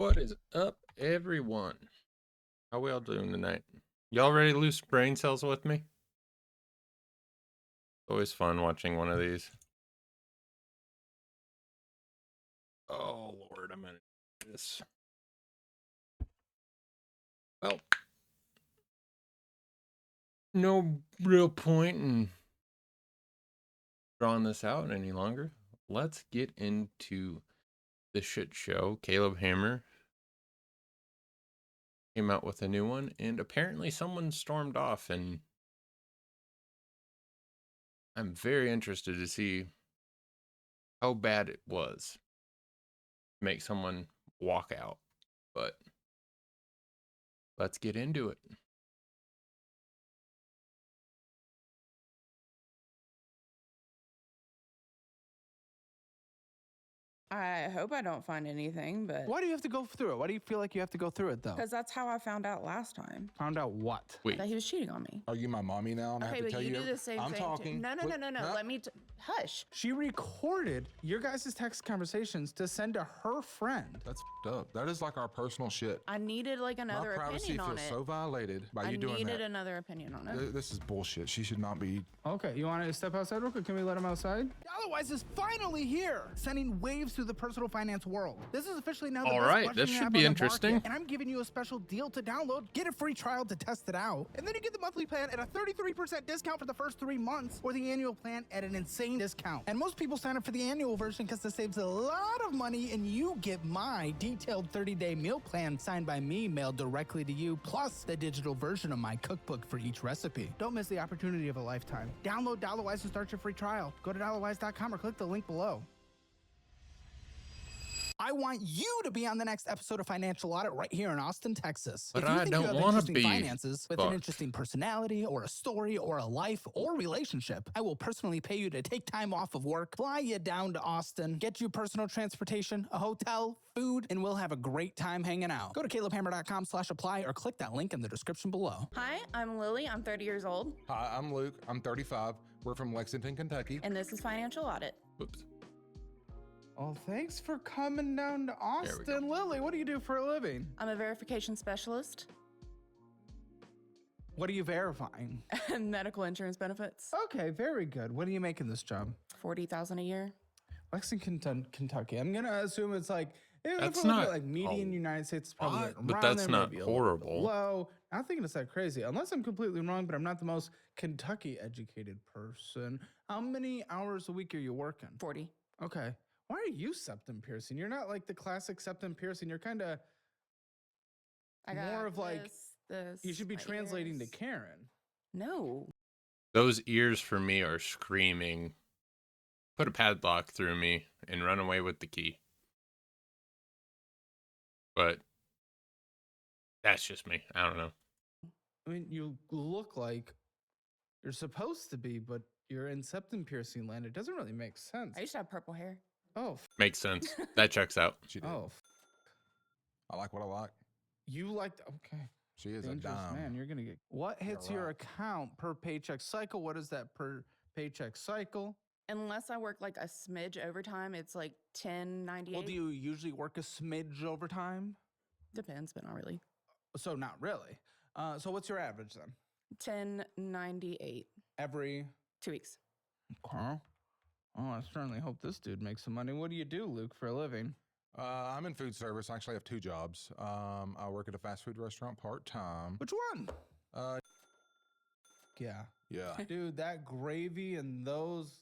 What is up, everyone? How we all doing tonight? Y'all ready to lose brain cells with me? Always fun watching one of these. Oh, Lord, I'm gonna do this. Well, no real point in drawing this out any longer. Let's get into the shit show. Caleb Hammer came out with a new one, and apparently someone stormed off, and I'm very interested to see how bad it was to make someone walk out. But let's get into it. I hope I don't find anything, but Why do you have to go through it? Why do you feel like you have to go through it, though? because that's how I found out last time Found out what? Wait, that he was cheating on me. Are you my mommy now? And I Okay, have to but tell you you do the same I'm thing. talking. No. Huh? Let me hush. She recorded your guys' text conversations to send to her friend. That's f***ed up. That is like our personal shit. I needed like another My privacy opinion on feels it. so violated by you doing needed that. another opinion on it. This is bullshit. She should not be. Okay, you want to step outside real quick? Can we let him outside? Otherwise, is finally here, sending waves through the personal finance world. This is officially now the All best right, budgeting this should app be on the interesting. market, and I'm giving you a special deal to download. Get a free trial to test it out, and then you get the monthly plan at a 33% discount for the first 3 months, or the annual plan at an insane discount. And most people sign up for the annual version because it saves a lot of money, and you get my detailed 30-day meal plan signed by me, mailed directly to you, plus the digital version of my cookbook for each recipe. Don't miss the opportunity of a lifetime. Download Dollarwise and start your free trial. Go to dollarwise.com or click the link below. I want you to be on the next episode of Financial Audit right here in Austin, Texas. But if you I think don't you have wanna interesting be finances with an fucked. interesting personality or a story or a life or relationship, I will personally pay you to take time off of work, fly you down to Austin, get you personal transportation, a hotel, food, and we'll have a great time hanging out. Go to calebhammer.com/apply or click that link in the description below. Hi, I'm Lily. I'm 30 years old, Hi, I'm Luke. I'm 35. We're from Lexington, Kentucky. and this is Financial Audit. Whoops. Well, thanks for coming down to we go. Austin. Lily, what do you do for a living? I'm a verification specialist What are you verifying? and medical insurance benefits. Okay, very good. What do you make in this job? $40,000 a year. Lexington, Kentucky. I'm gonna assume it's like That's if we look not at like median a United States, it's probably like lot, but around that's there, not maybe a little bit horrible. low. I'm thinking it's that crazy, unless I'm completely wrong. But I'm not the most Kentucky educated person. How many hours a week are you working? 40. Okay. Why are you septum piercing? You're not like the classic septum piercing. You're kind of I got more of like this. you should be my translating to ears. Karen. No. Those ears for me are screaming, put a padlock through me and run away with the key. But that's just me. I don't know. I mean, you look like you're supposed to be, but you're in septum piercing land. It doesn't really make sense. I used to have purple hair. Oh, Makes sense. That checks out. She did. oh, I like what I like. you liked okay. She is Dangerous a dime. man. You're gonna get what hits your right. account per paycheck cycle? What is that per paycheck cycle? Unless I work like a smidge overtime, it's like 10.98. Well, do you usually work a smidge overtime? Depends, but not really. So not really. So what's your average then? 10.98. Every 2 weeks. okay. Oh, I certainly hope this dude makes some money. What do you do, Luke, for a living? I'm in food service. I actually have 2 jobs. I work at a fast food restaurant part-time. Which one? Uh, Yeah. yeah. Dude, that gravy and those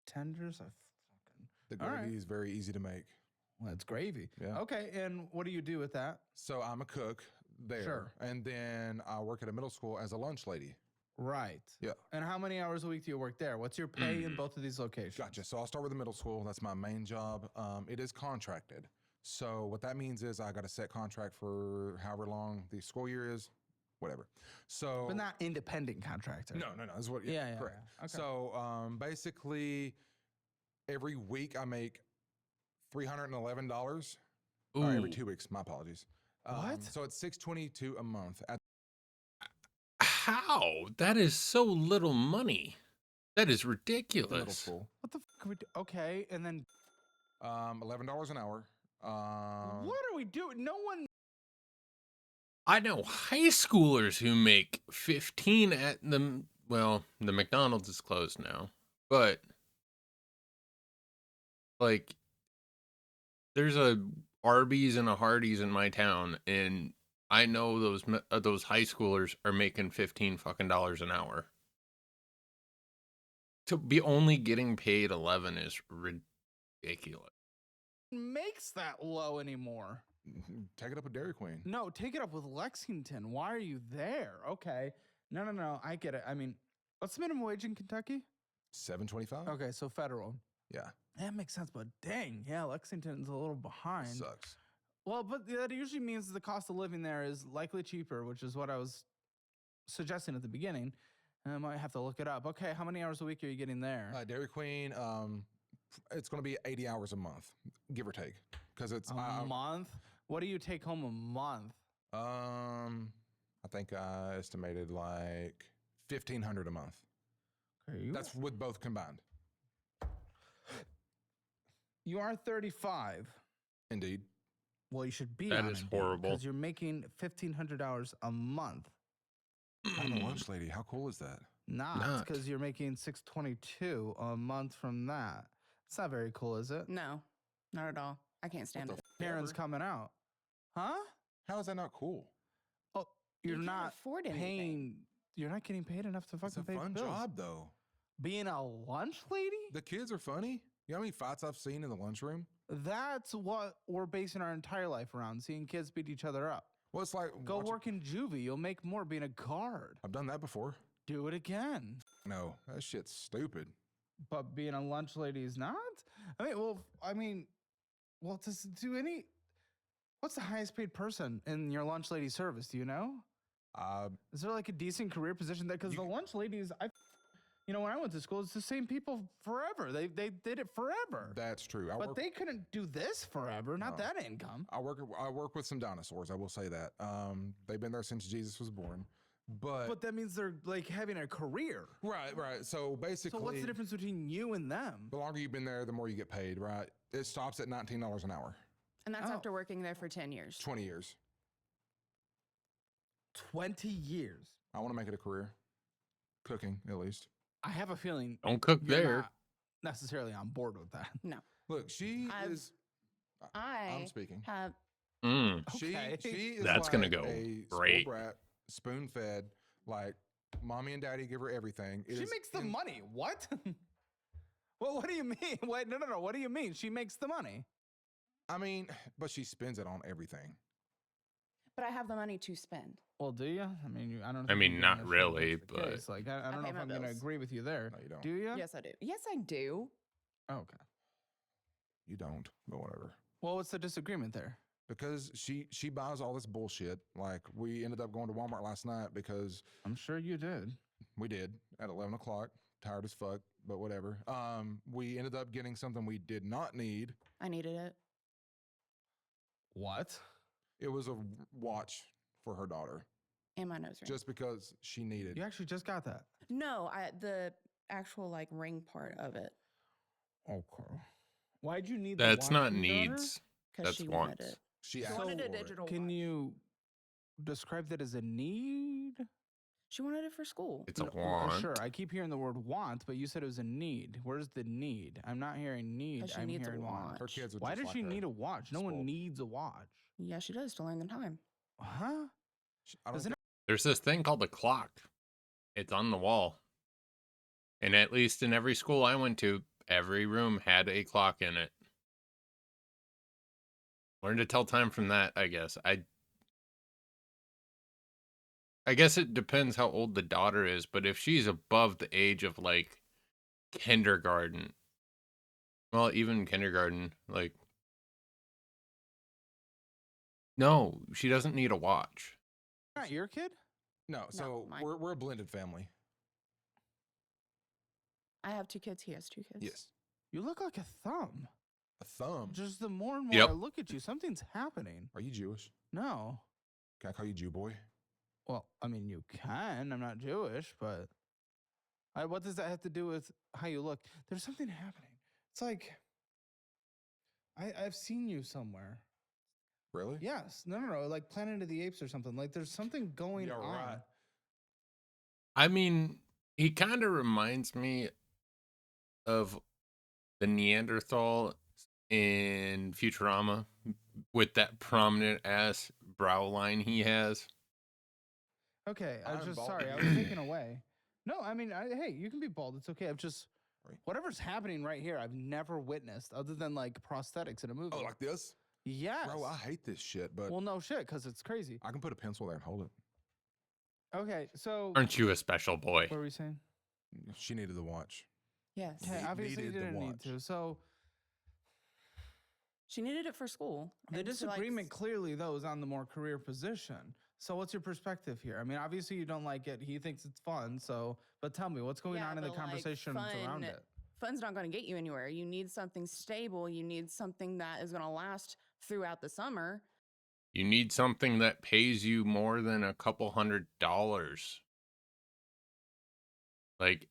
tenders, I fucking. The All gravy right. is very easy to make. Well, that's gravy. Yeah. Okay, and what do you do with that? So I'm a cook there. Sure. And then I work at a middle school as a lunch lady. Right. Yeah. And how many hours a week do you work there? What's your pay in both of these locations? Gotcha. So I'll start with the middle school. That's my main job. It is contracted. So what that means is I got a set contract for however long the school year is, whatever. So But not independent contractor. no. That's what. Yeah, correct. yeah. Okay. So basically, every week I make $311. Ooh. Every 2 weeks. My apologies. What? So it's $622 a month. How? That is so little money. That is The middle ridiculous. school. What the fuck are we do? Okay, and then $11 an hour. What are we doing? No one. I know high schoolers who make 15 at the, well, the McDonald's is closed now, but like there's a Arby's and a Hardee's in my town, and I know those high schoolers are making 15 fucking dollars an hour. To be only getting paid 11 is ridiculous. Makes that low anymore. Take it up with Dairy Queen. No, take it up with Lexington. Why are you there? Okay. No. I get it. I mean, what's the minimum wage in Kentucky? $7.25. Okay, so federal. Yeah, That makes sense, but dang, yeah, Lexington's a little behind. sucks. Well, but that usually means the cost of living there is likely cheaper, which is what I was suggesting at the beginning. And I might have to look it up. Okay, how many hours a week are you getting there? Dairy Queen, it's going to be 80 hours a month, give or take, because it's A month? What do you take home a month? I think I estimated like 1,500 a month. Okay, That's with both combined. you are 35. Indeed. Well, you should be. That is horrible. because you're making $1,500 a month. I'm a lunch lady. How cool is that? Not because you're making $622 a month from that. It's not very cool, is it? No, not at all. I can't stand it. Karen's coming out. Huh? How is that not cool? Oh, you're can't not afford anything. paying. You're not getting paid enough to It's fucking a pay fun bills. job, though. Being a lunch lady? The kids are funny. You know how many fights I've seen in the lunchroom? That's what we're basing our entire life around, seeing kids beat each other up. Well, it's like Go watching- work in juvie. You'll make more being a guard. I've done that before. Do it again. No, that shit's stupid. But being a lunch lady is not? What's the highest paid person in your lunch lady service? Do you know? Is there like a decent career position there? Because the lunch ladies, when I went to school, it's the same people forever. They did it forever. That's true. But they couldn't do this forever, not No. that income. I work with some dinosaurs. I will say that. They've been there since Jesus was born. But that means they're like having a career. Right. So basically, So what's the difference between you and them? the longer you've been there, the more you get paid. Right. It stops at $19 an hour. And that's Oh. after working there for 10 years. 20 years. 20 years. I want to make it a career. Cooking, at least. I have a feeling Don't cook you're there. not necessarily on board with that. No. Look, she I've- is. I I'm speaking. have Mm. Okay. She is That's gonna like go a spoiled great. brat, spoon fed. Like mommy and daddy give her everything. It She is makes the in- money. What? Well, what do you mean? Wait, no. What do you mean? She makes the money. I mean, but she spends it on everything. but I have the money to spend. Well, do you? I mean, I don't. I think mean, I'm not gonna assume really, that's the but- case. Like, I don't know pay if my I'm going to bills. agree with you there. No, you don't. Do you? Yes, I do. Yes, I do. Oh, okay. You don't. But whatever. Well, what's the disagreement there? Because she buys all this bullshit. Like we ended up going to Walmart last night because I'm sure you did. we did at 11 o'clock. Tired as fuck, but whatever. We ended up getting something we did not need. I needed it. What? It was a watch for her daughter, And my nose ring. just because she needed. You actually just got that. No, the actual like ring part of it. Okay. Why'd you need That's the not watch, your daughter? needs. Because That's she wanted wants. it. She She asked wanted a for it. digital Can watch. you describe that as a need? She wanted it for school. It's a No, want. Sure, I keep hearing the word want, but you said it was a need. Where's the need? I'm not hearing need. 'Cause she I'm needs a hearing want. watch. Her kids would Why just does like she her. need a watch? No one Spoiled. needs a watch. Yeah, she does to learn the time. Huh? I don't Doesn't think- There's this thing called a clock. It's on the wall. And at least in every school I went to, every room had a clock in it. Learn to tell time from that, I guess. I guess it depends how old the daughter is, but if she's above the age of like kindergarten, well, even kindergarten, like, no, she doesn't need a watch. Not your kid? No, so mine. we're a blended family. I have 2 kids. He has 2 kids. Yes. You look like a thumb. A thumb. Just the more and more Yep. I look at you, something's happening. Are you Jewish? No. Can I call you Jew boy? Well, I mean, you can. I'm not Jewish, but what does that have to do with how you look? There's something happening. It's like I've seen you somewhere. Really? Yes. No. Like Planet of the Apes or something. Like there's something going Yeah, on. right. I mean, he kind of reminds me of the Neanderthal in Futurama with that prominent ass brow line he has. Okay, I was I'm just bald. sorry. I was taken away. No, I mean, hey, you can be bald. It's okay. I've just Right. whatever's happening right here, I've never witnessed other than like prosthetics in a movie. Oh, like this? yes. Bro, I hate this shit, but Well, no shit, because it's crazy. I can put a pencil there and hold it. Okay, so Aren't you a special boy? what were we saying? She needed the watch. Yes. Okay, obviously you needed the didn't need watch. to. So She needed it for school. the and to, like, disagreement clearly though is on the more career position. So what's your perspective here? I mean, obviously you don't like it. He thinks it's fun. So, but tell me what's going Yeah, on in the but, like, conversations around it. Fun's not going to get you anywhere. You need something stable. You need something that is going to last throughout the summer. You need something that pays you more than a couple $100. Like,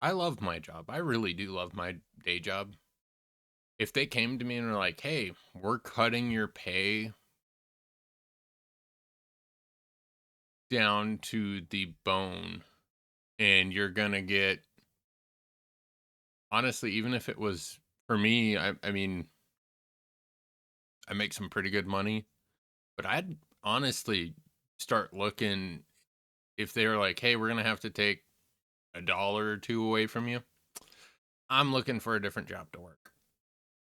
I love my job. I really do love my day job. If they came to me and were like, hey, we're cutting your pay down to the bone and you're going to get, honestly, even if it was for me, I mean, I make some pretty good money, but I'd honestly start looking if they were like, hey, we're going to have to take $1 or $2 away from you. I'm looking for a different job to work.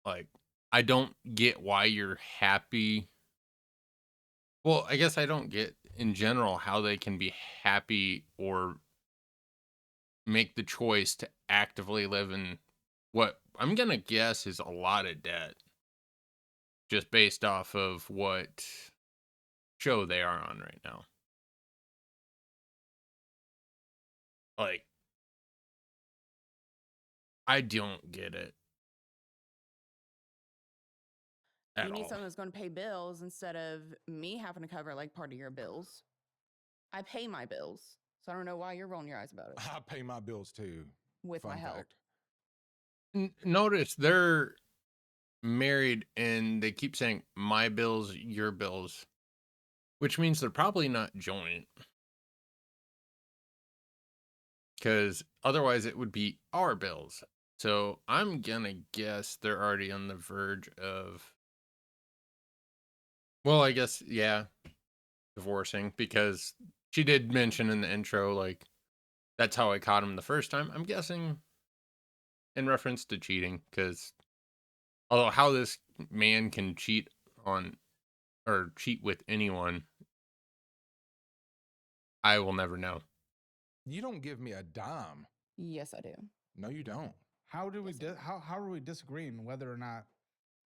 Like, I don't get why you're happy. Well, I guess I don't get in general how they can be happy or make the choice to actively live in what I'm going to guess is a lot of debt just based off of what show they are on right now. Like, I don't get it at You need all. something that's going to pay bills instead of me having to cover like part of your bills. I pay my bills. So I don't know why you're rolling your eyes about it I pay my bills too. with my Fun help. fact. Notice they're married and they keep saying my bills, your bills, which means they're probably not joint. Because otherwise it would be our bills. So I'm gonna guess they're already on the verge of, well, I guess, yeah, divorcing, because she did mention in the intro, like, that's how I caught him the first time. I'm guessing in reference to cheating, because although how this man can cheat on or cheat with anyone, I will never know. You don't give me a dime. Yes, I do. No, you don't. How do we Yes, how are we disagreeing whether or not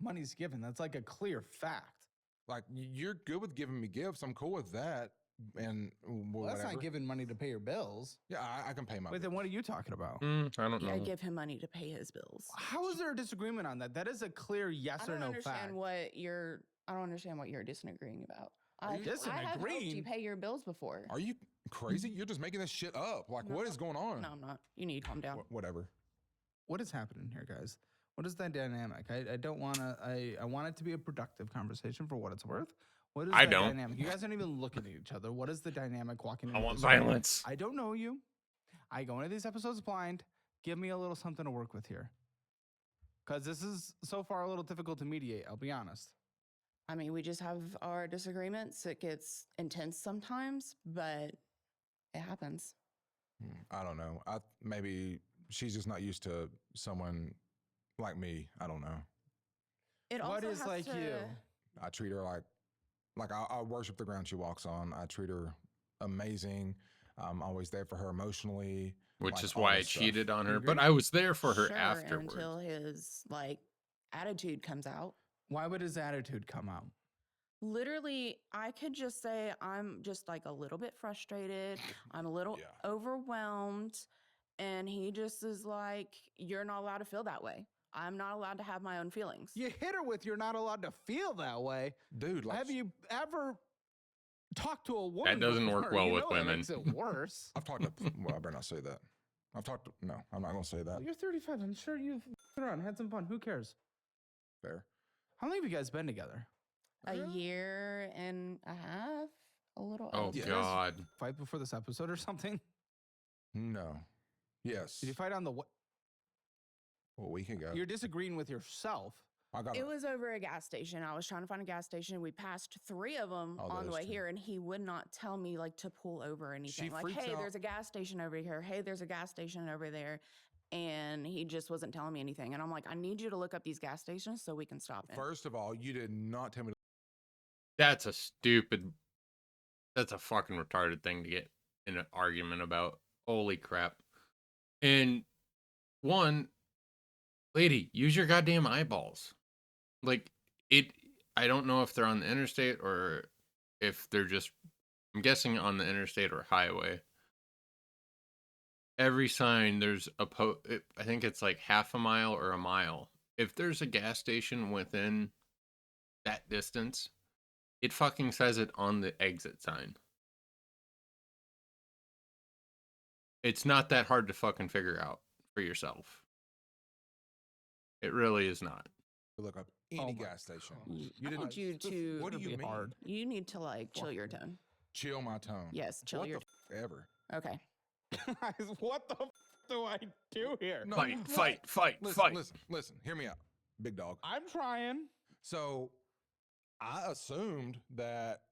money's given? That's like a clear fact. Like you're good with giving me gifts. I'm cool with that. And Well, that's whatever. not giving money to pay your bills. Yeah, I can pay my. Wait, then what are you talking about? I don't Yeah, I know. give him money to pay his bills. How is there a disagreement on that? That is a clear yes I or don't no understand fact. I don't understand what you're disagreeing about. Are I you have helped you disagreeing? pay your bills before. Are you crazy? You're just making this shit up. Like, No. what is going on? No, I'm not. You need to calm down. Whatever. What is happening here, guys? What is that dynamic? I don't want to. I want it to be a productive conversation for what it's worth. What is I that don't. dynamic? You guys aren't even looking at each other. What is the dynamic walking in? I want this room? violence. I don't know you. I go into these episodes blind. Give me a little something to work with here. Because this is so far a little difficult to mediate, I'll be honest. I mean, we just have our disagreements. It gets intense sometimes, but it happens. I don't know. Maybe she's just not used to someone like me. I don't know. It What also is has like to, you? I treat her like I worship the ground she walks on. I treat her amazing. I'm always there for her emotionally. Which like, is all why I this stuff. cheated on You her, but agree? I was there for her Sure, afterwards. until his like attitude comes out. Why would his attitude come out? Literally, I could just say I'm just like a little bit frustrated. I'm a little Yeah. overwhelmed. And he just is like, you're not allowed to feel that way. I'm not allowed to have my own feelings. You hit her with you're not allowed to feel that way. Dude, like Have you ever talked to a woman? doesn't work before? well You with know that women. makes it worse. I've talked to well, I better not say that. No, I'm not gonna say that. You're 35. I'm sure you've around, had some fun. Who cares? Fair. How long have you guys been together? A year and a half, a little Oh over. Yes. God. Fight before this episode or something? No. Yes. Did you fight on the what? A week ago. You're disagreeing with yourself. I got It was over a gas station. I was trying to find a gas station. We passed 3 of them Oh, on the those way two. here, and he would not tell me like to pull over or anything. Like, freaks hey, out. there's a gas station over here. Hey, there's a gas station over there. And he just wasn't telling me anything. And I'm like, I need you to look up these gas stations so we can stop it. First of all, you did not tell me. That's a fucking retarded thing to get in an argument about. Holy crap. And one, lady, use your goddamn eyeballs. Like, I don't know if they're on the interstate or if they're just, I'm guessing on the interstate or highway. Every sign, there's I think it's like half a mile or a mile. If there's a gas station within that distance, it fucking says it on the exit sign. It's not that hard to fucking figure out for yourself. It really is not. Look up Oh any my gas station. gosh. I didn't- need you to. What do you be mean? hard. You need to like chill your tone. Chill my tone. Yes, chill what your. the ever. Okay. Guys, what the do I do here? No, Fight, what? fight. Listen. Hear me out, big dog. I'm trying. So, I assumed that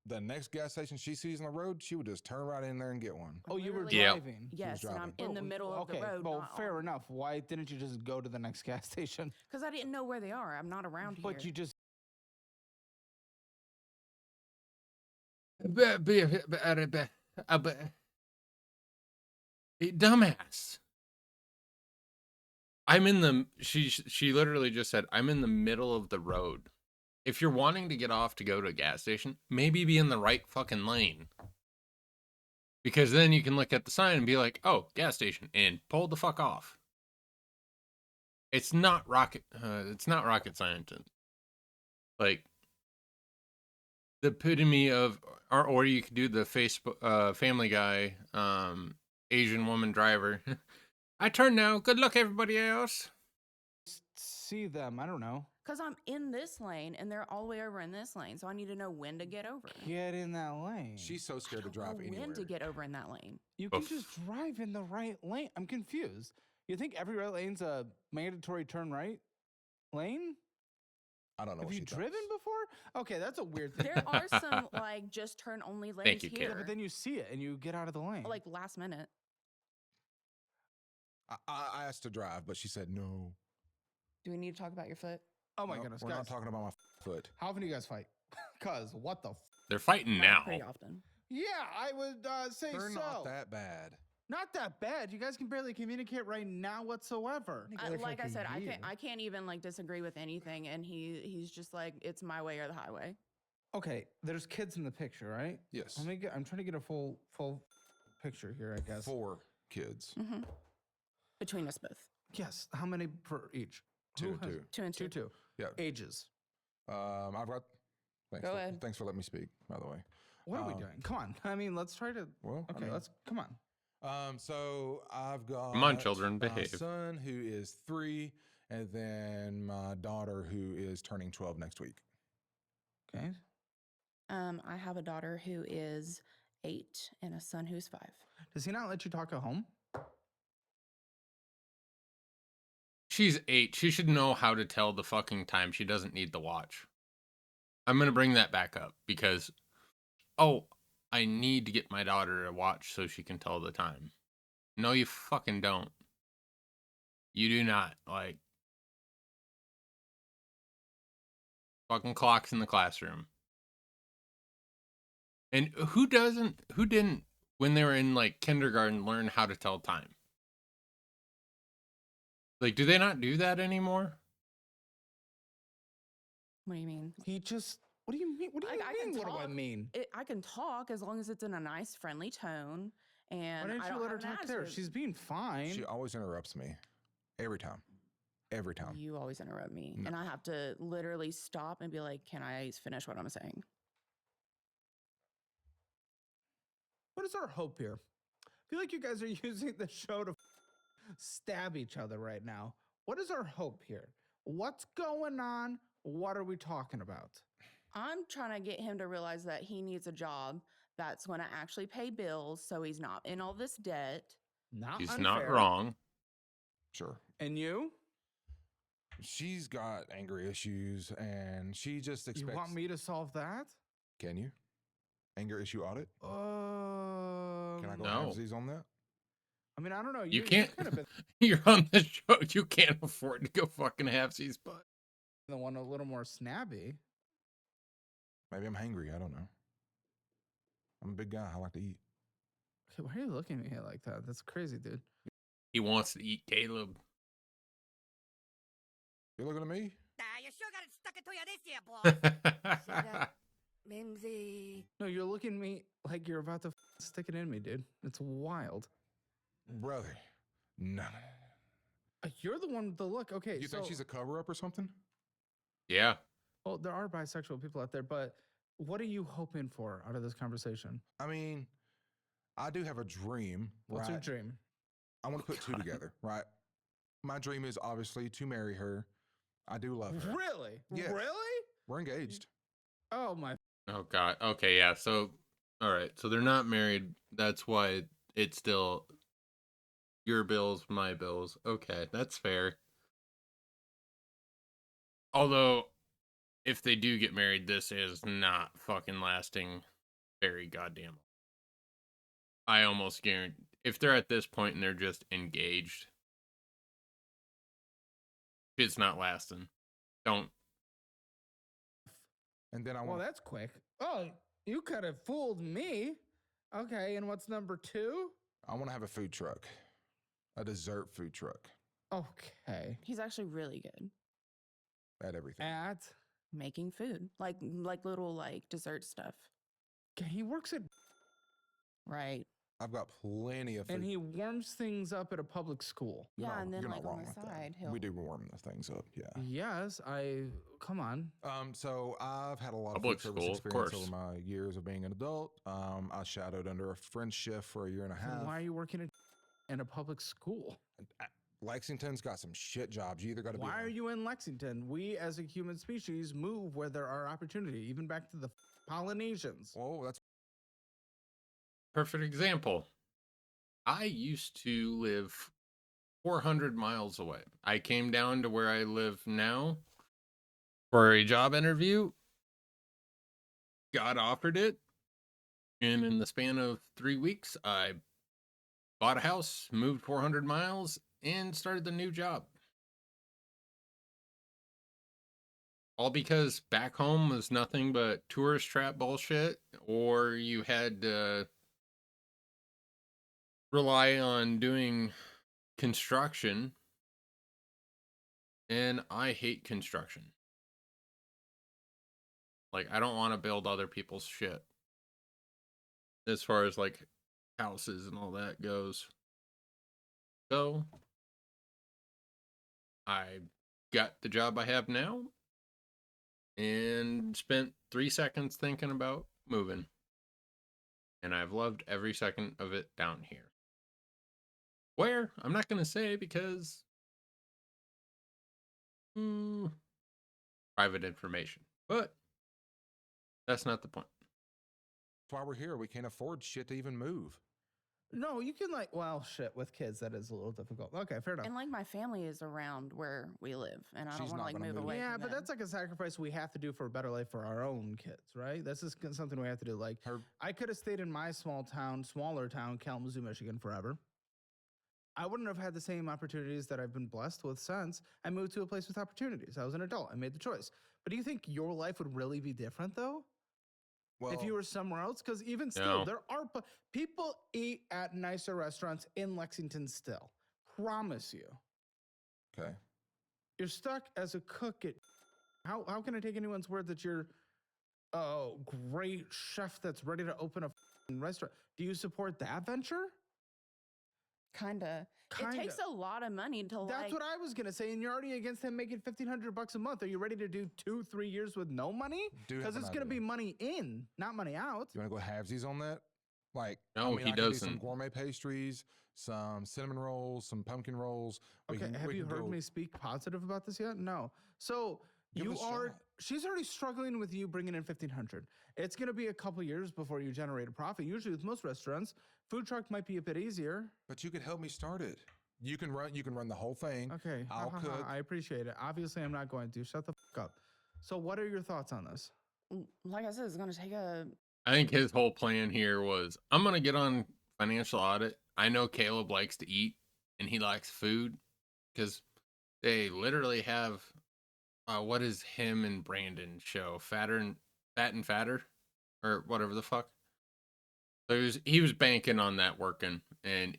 the next gas station she sees on the road, she would just turn right in there and get one. Oh, you were Literally- Yeah. driving. Yes, and I'm driving. in the middle of the road. Well, fair enough. Why didn't you just go to the next gas station? Because I didn't know where they are. I'm not around here. But you just Dumbass. She literally just said, I'm in the middle of the road. If you're wanting to get off to go to a gas station, maybe be in the right fucking lane. Because then you can look at the sign and be like, oh, gas station, and pull the fuck off. It's not rocket science. Like, the epitome of, or you could do the Facebook, Family Guy, Asian woman driver. I turn now. Good luck, everybody else. see them. I don't know. Because I'm in this lane and they're all the way over in this lane. So I need to know when to get over. Get in that lane. She's so scared to I don't drive know anywhere. when to get over in that lane. You can Oof. just drive in the right lane. I'm confused. You think every right lane's a mandatory turn right lane? I don't know. Have what you she driven does. before? Okay, that's a weird thing. There are some like just turn only lanes Thank you, here. Yeah, but then you see it and you get out of the lane. Like last minute. I asked to drive, but she said no. Do we need to talk about your foot? oh my Nope, goodness, we're guys. not talking about my foot. How often do you guys fight? Cause what the? They're fighting now. Pretty often. Yeah, I would say They're so. not that bad. Not that bad. You guys can barely communicate right now whatsoever. Like I said, I can't even like disagree with anything, and he's just like, it's my way or the highway. Okay, there's kids in the picture, right? Yes. I'm trying to get a full picture here, I guess. 4 kids. Mm-hmm. Between us both. Yes. How many per each? Two, Who has- two. 2 and 2. Two. Yeah. Ages. I've got. Go ahead. Thanks for letting me speak. By the way. What are we Um, doing? Come on. I mean, let's try to. Well. I Okay, mean, let's come on. So I've got. Come on, children, my behave. son who is 3, and then my daughter who is turning 12 next week. Okay. I have a daughter who is 8 and a son who's 5. Does he not let you talk at home? She's 8. She should know how to tell the fucking time. She doesn't need the watch. I'm going to bring that back up because, I need to get my daughter a watch so she can tell the time. No, you fucking don't. You do not. Like, fucking clocks in the classroom. And who didn't, when they were in like kindergarten, learn how to tell time? Like, do they not do that anymore? What do you mean? He just. What do you mean? What do you I can mean? What do I talk. mean? I can talk as long as it's in a nice, friendly tone. And Why didn't I you don't let her have an talk there? attitude. She's being fine. She always interrupts me. Every time. Every time. You always interrupt me, No. and I have to literally stop and be like, "Can I finish what I'm saying?" What is our hope here? I feel like you guys are using the show to stab each other right now. What is our hope here? What's going on? What are we talking about? I'm trying to get him to realize that he needs a job that's going to actually pay bills so he's not in all this debt. Not He's unfair. not wrong. Sure. And you? She's got anger issues, and she just You expects. want me to solve that? Can you? Anger issue audit? Can I go No. halvesies on that? I mean, I don't know. You You've can't. kind of been You're on the show. You can't afford to go fucking halvesies, but the one a little more snabby. Maybe I'm hangry. I don't know. I'm a big guy. I like to eat. Okay, why are you looking at me like that? That's crazy, dude. he wants to eat Caleb. You're looking at me? You sure got it stuck into you this year, boy. Shut up, Mimsy. No, you're looking at me like you're about to stick it in me, dude. It's wild. Brother. No. You're the one with the look. Okay, You think she's a cover up or something? Yeah. well, there are bisexual people out there, but what are you hoping for out of this conversation? I mean, I do have a dream. What's right? your dream? I want to put two together, right? My dream is obviously to marry her. I do love her. Really? Yes. Really? We're engaged. Oh my! Oh God. Okay. Yeah. So, all right. So they're not married. That's why it's still your bills, my bills. Okay, that's fair. Although, if they do get married, this is not fucking lasting very goddamn. I almost guarantee if they're at this point and they're just engaged, it's not lasting. Don't. And then I Well, want that's quick. Oh, you could have fooled me. Okay, and what's number 2? I want to have a food truck. A dessert food truck. Okay. He's actually really good At everything. At making food, like little like dessert stuff. okay, he works at Right. I've got plenty of food. and he warms things up at a public school. You're Yeah, not- and then you're like not on wrong the with that. side, he'll. We do warm the things up, yeah. Yes, come on. So I've had a lot Public of food service school, of experience course. over my years of being an adult. I shadowed under a French chef for a year and a So half. why are you working in a public school? Lexington's got some shit jobs. You either got to be. Why are you in Lexington? We as a human species move where there are opportunity, even back to the Polynesians. Oh, that's Perfect example. I used to live 400 miles away. I came down to where I live now for a job interview, got offered it, and in the span of 3 weeks, I bought a house, moved 400 miles, and started the new job. All because back home was nothing but tourist trap bullshit, or you had to rely on doing construction, and I hate construction. Like, I don't want to build other people's shit as far as like houses and all that goes. So I got the job I have now and spent 3 seconds thinking about moving, and I've loved every second of it down here. Where? I'm not going to say because private information. But that's not the point. why we're here. We can't afford shit to even move. No, you can well, shit, with kids that is a little difficult. Okay, fair enough. And like my family is around where we live, and I She's don't want to not like gonna move move. away. Yeah, from but them. that's like a sacrifice we have to do for a better life for our own kids, right? This is something we have to do. Like, I could have stayed in my smaller town, Kalamazoo, Michigan, forever. I wouldn't have had the same opportunities that I've been blessed with since I moved to a place with opportunities. I was an adult. I made the choice. But do you think your life would really be different, though? Well, If you were somewhere else? Because even still, No. there are people eat at nicer restaurants in Lexington still. Promise you. okay. You're stuck as a cook at how can I take anyone's word that you're a great chef that's ready to open a restaurant? Do you support that venture? Kinda. It takes a lot of money to That's like. what I was gonna say, and you're already against him making $1,500 a month. Are you ready to do 2-3 years with no money? Do have Because an it's gonna idea. be money in, not money out. You want to go halvesies on that? Like, No, I he could do some doesn't. gourmet pastries, some cinnamon rolls, some pumpkin rolls. Okay, have you heard me speak positive about this yet? No. So Give it a shot. she's already struggling with you bringing in 1,500. It's going to be a couple years before you generate a profit. Usually with most restaurants, food truck might be a bit easier. But you could help me start it. You can run the whole thing. Okay, I'll cook. I appreciate it. Obviously, I'm not going to. Shut the fuck up. So what are your thoughts on this? Like I said, it's going to take a. I think his whole plan here was, I'm going to get on Financial Audit. I know Caleb likes to eat and he likes food because they literally have, what is him and Brandon show? Fat and Fatter or whatever the fuck. So he was banking on that working and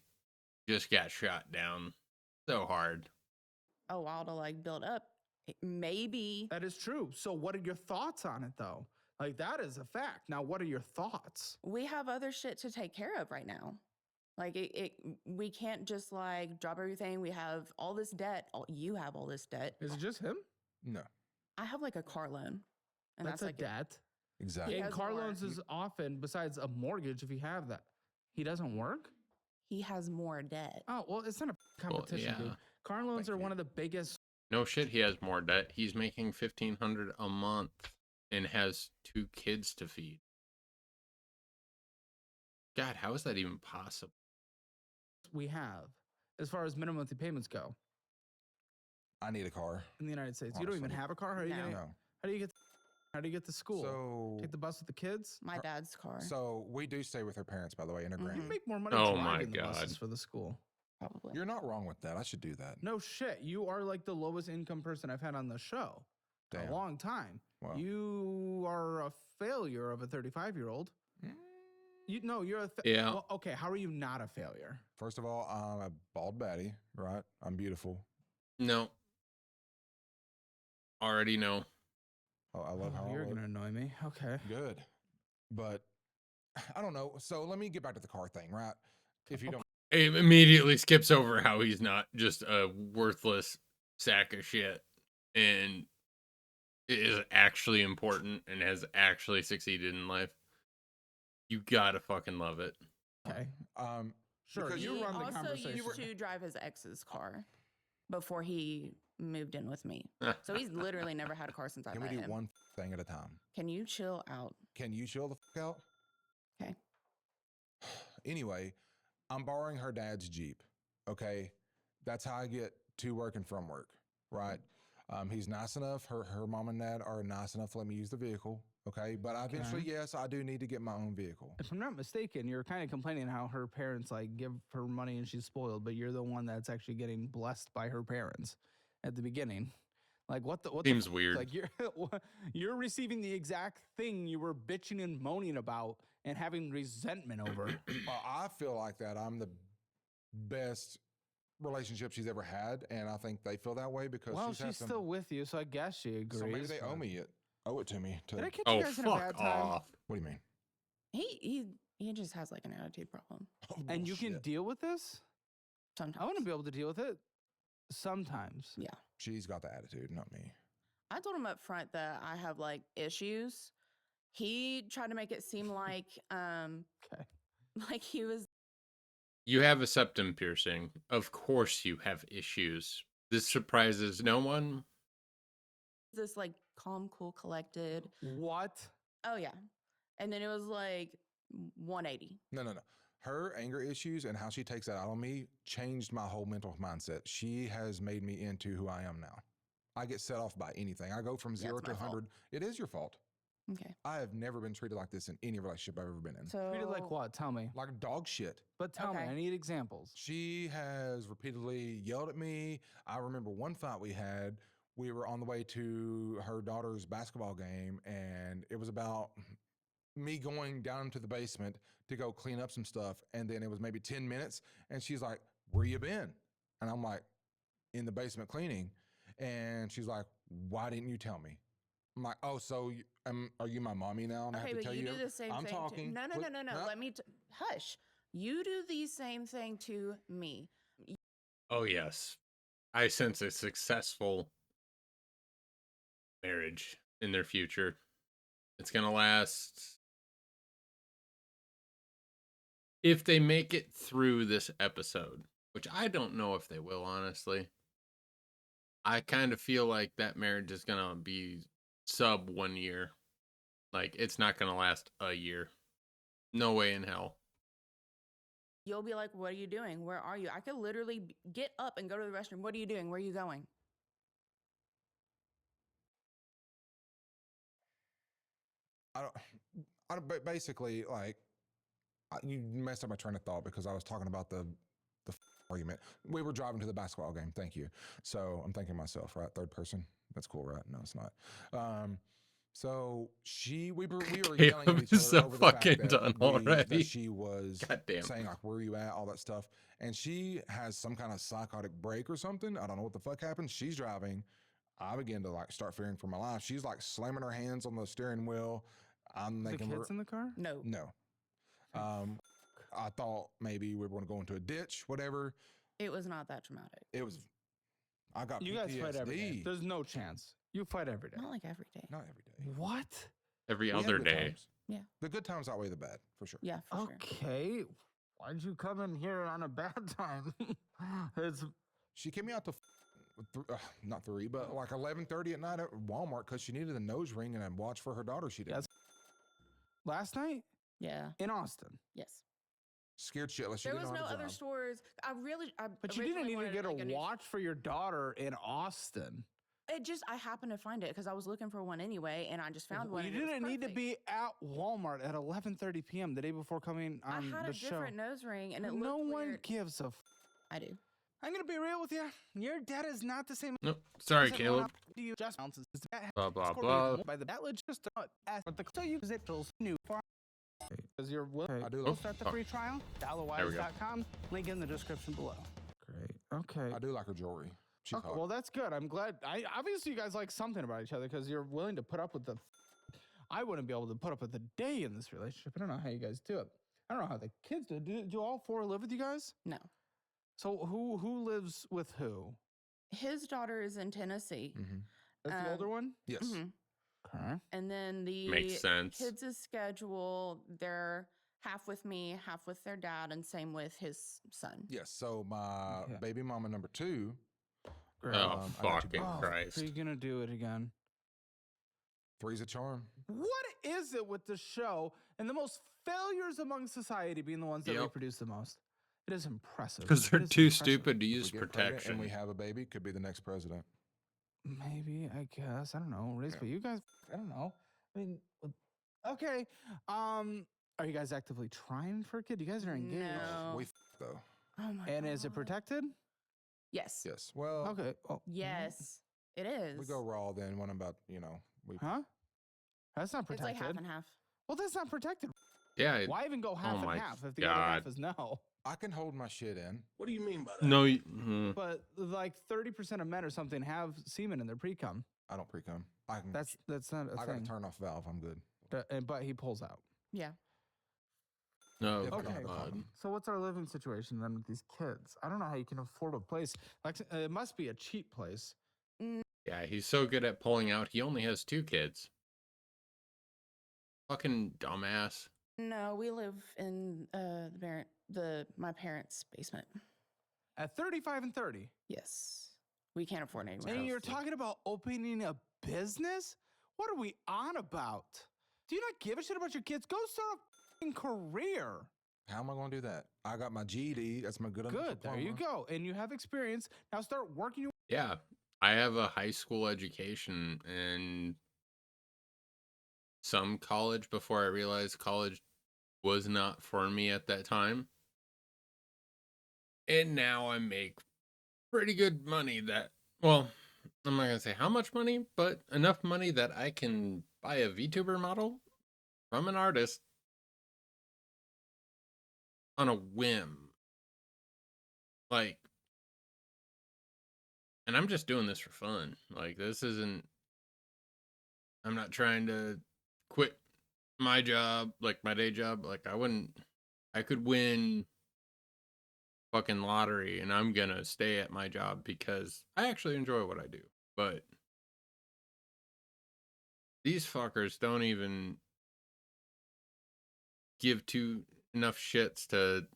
just got shot down so hard. A while to like build up. Maybe. That is true. So what are your thoughts on it though? Like that is a fact. Now, what are your thoughts? We have other shit to take care of right now. Like we can't just like drop everything. We have all this debt. You have all this debt. Is it just him? No, I have like a car loan, and That's that's a like debt. exactly. He And has car more. loans is often, besides a mortgage, if you have that, he doesn't work. He has more debt. Oh well, it's not a competition, yeah. dude. Car loans Thank are you. one of the biggest. No shit, he has more debt. He's making $1,500 a month and has 2 kids to feed. God, how is that even possible? We have as far as minimum monthly payments go I need a car. in the United States. You don't even Honestly. have a car. How are you No. gonna? No. How do you get to school? So Take the bus with the kids. My dad's car, so we do stay with her parents, by the way, and her Mhm. You granny. make more money Oh my driving the buses God. for the school. probably. You're not wrong with that. I should do that. No shit. You are like the lowest income person I've had on the show in Damn. a long time. Wow. You are a failure of a 35-year-old. Mm. You no, you're a Yeah. Well, okay, how are you not a failure? First of all, I'm a bald baddie, right? I'm beautiful. No. Already know. Oh, I love how I you're look. gonna annoy me. Okay. Good. But I don't know. So let me get back to the car thing, right? If you don't, It immediately skips over how he's not just a worthless sack of shit and is actually important and has actually succeeded in life. You gotta fucking love it. Okay. um, Sure. Because You He run the also conversation. used to drive his ex's car before he moved in with me. So he's literally never had a car since I can we met do him. one thing at a time? Can you chill out? Can you chill the fuck out? Okay. Anyway, I'm borrowing her dad's Jeep. Okay. That's how I get to work and from work. Right. He's nice enough. Her mom and dad are nice enough to let me use the vehicle. Okay. But eventually, yes, I do need to get my own vehicle. If I'm not mistaken, you're kind of complaining how her parents like give her money and she's spoiled, but you're the one that's actually getting blessed by her parents at the beginning. Like what the Seems fuck? weird. Like you're receiving the exact thing you were bitching and moaning about and having resentment over. I feel like that I'm the best relationship she's ever had, and I think they feel that way because Well, she's had she's some. still with you, so I guess she agrees. So maybe they owe but- me it. Owe it to me. To Did I catch Oh, you guys in a bad fuck time? off. what do you mean? He just has like an attitude problem Oh, And you can bullshit. deal with this? sometimes. I want to be able to deal with it sometimes. Yeah. She's got the attitude, not me. I told him up front that I have like issues. He tried to make it seem like Okay. like he was You have a septum piercing. Of course you have issues. This surprises no one. this like calm, cool, collected. What? Oh yeah. And then it was like 180. No. Her anger issues and how she takes that out on me changed my whole mental mindset. She has made me into who I am now. I get set off by anything. I go from Yeah, 0 it's to my fault. 100. It is your fault. Okay. I have never been treated like this in any relationship I've ever been in. So Treated like what? Tell me. Like dog shit. But tell me, Okay. I need examples. She has repeatedly yelled at me. I remember one fight we had. We were on the way to her daughter's basketball game, and it was about me going down to the basement to go clean up some stuff. And then it was maybe 10 minutes, and she's like, "Where you been?" And I'm like, "In the basement cleaning." And she's like, "Why didn't you tell me?" I'm like, "Oh, so are you my mommy now? And I okay, have to but tell you you? do the same I'm thing. talking. No. Look, Let me hush. You do the same thing to me. Oh, yes. I sense a successful marriage in their future. It's going to last if they make it through this episode, which I don't know if they will, honestly. I kind of feel like that marriage is gonna be sub 1 year. Like, it's not gonna last a year. No way in hell. You'll be like, what are you doing? Where are you? I could literally get up and go to the restroom. What are you doing? Where are you going? Basically, like, you messed up my train of thought because I was talking about the argument. We were driving to the basketball game. Thank you. So I'm thanking myself, right? Third person. That's cool, right? No, it's not. So we were yelling at Caleb each is other so over the fact fucking that done that already. she was God damn. saying like, "Where are you at?" All that stuff, and she has some kind of psychotic break or something. I don't know what the fuck happened. She's driving. I begin to like start fearing for my life. She's like slamming her hands on the steering wheel. I'm The thinking, kids in the car? No. no. I thought maybe we were going to go into a ditch, whatever. It was not that traumatic. It was. I got You guys fight every day. PTSD. There's no chance. You fight every day. Not like every day. Not every day. What? Every We have other good day. times. Yeah. The good times outweigh the bad, for sure. Yeah, for sure. Okay. Why'd you come in here on a bad time? It's She came me out to not 3, but like 11:30 at night at Walmart because she needed a nose ring and a watch for her daughter. She did. Yes. last night Yeah. in Austin. Yes. Scared shitless. She There didn't was know no how to other drive. stores. But you didn't originally even wanted, get a like, new- watch for your daughter in Austin. I happened to find it because I was looking for one anyway, and I just found one. You and it was didn't need to perfect. be at Walmart at 11:30 p.m. the day before coming I on had the a show. different nose ring, and it No looked one weird. gives a. I do. I'm gonna be real with you. Your dad is not the same. Nope. Sorry, as everyone Caleb. else. Do you just bounces Blah, blah, blah. by the that just ask but the so you it feels new for because you're willing I do to like. start the free trial. There we go. Dallowwise.com. Link in the description below. Great. Okay. I do like her jewelry. She's Okay, hot. well, that's good. I'm glad. Obviously you guys like something about each other because you're willing to put up with the. I wouldn't be able to put up with a day in this relationship. I don't know how you guys do it. I don't know how the kids do. Do all 4 live with you guys? No. So who lives with who? His daughter is in Tennessee. Mhm. That's the older one. Yes. Mhm. Okay. And then the Makes sense. kids' schedule, they're half with me, half with their dad, and same with his son. Yes. So my Okay. baby mama number 2. Great. Oh, I got two fucking boys. Christ. So you're gonna do it again? 3's a charm. What is it with the show and the most failures among society being the ones that Yep. reproduce the most? It is impressive. Because they're It is too impressive. stupid to If we use get pregnant protection. and we have a baby, could be the next president. Maybe, I guess. I don't know. Raise, but you guys, I don't know. I mean, okay. Are you guys actively trying for a kid? You guys are engaged. No. We though. Oh my And god. is it protected? Yes. Yes. Well, Okay. Oh, Yes. It is. we go raw then. When about we. Huh? That's not It's protected. like half and half. Well, that's not protected. Yeah. Why even go half my and half if the other half God. is no? I can hold my shit in. What do you mean by that? No. But like 30% of men or something have semen in their pre-cum. I don't pre-cum. I can. That's not a I got a thing. turn off valve. I'm good. But he pulls out. Yeah. No. If I don't Okay. have a condom. So what's our living situation then with these kids? I don't know how you can afford a place. Like it must be a cheap place. Yeah, he's so good at pulling out. He only has 2 kids. Fucking dumbass. No, we live in my parents' basement. At 35 and 30. Yes. We can't afford anywhere And else. you're talking about opening a business? What are we on about? Do you not give a shit about your kids? Go start a f***ing career. How am I going to do that? I got my GED. That's my good. enough Good. There you diploma. go. And you have experience. Now start working your Yeah. I have a high school education and some college before I realized college was not for me at that time. And now I make pretty good money that, well, I'm not going to say how much money, but enough money that I can buy a VTuber model from an artist on a whim. Like, and I'm just doing this for fun. Like, this isn't, I'm not trying to quit my job, like my day job. Like, I could win fucking lottery and I'm gonna stay at my job because I actually enjoy what I do. But these fuckers don't even give 2 enough shits to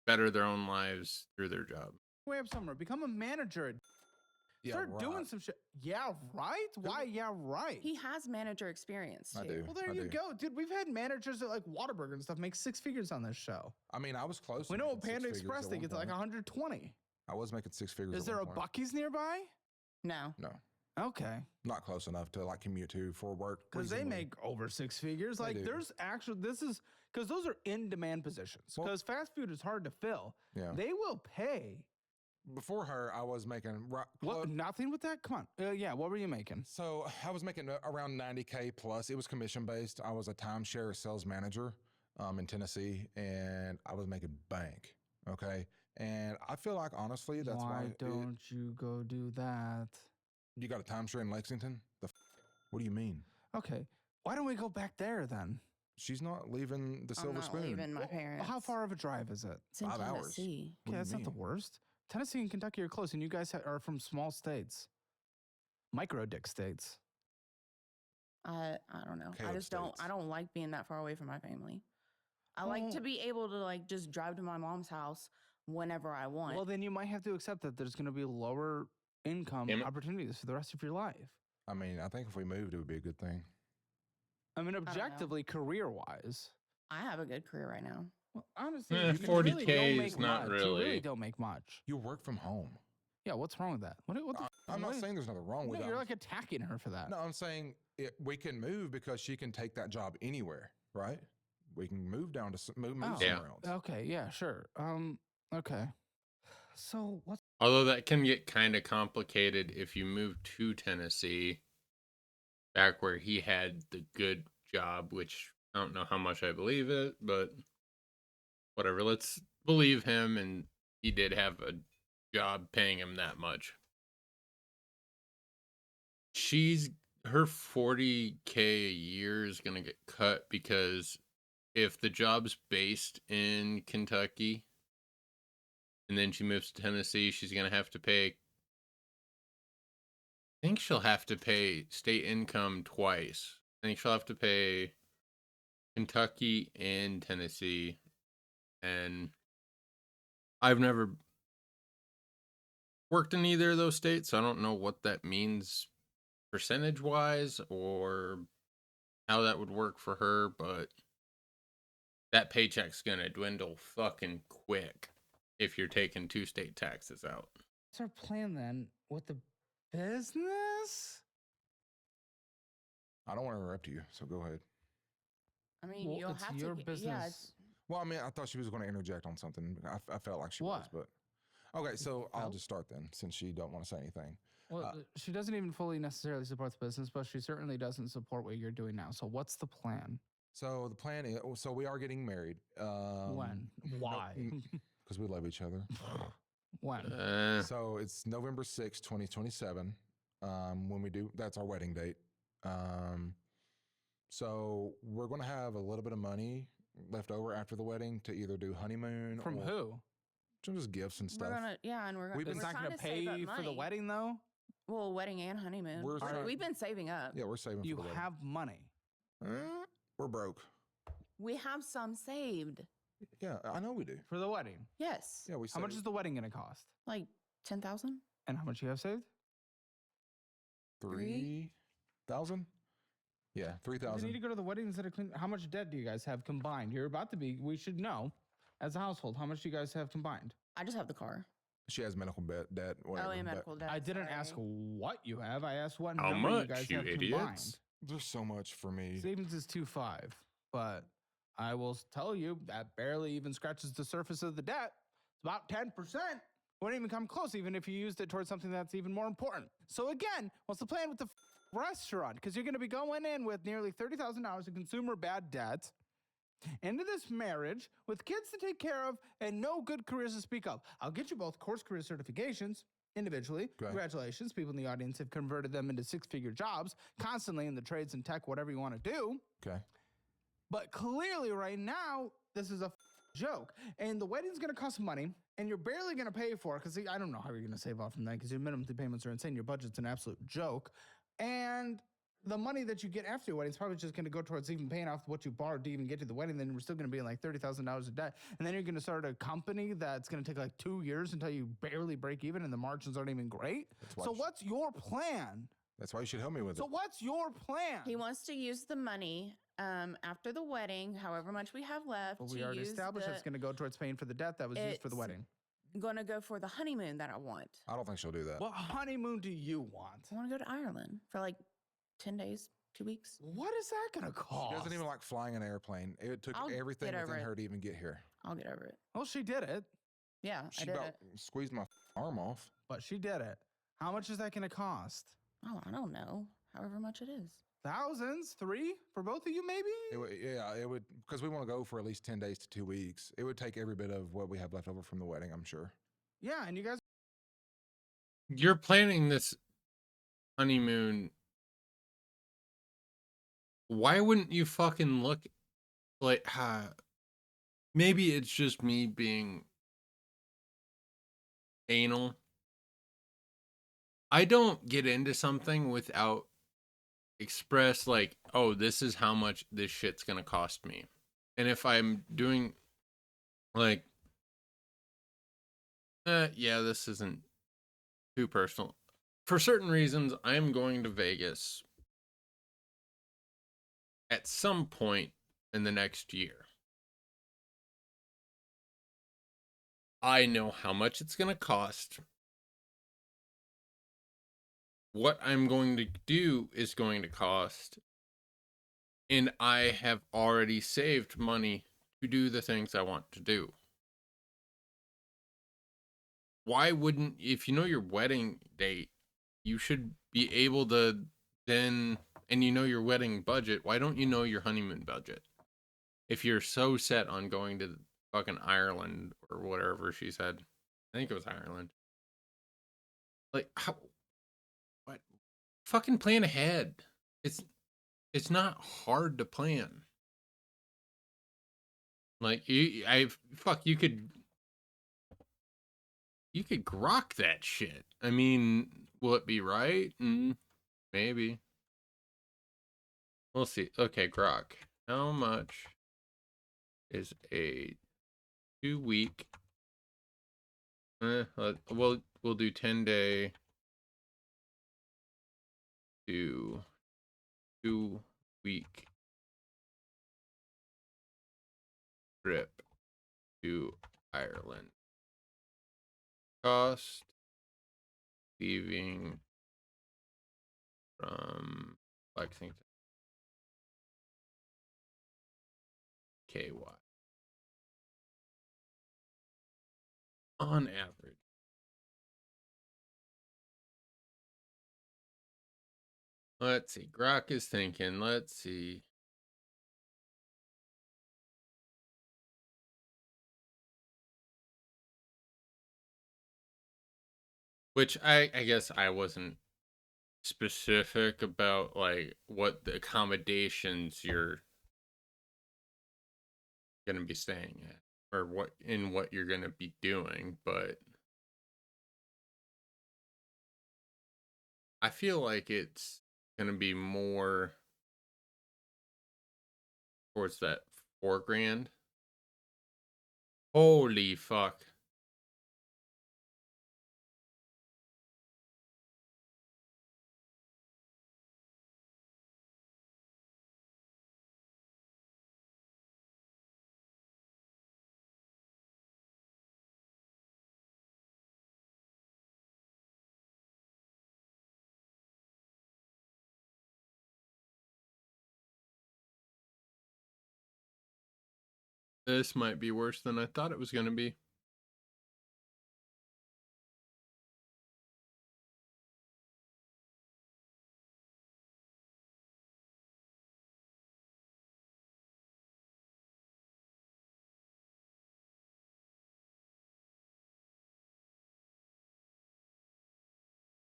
better their own lives through their job. Way up somewhere. Become a manager. Yeah, Start doing right. some shit. Yeah, right? Why? Yeah, right. He has manager experience too. I do. Well, there I you do. go, dude. We've had managers at like Whataburger and stuff make 6 figures on this show. I mean, I was close. We to know making six Panda figures Express at they one get to like point. 120. I was making 6 figures. Is at there a one point. Buc-ee's nearby? No. No, Okay, not close enough to like commute to for work. because they reasonably. make over 6 figures. They Like, do. there's actually this is because those are in-demand positions. Well- Because fast food is hard to fill. Yeah. They will pay. Before her, I was making What? Nothing with that? Come on. Yeah. What were you making? So I was making around 90K plus. It was commission based. I was a timeshare sales manager in Tennessee, and I was making bank. Okay, and I feel like honestly, that's why. don't you go do that? You got a timeshare in Lexington? What do you mean? Okay. Why don't we go back there then? She's not leaving the I'm Silver not Spoon. leaving my Well, parents. How far of a drive is it? It's in 5 hours. Tennessee. What do Okay, you that's not the mean? worst. Tennessee and Kentucky are close, and you guys are from small states, micro dick states. I don't know. Caleb I just don't. states. I don't like being that far away from my family. I like to Well- be able to like just drive to my mom's house whenever I want. Well, then you might have to accept that there's going to be lower income Damn it. opportunities for the rest of your life. I mean, I think if we moved, it would be a good thing. I mean, know. objectively, career-wise. I have a good career right now. Well, honestly, Eh, you 40K really don't is make not much. You really really- don't make much. You work from home. Yeah, what's wrong with that? What the I'm not what- saying there's nothing wrong with No, it. you're like attacking her for that. No, I'm saying we can move because she can take that job anywhere, right? We can move down to move Oh. Yeah. somewhere else. Okay, yeah, sure. Okay. So what's Although that can get kind of complicated if you move to Tennessee, back where he had the good job, which I don't know how much I believe it, but whatever. Let's believe him, and he did have a job paying him that much. Her 40K a year is gonna get cut because if the job's based in Kentucky and then she moves to Tennessee, she's gonna have to pay. I think she'll have to pay state income twice. I think she'll have to pay Kentucky and Tennessee. And I've never worked in either of those states, so I don't know what that means percentage wise or how that would work for her, but that paycheck's gonna dwindle fucking quick if you're taking 2 state taxes out. our plan then with the business? I don't want to interrupt you, so go ahead. I mean, Well, you'll it's have your to. business. Yeah, it's- Well, I mean, I thought she was going to interject on something. I felt like she was, What? but okay. So I'll felt? just start then, since she don't want to say anything. Well, she doesn't even fully necessarily support the business, but she certainly doesn't support what you're doing now. So what's the plan? So the plan is, so we are getting married. When? Why? Because we love each other. When? So it's November 6th, 2027. When we do, that's our wedding date. So we're going to have a little bit of money left over after the wedding to either do honeymoon From or who? just gifts and stuff. we're gonna. Yeah, and we're gonna. We've been It's we're not going to trying save pay up for the money. wedding though. Well, wedding and honeymoon. We're Like, trying- we've been saving up. Yeah, we're saving You for the wedding. have money. We're broke. We have some saved. Yeah, I know we do. For the wedding. Yes. Yeah, we. How much saved is the wedding going to cost? Like 10,000. And how much you have saved? 3,000? Yeah, You need 3,000. to go to the wedding instead of clean. How much debt do you guys have combined? You're about to be. We should know, as a household, how much do you guys have combined? I just have the car. She has medical debt. Whatever. Oh, and but medical debt. I didn't ask sorry. what you have. I asked what How number you much, guys you have idiots? combined. There's so much for me. Savings is 2.5, but I will tell you that barely even scratches the surface of the debt. It's about 10%. Wouldn't even come close, even if you used it towards something that's even more important. So again, what's the plan with the restaurant? Because you're going to be going in with nearly $30,000 in consumer bad debt into this marriage with kids to take care of and no good careers to speak of. I'll get you both course career certifications individually. Okay. Congratulations. People in the audience have converted them into 6-figure jobs constantly in the trades and tech, whatever you want to do. Okay. But clearly, right now, this is a joke. And the wedding's going to cost money, and you're barely going to pay for it because I don't know how you're going to save off from that because your minimum payments are insane. Your budget's an absolute joke. And the money that you get after your wedding is probably just going to go towards even paying off what you borrowed to even get to the wedding. Then we're still going to be in like $30,000 a debt. And then you're going to start a company that's going to take like 2 years until you barely break even and the margins aren't even great. So what's your plan? That's why you should help me with it. So what's your plan? He wants to use the money after the wedding, however much we have left. Well, we already established it's going to go towards paying for the debt that was used for the wedding. Going to go for the honeymoon that I want. I don't think she'll do that. What honeymoon do you want? I want to go to Ireland for like 10 days, 2 weeks. What is that going to cost? She doesn't even like flying an airplane. It took I'll everything get over within it. her to even get here. I'll get over it. Well, she did it, Yeah, She I did about it. squeezed my arm off. but she did it. How much is that going to cost? Oh, I don't know. However much it is. Thousands? 3 for both of you, maybe? It would, because we want to go for at least 10 days to 2 weeks. It would take every bit of what we have left over from the wedding, I'm sure. Yeah, and you guys You're planning this honeymoon. Why wouldn't you fucking look like, maybe it's just me being anal. I don't get into something without express like, oh, this is how much this shit's gonna cost me. And if I'm doing like, yeah, this isn't too personal. For certain reasons, I'm going to Vegas at some point in the next year. I know how much it's going to cost. What I'm going to do is going to cost. And I have already saved money to do the things I want to do. Why wouldn't, if you know your wedding date, you should be able to then, and you know your wedding budget, why don't you know your honeymoon budget? If you're so set on going to fucking Ireland or whatever she said, I think it was Ireland. Like, how, what? Fucking plan ahead. It's not hard to plan. Like, you could grok that shit. I mean, will it be right? Maybe. We'll see. Okay, grok. How much is a 2-week? We'll do 10-day to 2-week trip to Ireland. Cost leaving from Lexington, KY. On average. Let's see. Grok is thinking. Let's see. Which I guess I wasn't specific about like what the accommodations you're gonna be staying at or what you're gonna be doing, but I feel like it's gonna be more towards that $4,000. Holy fuck. This might be worse than I thought it was gonna be.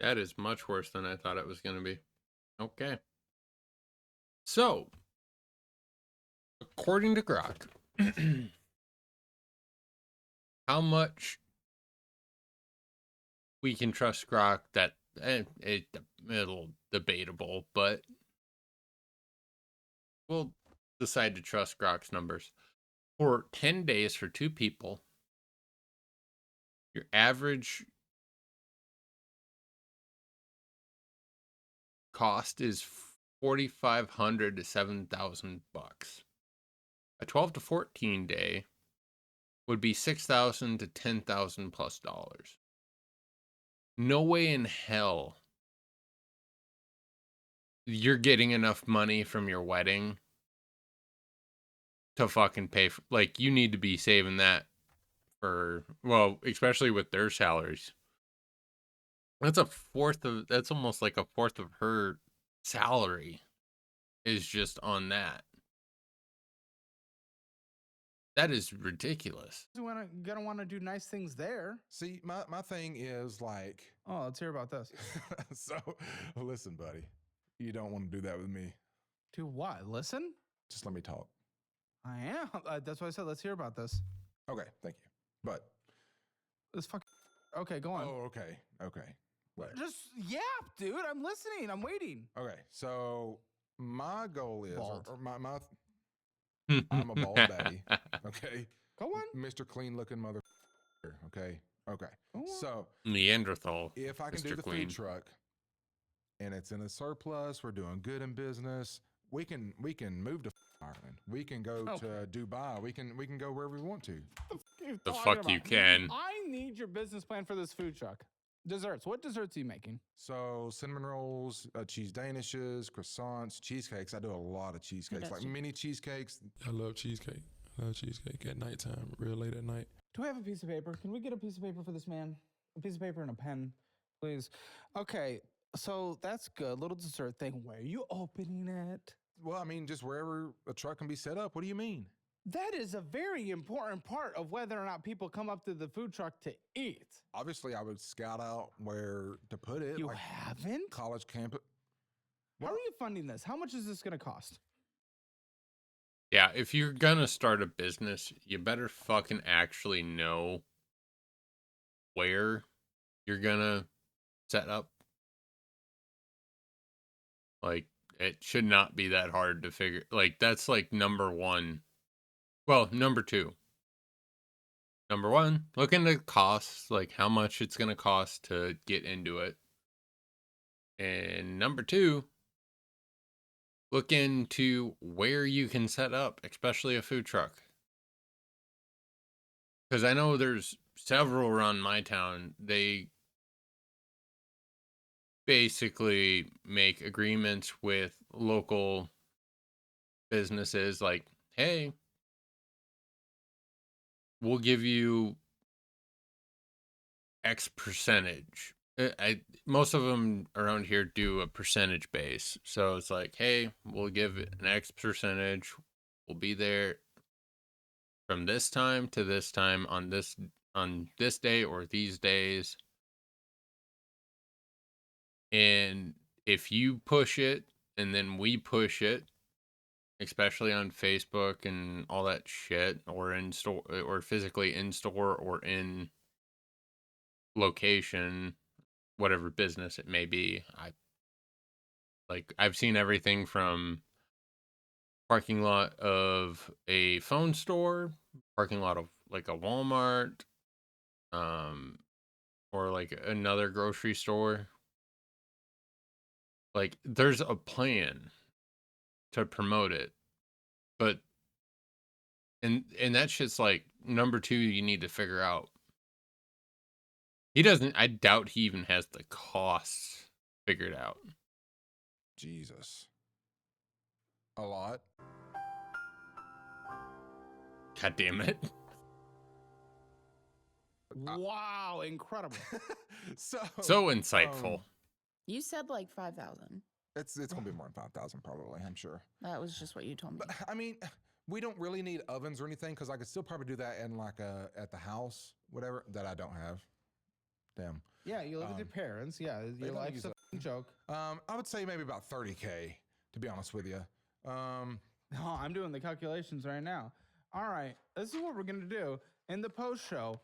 That is much worse than I thought it was going to be. Okay. So, according to Grok, how much we can trust Grok, that it's a little debatable, but we'll decide to trust Grok's numbers. For 10 days for 2 people, your average cost is $4,500 to $7,000. A 12 to 14 day would be $6,000 to $10,000 plus dollars. No way in hell you're getting enough money from your wedding to fucking pay for, like, you need to be saving that for, well, especially with their salaries. That's almost like a fourth of her salary is just on that. That is ridiculous. Gonna want to do nice things there. See, my thing is like, Oh, let's hear about this. so listen, buddy, you don't want to do that with me. Do what? Listen? Just let me talk. I am. That's why I said let's hear about this. Okay, thank you. But This fuck. Okay, go on. oh, okay. Wait. Just yap, dude. I'm listening. I'm waiting. Okay, so my goal is, Bald. or my I'm a bald daddy. Okay, Go on. Mr. Clean looking mother. Okay, okay. Go on. So Neanderthal. if I can do Mr. the Clean. food truck, and it's in a surplus, we're doing good in business. We can move to Ireland. We can go to Dubai. We can go wherever we want to. The fuck you can. I need your business plan for this food truck. Desserts. What desserts are you making? So cinnamon rolls, cheese danishes, croissants, cheesecakes. I do a lot of cheesecakes, does like too. mini cheesecakes. I love cheesecake. I love cheesecake at nighttime, real late at night. Do I have a piece of paper? Can we get a piece of paper for this man? A piece of paper and a pen, please. Okay, so that's good. Little dessert thing. Where are you opening it? Well, I mean, just wherever a truck can be set up. What do you mean? That is a very important part of whether or not people come up to the food truck to eat. Obviously, I would scout out where to put it. You like haven't? college campus. How are you funding this? How much is this going to cost? Yeah, if you're gonna start a business, you better fucking actually know where you're gonna set up. Like, it should not be that hard to figure. Like, that's like number one. Well, number two. Number one, look into costs, like how much it's gonna cost to get into it. And number two, look into where you can set up, especially a food truck. Because I know there's several around my town. They basically make agreements with local businesses like, hey, we'll give you X percentage. Most of them around here do a percentage base. So it's like, hey, we'll give it an X percentage. We'll be there from this time to this time on this day or these days. And if you push it and then we push it, especially on Facebook and all that shit, or in store, or physically in store, or in location, whatever business it may be, I've seen everything from parking lot of a phone store, parking lot of like a Walmart, or like another grocery store. Like, there's a plan to promote it, but and that shit's like number two. You need to figure out. He doesn't. I doubt he even has the costs figured out. Jesus. A lot. God damn it! Wow, incredible. So Insightful. You said like 5,000. it's gonna be more than 5,000 probably. I'm sure. That was just what you told me. But I mean, we don't really need ovens or anything because I could still probably do that in like at the house, whatever that I don't have. Damn. Yeah, you live with your parents. Yeah, your don't life's use a f***ing joke. I would say maybe about 30K to be honest with you. No, I'm doing the calculations right now. All right, this is what we're gonna do in the post show.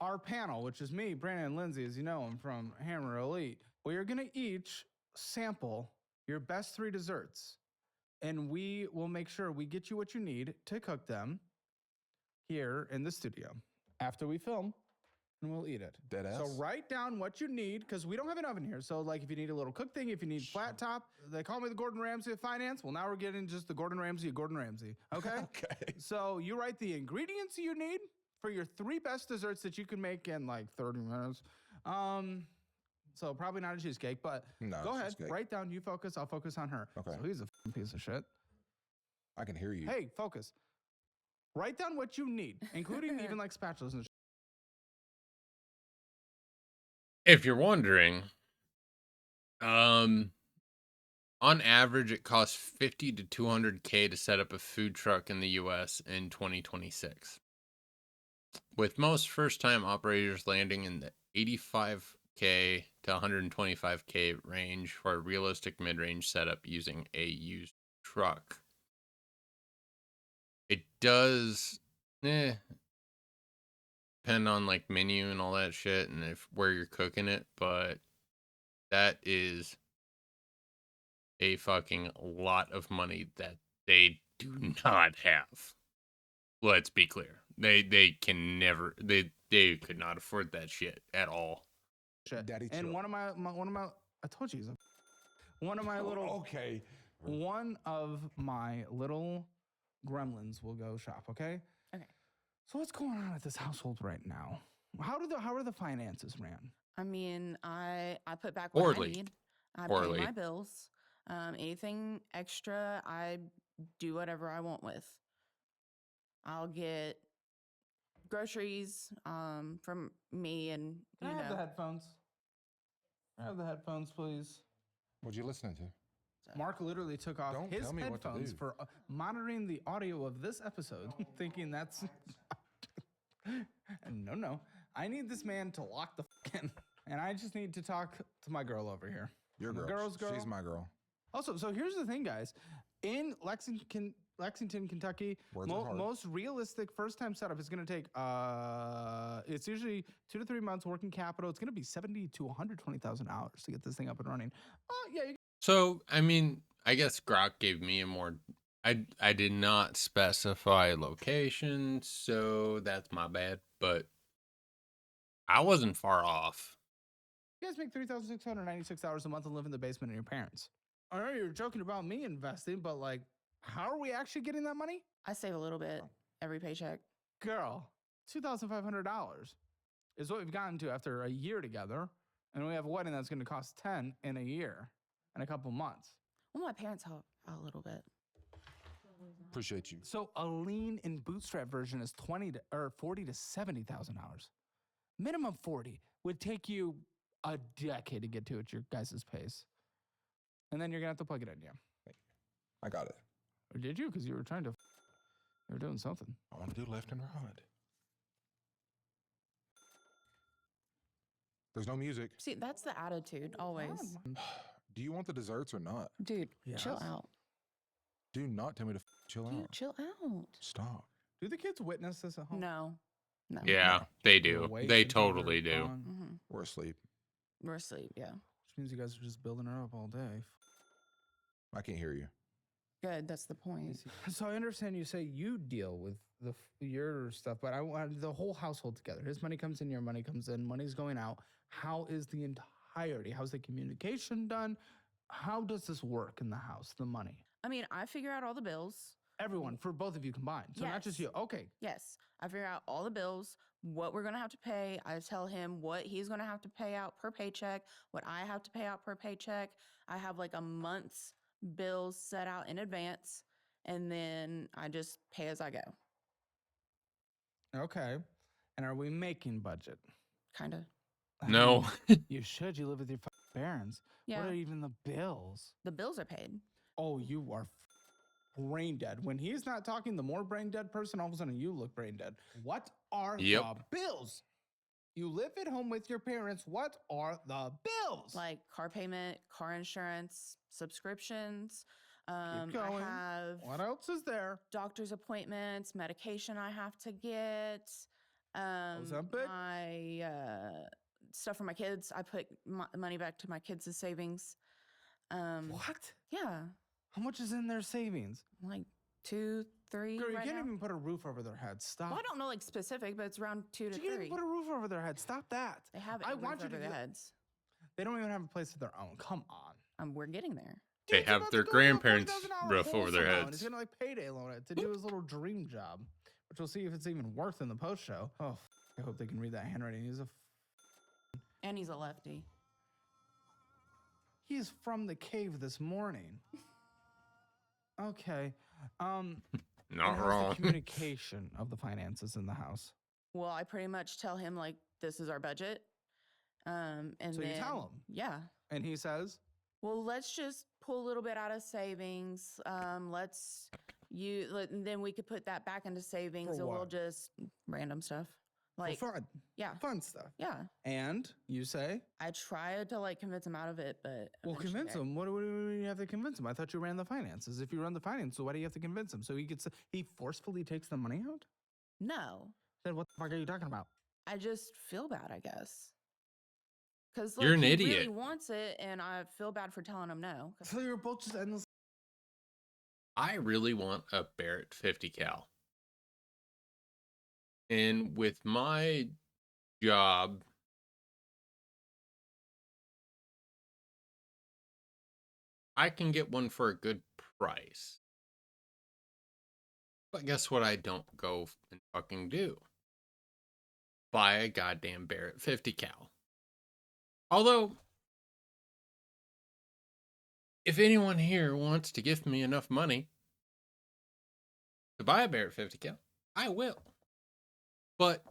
Our panel, which is me, Brandon, and Lindsay, as you know him from Hammer Elite, we are gonna each sample your best 3 desserts, and we will make sure we get you what you need to cook them here in the studio after we film, and we'll eat it. Deadass. So write down what you need, because we don't have an oven here. So like if you need a little cook thing, if you need flat top, they call me the Gordon Ramsay of finance. Well, now we're getting just the Gordon Ramsay of Gordon Ramsay. Okay? Okay. So you write the ingredients you need for your 3 best desserts that you can make in like 30 minutes. So probably not a cheesecake, but No, go ahead, cheesecake. write down. You focus. I'll focus on her. Okay. So he's a piece of shit. I can hear you. Hey, focus. Write down what you need, including even like spatulas and If you're wondering, on average, it costs 50 to 200K to set up a food truck in the U.S. in 2026, with most first-time operators landing in the 85K to 125K range for a realistic mid-range setup using a used truck. It does depend on like menu and all that shit and if where you're cooking it, but that is a fucking lot of money that they do not have. Let's be clear. They can never they could not afford that shit at all. shit. Daddy And chill. one of my I told you he's a one of my little Okay. one of my little gremlins will go shop, okay? Okay. So what's going on at this household right now? How are the finances ran? I mean, I put back what Poorly. I need. I Poorly. pay my bills. Anything extra, I do whatever I want with. I'll get groceries from me, and Can you I have the know, headphones? Can I have the headphones, please? What you listening to? Mark literally took off Don't his tell me what to headphones do. for monitoring the audio of this episode, thinking that's. No. I need this man to lock the in, and I just need to talk to my girl over here. Your I'm a girl. girl's girl. She's my girl. Also, so here's the thing, guys. In Lexington, Kentucky, Words are hard. most realistic first-time setup is going to take. It's usually 2 to 3 months working capital. It's going to be $70,000 to $120,000 to get this thing up and running. Yeah. So, I mean, I guess Grok gave me a more I did not specify location, so that's my bad, but I wasn't far off. You guys make $3,696 a month and live in the basement of your parents. I know you're joking about me investing, but like, how are we actually getting that money? I save a little bit every paycheck. Girl, $2,500 is what we've gotten to after a year together, and we have a wedding that's going to cost $10,000 in a year and a couple months. Well, my parents help out a little bit. Appreciate you. So a lean and bootstrap version is $40,000 to $70,000. Minimum 40 would take you a decade to get to at your guys' pace, and then you're gonna have to plug it in. Yeah. I got it. Or did you? Because you were trying to. You were doing something. I want to do left and right. There's no music. See, that's the attitude always. Do you want the desserts or not? Dude, chill Yes. out. Do not tell me to chill Dude, out. chill out. Stop. Do the kids witness this at home? No. Yeah, they You're do. awake They and hungry, totally do. gone, Mm-hmm. We're asleep. We're asleep, yeah. Which means you guys are just building her up all day. I can't hear you. Good, that's the point. So I understand you say you deal with your stuff, but I want the whole household together. His money comes in, your money comes in, money's going out. How is the entirety? How's the communication done? How does this work in the house? The money, I mean, I figure out all the bills. everyone, for both of you combined. So not just Yes. you. Okay. Yes, I figure out all the bills, what we're going to have to pay. I tell him what he's going to have to pay out per paycheck, what I have to pay out per paycheck. I have like a month's bills set out in advance, and then I just pay as I go. Okay. And are we making budget? Kind of. I No. mean, you should. You live with your parents. Yeah. What are even the bills? The bills are paid. Oh, you are brain dead. When he's not talking, the more brain dead person, all of a sudden you look brain dead. What are Yep. the bills? You live at home with your parents. What are the bills? Like car payment, car insurance, subscriptions. I going. have What else is there? doctor's appointments, medication I have to get. Ozempic? My stuff for my kids. I put money back to my kids' savings. What? Yeah. How much is in their savings? Like 2, 3 Girl, you right can't now. even put a roof over their heads. Stop. Well, I don't know like specific, but it's around 2 to You can't 3. even put a roof over their head. Stop that. They have I a want roof you to over their get- heads. They don't even have a place of their own. Come on. We're getting there. They Dude's have about their to go into a grandparents' $40,000 roof hole over their somehow, and he's heads. gonna like payday loan it to do his little dream job, which we'll see if it's even worth in the post show. Oh, I hope they can read that handwriting. And he's a lefty. He's from the cave this morning. Okay. Not and how's wrong. the communication of the finances in the house? Well, I pretty much tell him like this is our budget. And So then you tell him? Yeah. And he says, Well, let's just pull a little bit out of savings. And then we could put that back into savings, For and we'll what? just random stuff. Like, for fun. yeah, Fun stuff. yeah. And you say, I tried to like convince him out of it, but well, eventually convince him. What do you have to convince him? I thought you ran the finances. If you run the finances, why do you have to convince him? So he forcefully takes the money out? No, Then what the fuck are you talking about? I just feel bad, I guess. Because You're an he idiot. really wants it, and I feel bad for telling him no. So you're both just endless. I really want a Barrett 50 cal. And with my job, I can get one for a good price. But guess what I don't go and fucking do? Buy a goddamn Barrett 50 cal. Although, if anyone here wants to give me enough money to buy a Barrett 50 cal, I will. But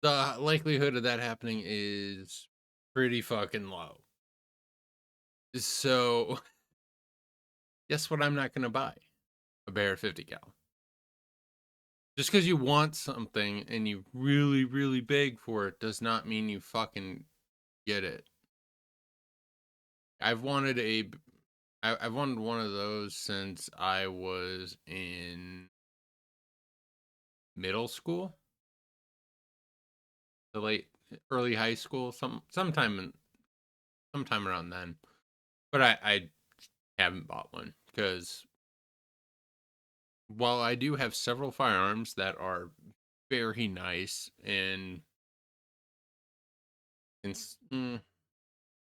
the likelihood of that happening is pretty fucking low. So, guess what I'm not going to buy? A Barrett 50 cal. Just because you want something and you really, really beg for it does not mean you fucking get it. I've wanted one of those since I was in middle school, early high school, sometime around then. But I haven't bought one because while I do have several firearms that are very nice and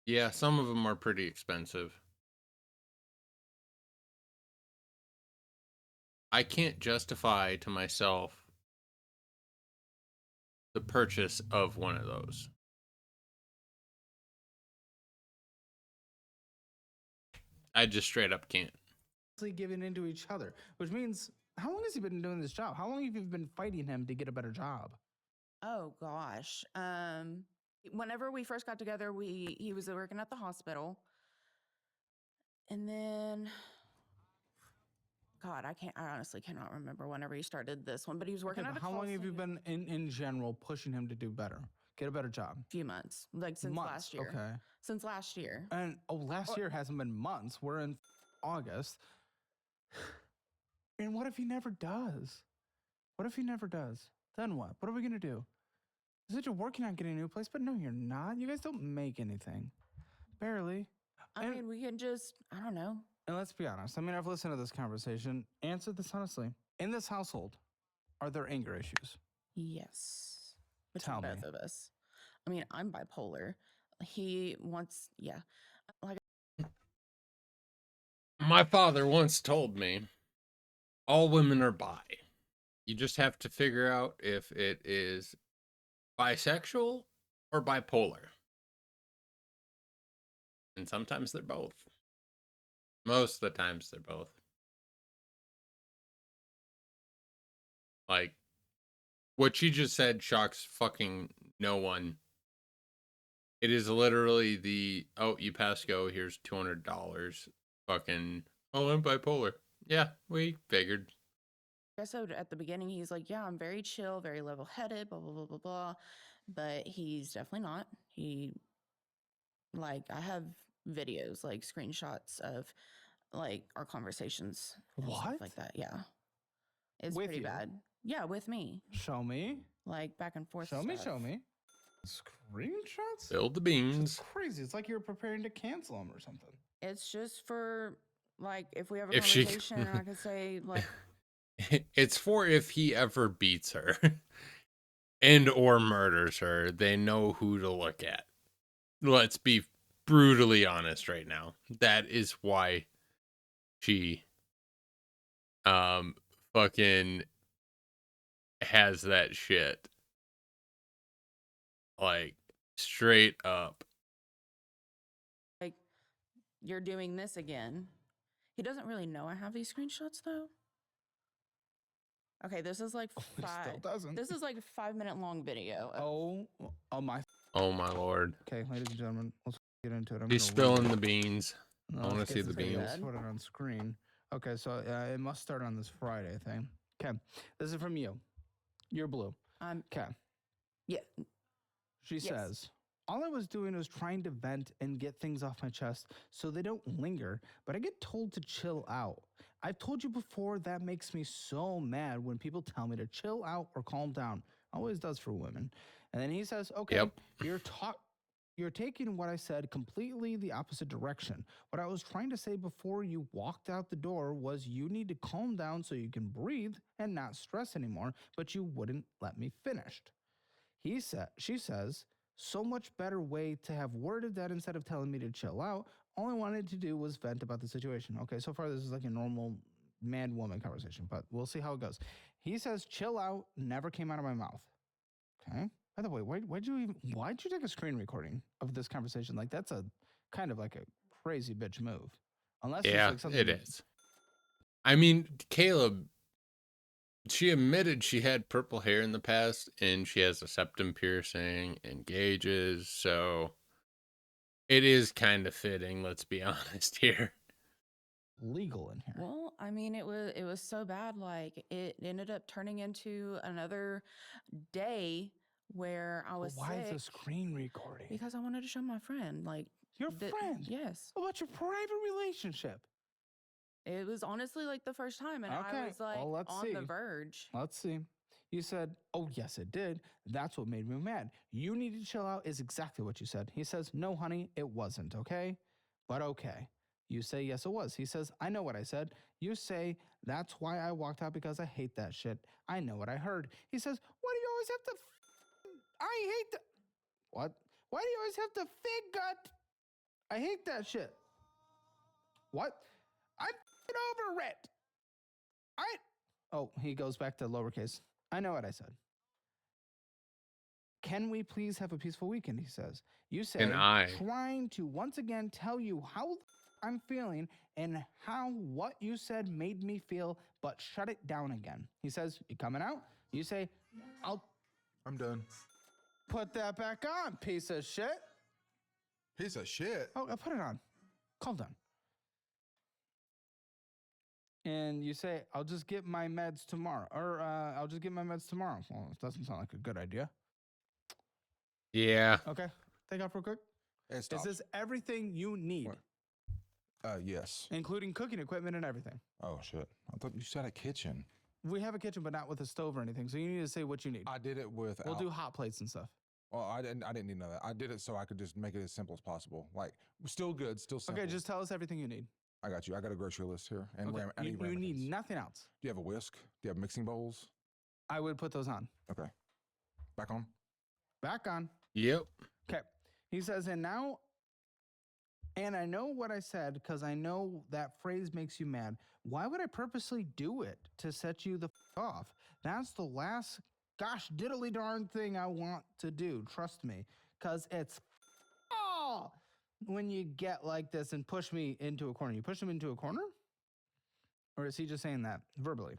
yeah, some of them are pretty expensive. I can't justify to myself the purchase of one of those. I just straight up can't. Giving into each other, which means, how long has he been doing this job? How long have you been fighting him to get a better job? Oh gosh. Whenever we first got together, he was working at the hospital. And then God, I honestly cannot remember whenever he started this one, but he was working Okay, at but a how call long have you center. been in general pushing him to do better, get a better job? Few months, like since Months, last year. okay. Since last year. And last year hasn't been months. We're in August. And what if he never does? What if he never does? Then what? What are we gonna do? You said you're working on getting a new place, but no, you're not. You guys don't make anything. Barely. I mean, we can just, I don't know. And let's be honest. I mean, I've listened to this conversation. Answer this honestly. In this household, are there anger issues? Yes. Tell Between me. both of us. I mean, I'm bipolar. He wants, yeah. Like, My father once told me, all women are bi. You just have to figure out if it is bisexual or bipolar. And sometimes they're both. Most of the times they're both. Like, what she just said shocks fucking no one. It is literally you passed go, here's $200. Fucking, oh, I'm bipolar. Yeah, we figured. so at the beginning, he's like, yeah, I'm very chill, very level headed, blah, blah, blah, blah, blah. But he's definitely not. I have videos, like screenshots of like our conversations and stuff What? like that. Yeah. It's With pretty you? bad. Yeah, with me. Show me. Like back and forth. Show me. stuff. Show me. Screenshots? Build the It's beans. crazy. It's like you're preparing to cancel him or something. It's just for Like, if we have a If she- conversation and I could say, like, It's for if he ever beats her and or murders her, they know who to look at. Let's be brutally honest right now. That is why she fucking has that shit. Like, straight up. you're doing this again. He doesn't really know I have these screenshots, though. Okay, this is like He still doesn't. This is like a 5-minute long video. Oh my. Oh my lord. Okay, ladies and gentlemen, let's get into it. He's spilling the beans. No, I want to let's see get the this video. beans. Let's put it on screen. Okay, so it must start on this Friday thing. Okay, this is from you. You're blue. Okay. Yeah. She Yes. says, all I was doing was trying to vent and get things off my chest so they don't linger, but I get told to chill out. I've told you before that makes me so mad when people tell me to chill out or calm down. Always does for women. And then he says, okay, Yep. you're taking what I said completely the opposite direction. What I was trying to say before you walked out the door was you need to calm down so you can breathe and not stress anymore, but you wouldn't let me finish. She says, so much better way to have worded that instead of telling me to chill out. All I wanted to do was vent about the situation. Okay, so far this is like a normal man-woman conversation, but we'll see how it goes. He says, chill out never came out of my mouth. Okay. By the way, why'd you take a screen recording of this conversation? Like, that's a kind of like a crazy bitch move. Unless it's Yeah, like something it is. I mean, Caleb, she admitted she had purple hair in the past, and she has a septum piercing and gauges, so it is kind of fitting, let's be honest here. legal in here. Well, I mean, it was so bad. Like, it ended up turning into another day where I was Why is sick a screen recording? because I wanted to show my friend. Like, Your friend? Yes. About your private relationship? It was honestly like the first time, and I Okay, was like well, let's on the see. verge. Let's see. You said, oh, yes, it did. That's what made me mad. You need to chill out is exactly what you said. He says, no, honey, it wasn't, okay? But okay. You say, yes, it was. He says, I know what I said. You say, that's why I walked out because I hate that shit. I know what I heard. He says, why do you always have to I hate that. What? Why do you always have to fig gut? I hate that shit. What? I'm over it. Oh, he goes back to lowercase. I know what I said. Can we please have a peaceful weekend? He says. You say, And I. trying to once again tell you how I'm feeling and how what you said made me feel, but shut it down again. He says, you coming out? You say, I'm done. put that back on, piece of shit. Piece of shit. Oh, put it on. Calm down. And you say, I'll just get my meds tomorrow. Or I'll just get my meds tomorrow. Well, it doesn't sound like a good idea. Yeah. Okay. Take off real quick. It Is stops. this everything you need? Yes. Including cooking equipment and everything. Oh, shit. I thought you said a kitchen. We have a kitchen, but not with a stove or anything. So you need to say what you need. I did it with. We'll do hot plates and stuff. Well, I didn't need none of that. I did it so I could just make it as simple as possible. Like, still good, still simple. Okay, just tell us everything you need. I got you. I got a grocery list here. And Okay. I need You need ramekins. nothing else. Do you have a whisk? Do you have mixing bowls? I would put those on. Okay. Back on. Back on. Yep. Okay. He says, and now, and I know what I said because I know that phrase makes you mad. Why would I purposely do it to set you the off? That's the last gosh diddly darn thing I want to do. Trust me, because it's when you get like this and push me into a corner. You push him into a corner? Or is he just saying that verbally?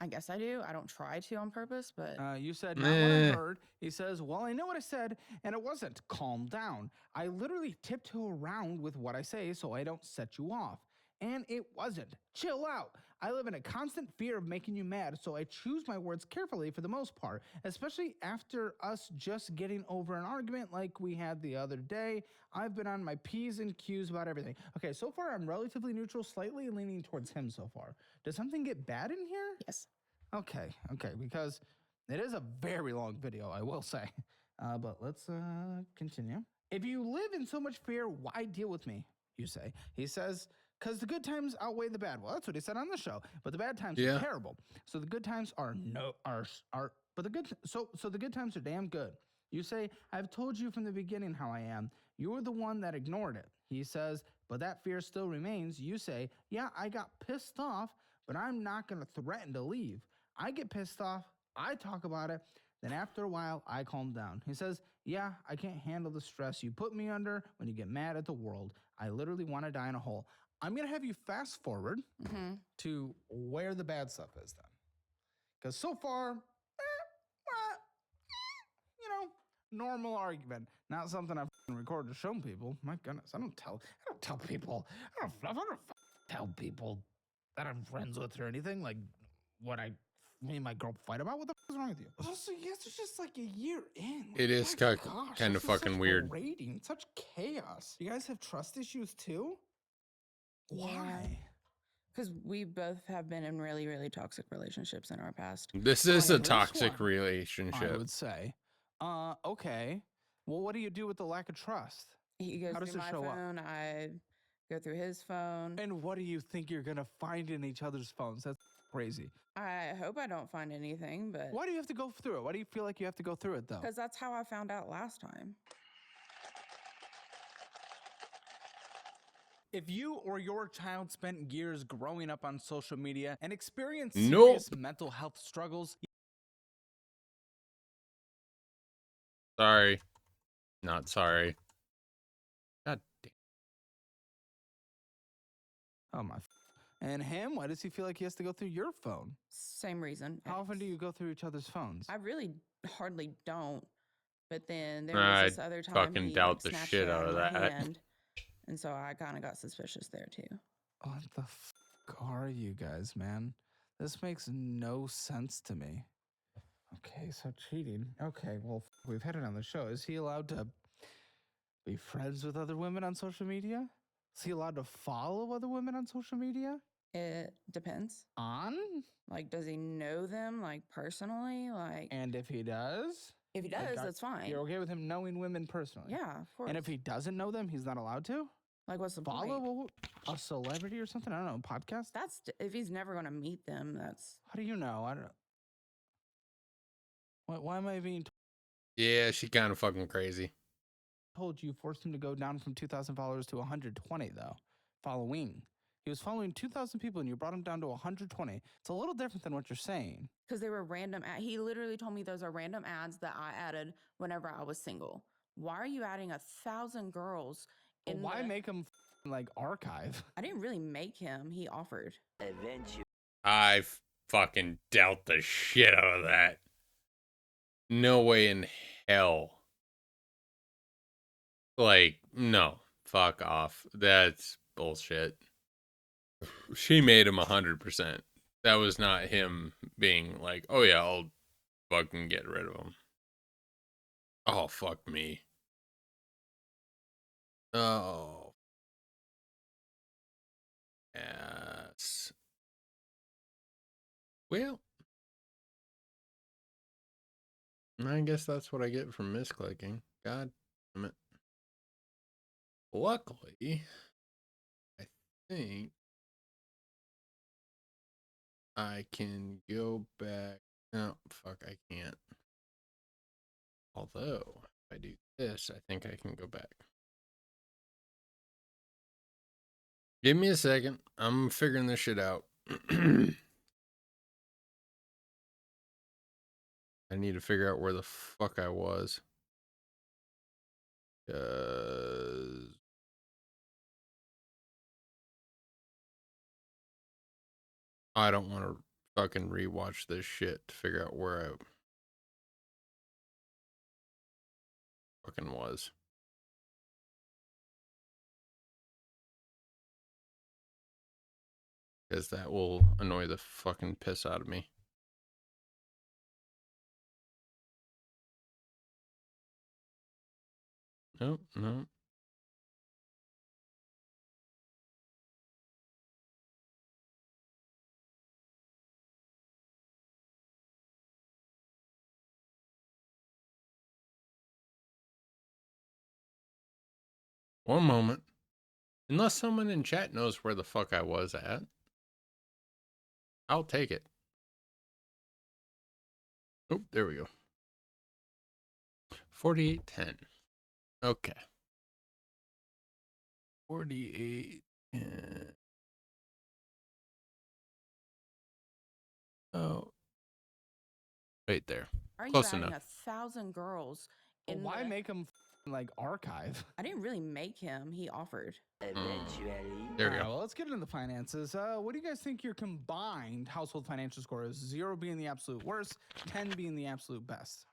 I guess I do. I don't try to on purpose, but You said, not what I heard. He says, well, I know what I said, and it wasn't. Calm down. I literally tiptoe around with what I say so I don't set you off. And it wasn't. Chill out. I live in a constant fear of making you mad, so I choose my words carefully for the most part, especially after us just getting over an argument like we had the other day. I've been on my P's and Q's about everything. Okay, so far I'm relatively neutral, slightly leaning towards him so far. Does something get bad in here? yes. Okay, because it is a very long video, I will say. But let's continue. If you live in so much fear, why deal with me? You say. He says, Because the good times outweigh the bad. Well, that's what he said on the show. But the bad times Yeah. are terrible. So the good times are but the good so the good times are damn good. You say, I've told you from the beginning how I am. You were the one that ignored it. He says, but that fear still remains. You say, yeah, I got pissed off, but I'm not going to threaten to leave. I get pissed off. I talk about it. Then after a while, I calm down. He says, yeah, I can't handle the stress you put me under when you get mad at the world. I literally want to die in a hole. I'm going to have you fast forward to where the bad stuff is then. Because so far, normal argument. Not something I've recorded to show people. My goodness, I don't tell people. I don't tell people that I'm friends with or anything. Like what me and my girl fight about. What the f is wrong with you? Also, yes, it's just like a year in. It is My kind gosh, of this is fucking such weird. Rating, such chaos. You guys have trust issues too? Why? Because we both have been in really, really toxic relationships in our past. This is a At least toxic one, I relationship. would say. Okay. Well, what do you do with the lack of trust? He goes How does through it my show up? phone. I go through his phone. And what do you think you're gonna find in each other's phones? That's crazy. I hope I don't find anything, but Why do you have to go through it? Why do you feel like you have to go through it though? because that's how I found out last time. If you or your child spent years growing up on social media and experienced Nope. serious mental health struggles, Sorry. Not sorry. God damn. oh my. And him, why does he feel like he has to go through your phone? Same reason. How often do you go through each other's phones? I really hardly don't. But then there I was this other time fucking he doubt the snatched shit it out of my that. hand, and so I kind of got suspicious there too. What the are you guys, man? This makes no sense to me. Okay, so cheating. Okay, well, we've had it on the show. Is he allowed to be friends with other women on social media? Is he allowed to follow other women on social media? It depends. On? Like, does he know them, like, personally? Like, And if he does? if he like, does, that's fine. You're okay with him knowing women personally? Yeah, of course. And if he doesn't know them, he's not allowed to? like, what's the point? Follow a celebrity or something? I don't know, podcast? That's if he's never going to meet them. That's How do you know? I don't know. Why am I being Yeah, she kind of fucking crazy. told you forced him to go down from 2,000 followers to 120, though? Following. He was following 2,000 people and you brought him down to 120. It's a little different than what you're saying. because they were random. He literally told me those are random ads that I added whenever I was single. Why are you adding 1,000 girls? But why make him like archive? I didn't really make him. He offered. I fucking doubt the shit out of that. No way in hell. Like, no. Fuck off. That's bullshit. She made him 100%. That was not him being like, oh yeah, I'll fucking get rid of him. Oh, fuck me. Oh. Yes. Well, I guess that's what I get from misclicking. God damn it. Luckily, I think I can go back. No, fuck, I can't. Although, if I do this, I think I can go back. Give me a second. I'm figuring this shit out. I need to figure out where the fuck I was. I don't want to fucking rewatch this shit to figure out where I fucking was. Because that will annoy the fucking piss out of me. Nope, nope. One moment. Unless someone in chat knows where the fuck I was at, I'll take it. Oh, there we go. 4810. Okay. 48. Oh, right there. Why are you Close adding enough. 1,000 girls Well, in why the- make him like archive? I didn't really make him. He offered. There we Alright, go. well, let's get into the finances. What do you guys think your combined household financial score is? 0 being the absolute worst, 10 being the absolute best.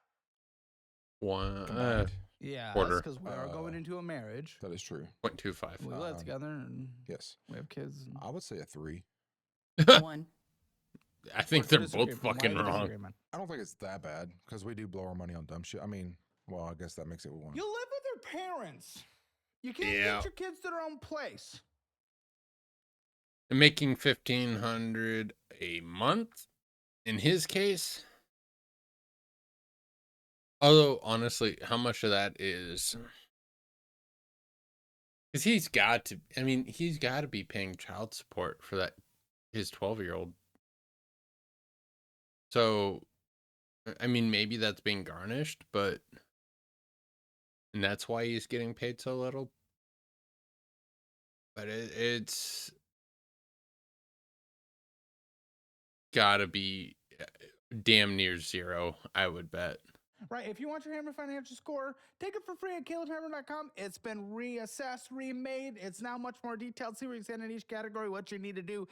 One Combined. Yeah, Quarter. because we are going into a marriage. That is true. 0.25. We live together and Yes. we have kids. And I would say a 3. 1. I think What's they're the both disagreement? Why fucking the wrong. disagreement? I don't think it's that bad because we do blow our money on dumb shit. I mean, well, I guess that makes it 1. You live with your parents. You can't Yeah. get your kids to their own place. Making 1,500 a month in his case. Although honestly, how much of that is? Because he's got to. I mean, he's got to be paying child support for that his 12-year-old. So, I mean, maybe that's being garnished, but and that's why he's getting paid so little. But it's gotta be damn near 0, I would bet. Right, if you want your Hammer financial score, take it for free at CalebHammer.com. It's been reassessed, remade. It's now much more detailed. See where you stand in each category, what you need to do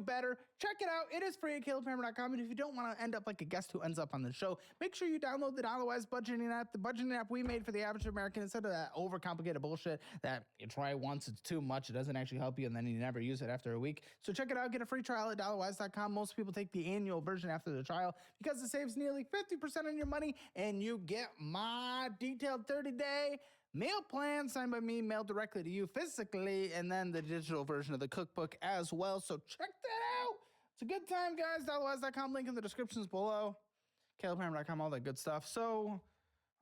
better. Check it out. It is free at CalebHammer.com. And if you don't want to end up like a guest who ends up on the show, make sure you download the Dollarwise budgeting app, the budgeting app we made for the average American, instead of that overcomplicated bullshit that you try once, it's too much, it doesn't actually help you, and then you never use it after a week. So check it out. Get a free trial at Dollarwise.com. Most people take the annual version after the trial because it saves nearly 50% on your money, and you get my detailed 30-day meal plan signed by me, mailed directly to you physically, and then the digital version of the cookbook as well. So check that out. It's a good time, guys. Dollarwise.com, link in the descriptions below. CalebHammer.com, all that good stuff. So,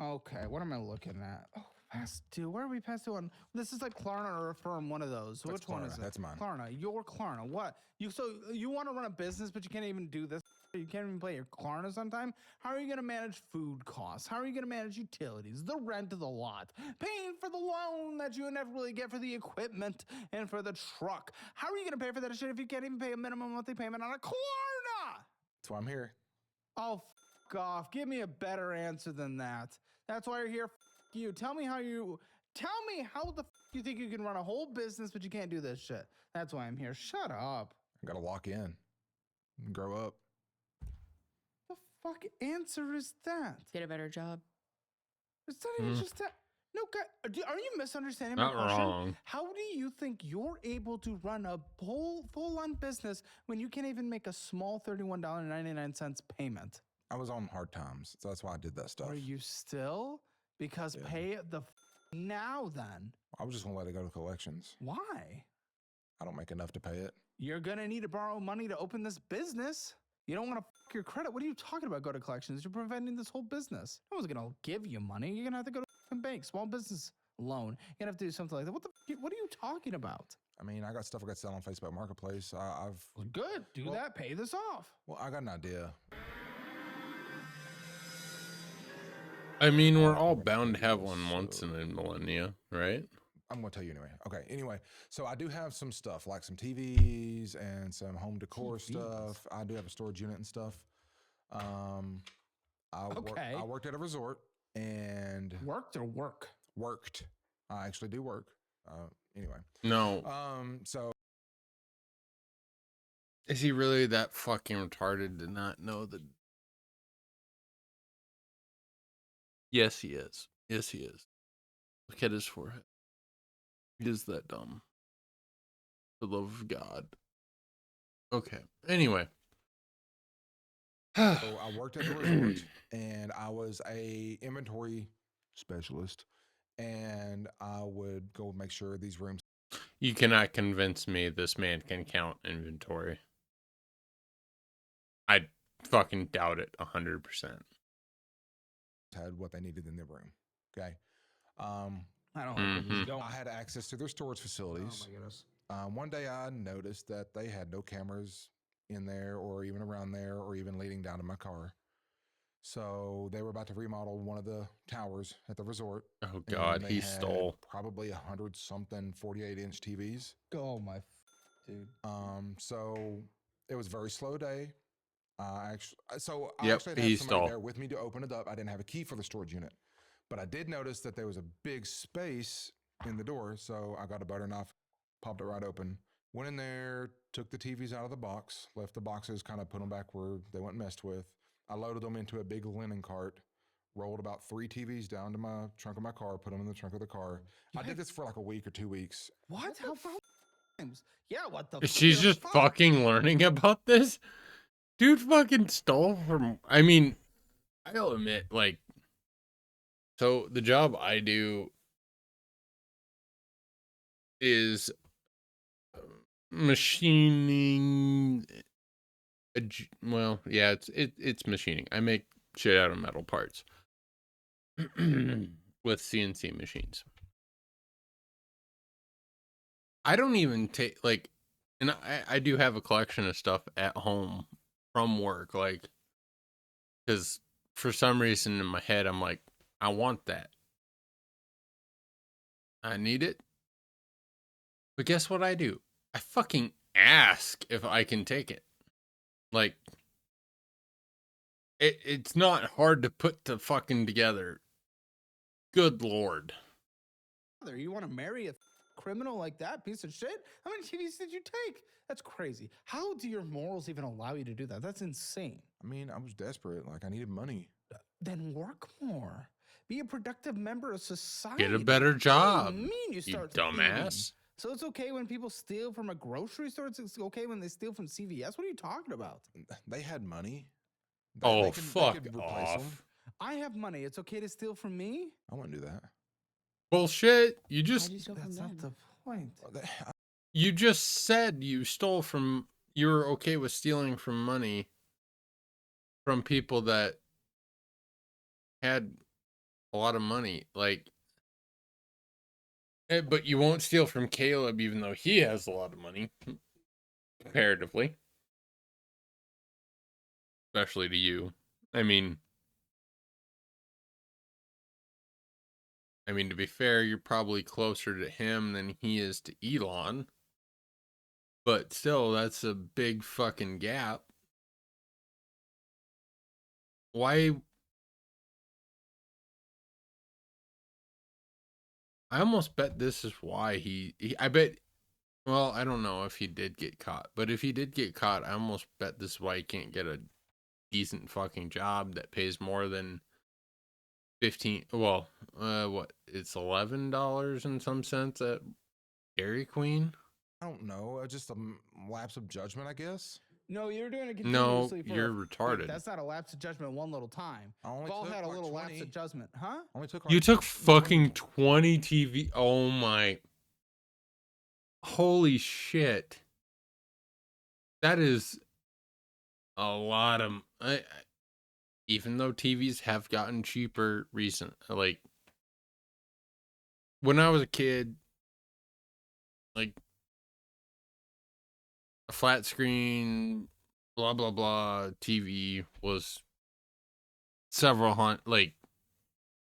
okay, what am I looking at? Oh, past due. Where are we past due on? This is like Klarna or Affirm, one of those. That's Which one is Klarna. it? That's mine. Klarna. Your Klarna. What? So you want to run a business, but you can't even do this. You can't even pay your Klarnas on time. How are you going to manage food costs? How are you going to manage utilities, the rent of the lot, paying for the loan that you inevitably get for the equipment and for the truck? How are you going to pay for that shit if you can't even pay a minimum monthly payment on a Klarna? That's why I'm here. Oh, f off. Give me a better answer than that. That's why you're here. F you. Tell me how the f you think you can run a whole business, but you can't do this shit. That's why I'm here. Shut up. I gotta lock in and grow up. The fuck answer is that? Get a better job. It's not even just that. No, guy, are you misunderstanding my Not question? wrong. How do you think you're able to run a full-on business when you can't even make a small $31.99 payment? I was on hard times, so that's why I did that stuff. Are you still? Because Yeah. pay it the now then. I was just gonna let it go to collections. Why? I don't make enough to pay it. You're gonna need to borrow money to open this business. You don't want to f your credit. What are you talking about? Go to collections. You're preventing this whole business. No one's gonna give you money. You're gonna have to go to a bank, small business loan. You're gonna have to do something like that. What are you talking about? I mean, I got stuff I got to sell on Facebook Marketplace. I've Well, good. Do that. Pay this off. well, I got an idea. I mean, we're all bound to have one once in a millennia, right? I'm gonna tell you anyway. Okay. Anyway, so I do have some stuff like some TVs and some home decor stuff. I do have a storage unit and stuff. Okay. I worked at a resort and Worked or work? worked. I actually do work. Anyway. No. So Is he really that fucking retarded to not know that? Yes, he is. Yes, he is. Look at his forehead. He is that dumb. For the love of God. Okay. Anyway. So I worked at the resort and I was a inventory specialist, and I would go make sure these rooms You cannot convince me this man can count inventory. I fucking doubt it 100%. had what they needed in their room. Okay. I don't like where this Mhm. is going. I had access to their storage facilities. Oh my goodness. One day I noticed that they had no cameras in there or even around there or even leading down to my car. So they were about to remodel one of the towers at the resort. Oh And God, they he had stole. probably 100 something 48-inch TVs. Oh my dude. So it was a very slow day. I Yep, actually he had somebody stole. there with me to open it up. I didn't have a key for the storage unit, but I did notice that there was a big space in the door. So I got a butter knife, popped it right open, went in there, took the TVs out of the box, left the boxes, kind of put them back where they weren't messed with. I loaded them into a big linen cart, rolled about 3 TVs down to my trunk of my car, put them in the trunk of the car. I did this for like a week or 2 weeks. What? How times? Yeah, what the She's you're just fine. fucking learning about this. Dude fucking stole from. I mean, I'll admit, like, so the job I do is machining. Well, yeah, it's machining. I make shit out of metal parts with CNC machines. I don't even take like, and I do have a collection of stuff at home from work, like, because for some reason in my head I'm like, I want that, I need it. But guess what I do? I fucking ask if I can take it. Like, it's not hard to put the fucking together. Good Lord. You want to marry a criminal like that piece of shit? How many TVs did you take? That's crazy. How do your morals even allow you to do that? That's insane. I mean, I was desperate. Like, I needed money. Then work more. Be a productive member of society. Get a better What job, do you mean you you start dumbass. thieving? So it's okay when people steal from a grocery store? It's okay when they steal from CVS? What are you talking about? They had money. Oh, they fuck could replace them. off. I have money. It's okay to steal from me? I wouldn't do that. Bullshit. You Why'd just you steal from That's not them? the point. you just said you stole from, you were okay with stealing from money from people that had a lot of money. Like, but you won't steal from Caleb even though he has a lot of money comparatively. Especially to you. I mean, to be fair, you're probably closer to him than he is to Elon. But still, that's a big fucking gap. Why? I almost bet this is why I bet, well, I don't know if he did get caught, but if he did get caught, I almost bet this is why he can't get a decent fucking job that pays more than 15, well, what, it's $11 in some sense at Dairy Queen? I don't know. Just a lapse of judgment, I guess. No, you're doing it No, continuously. you're retarded. That's not a lapse of judgment one little time. I only We've all took had a like little 20. lapse of judgment, huh? Only took You like took 20. fucking 20 TV. Oh my. Holy shit. That is a lot of. Even though TVs have gotten cheaper recent, like when I was a kid, like a flat screen, blah blah blah TV was several hundred, like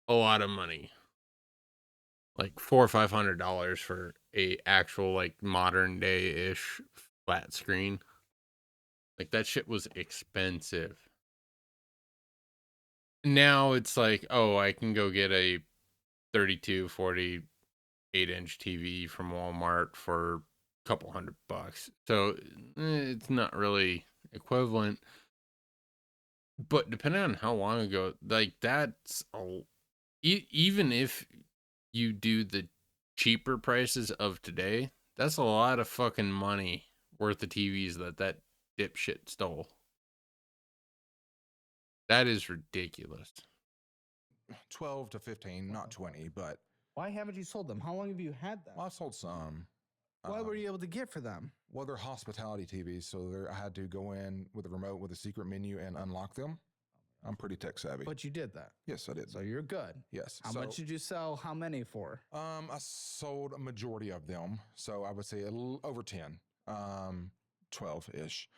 a lot of money, like $400 or $500 for a actual like modern day ish flat screen. Like that shit was expensive. Now it's like, oh, I can go get a 32, 48-inch TV from Walmart for a couple $100. So it's not really equivalent. But depending on how long ago, like that's even if you do the cheaper prices of today, that's a lot of fucking money worth of TVs that dipshit stole. That is ridiculous. 12 to 15, not 20, but Why haven't you sold them? How long have you had them? well, I've sold some. What were you able to get for them? Well, they're hospitality TVs, so I had to go in with a remote with a secret menu and unlock them. I'm pretty tech savvy. But you did that. Yes, I did. So you're good. Yes. How much did you sell? How many for? I sold a majority of them. So I would say a little over 10, 12-ish.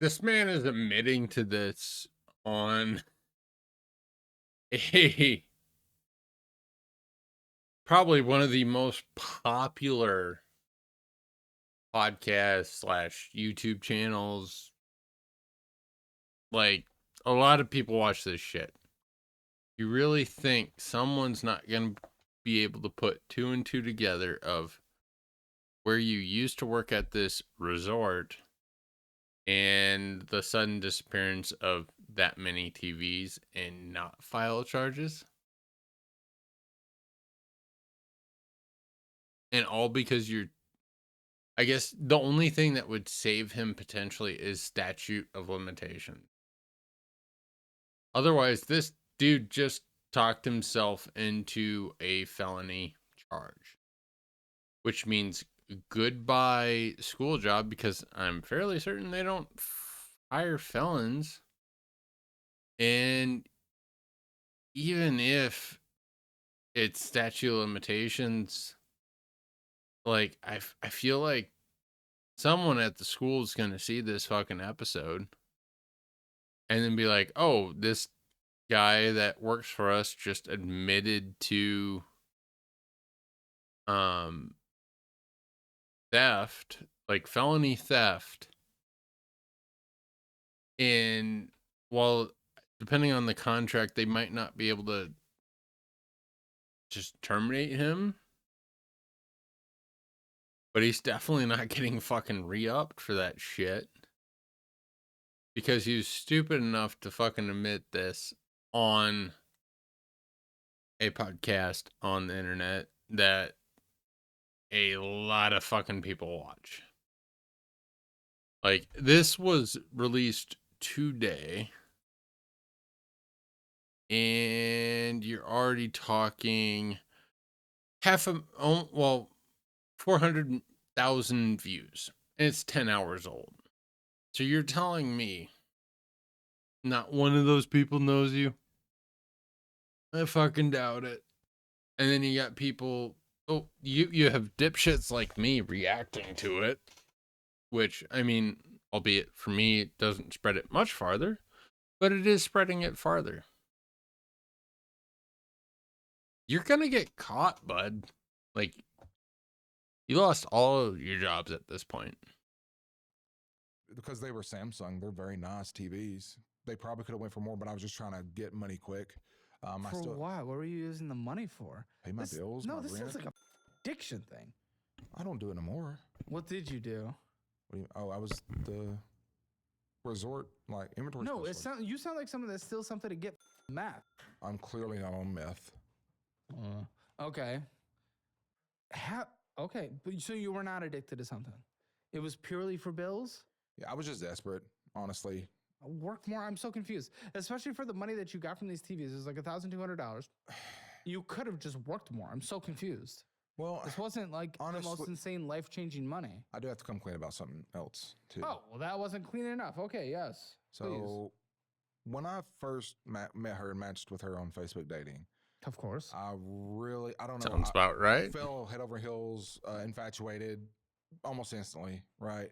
This man is admitting to this on a probably one of the most popular podcasts / YouTube channels. Like, a lot of people watch this shit. You really think someone's not going to be able to put 2 and 2 together of where you used to work at this resort and the sudden disappearance of that many TVs and not file charges? And all because I guess the only thing that would save him potentially is statute of limitation. Otherwise, this dude just talked himself into a felony charge, which means goodbye school job, because I'm fairly certain they don't hire felons. And even if it's statute of limitations, like, I feel like someone at the school is going to see this fucking episode and then be like, oh, this guy that works for us just admitted to theft, like felony theft. And while depending on the contract, they might not be able to just terminate him, but he's definitely not getting fucking re-upped for that shit. Because he was stupid enough to fucking admit this on a podcast on the internet that a lot of fucking people watch. Like, this was released today, and you're already talking 400,000 views, and it's 10 hours old. So you're telling me not one of those people knows you? I fucking doubt it. And then you got people, you have dipshits like me reacting to it, which, I mean, albeit for me, it doesn't spread it much farther, but it is spreading it farther. You're gonna get caught, bud. Like, you lost all of your jobs at this point. Because they were Samsung, they're very nice TVs. They probably could have went for more, but I was just trying to get money quick. For what? What were you using the money for? Pay my bills, my this rent. sounds like a addiction thing. I don't do it no more. What did you do? I was the resort, like, inventory No, specialist. you sound like someone that steals something to get math. I'm clearly not on meth. Okay. Okay, but so you were not addicted to something. It was purely for bills? Yeah, I was just desperate, honestly. Work more? I'm so confused. Especially for the money that you got from these TVs. It was like $1,200. You could have just worked more. I'm so confused. Well, This wasn't like the most honestly, insane life-changing money. I do have to come clean about something else, too. Oh, well, that wasn't clean enough. Okay, yes. So please. when I first met her and matched with her on Facebook dating, Of course. I don't know. Sounds about right. Fell head over heels, infatuated almost instantly, right?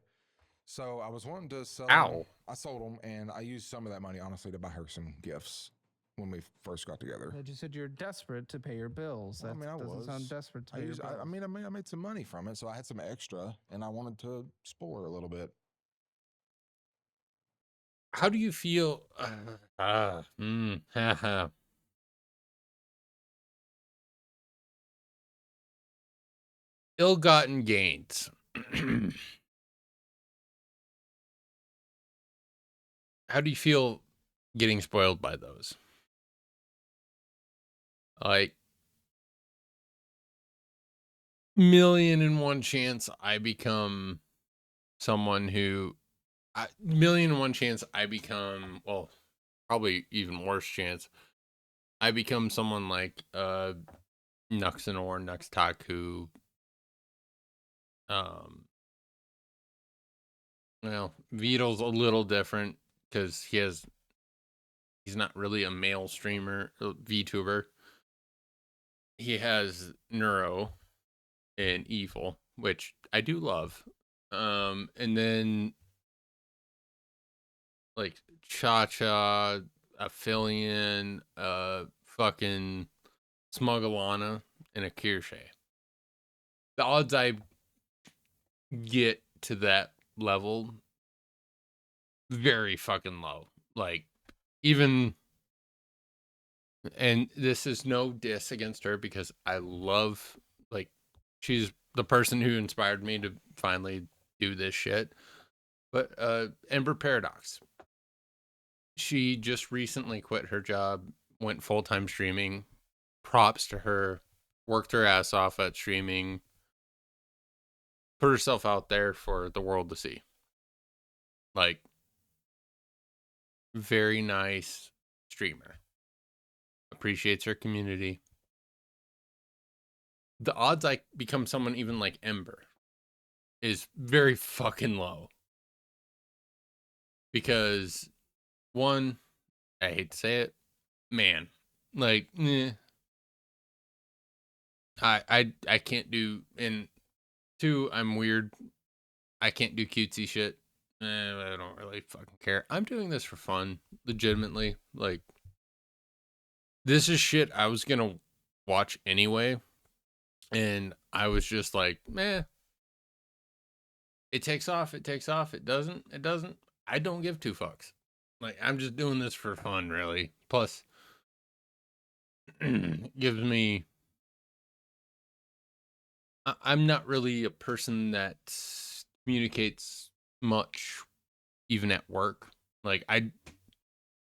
So I was wanting to sell them. Ow. I sold them, and I used some of that money, honestly, to buy her some gifts when we first got together. But you said you're desperate to pay your bills. Well, That I doesn't was. sound desperate to pay your bills. I made some money from it, so I had some extra, and I wanted to spoil her a little bit. How do you feel? Ill-gotten gains. How do you feel getting spoiled by those? Like, 1,000,001 chance I become someone who, 1,000,001 chance I become, well, probably even worse chance, I become someone like Nuxin or Nuxtak, who Well, Vito's a little different because he's not really a male streamer, VTuber. He has Neuro and Evil, which I do love. And then like Cha Cha, Aphelion, fucking Smugglana, and a Kirsche. The odds I get to that level very fucking low. Like, even, and this is no diss against her because I love, like, she's the person who inspired me to finally do this shit. But Ember Paradox, she just recently quit her job, went full-time streaming. Props to her. Worked her ass off at streaming. Put herself out there for the world to see. Like, very nice streamer. Appreciates her community. The odds I become someone even like Ember is very fucking low. Because, one, I hate to say it, man, like, I can't do, and two, I'm weird. I can't do cutesy shit. I don't really fucking care. I'm doing this for fun, legitimately. Like, this is shit I was gonna watch anyway, and I was just like, meh. It takes off, it takes off. It doesn't. I don't give two fucks. Like, I'm just doing this for fun, really. Plus, gives me. I'm not really a person that communicates much, even at work. Like,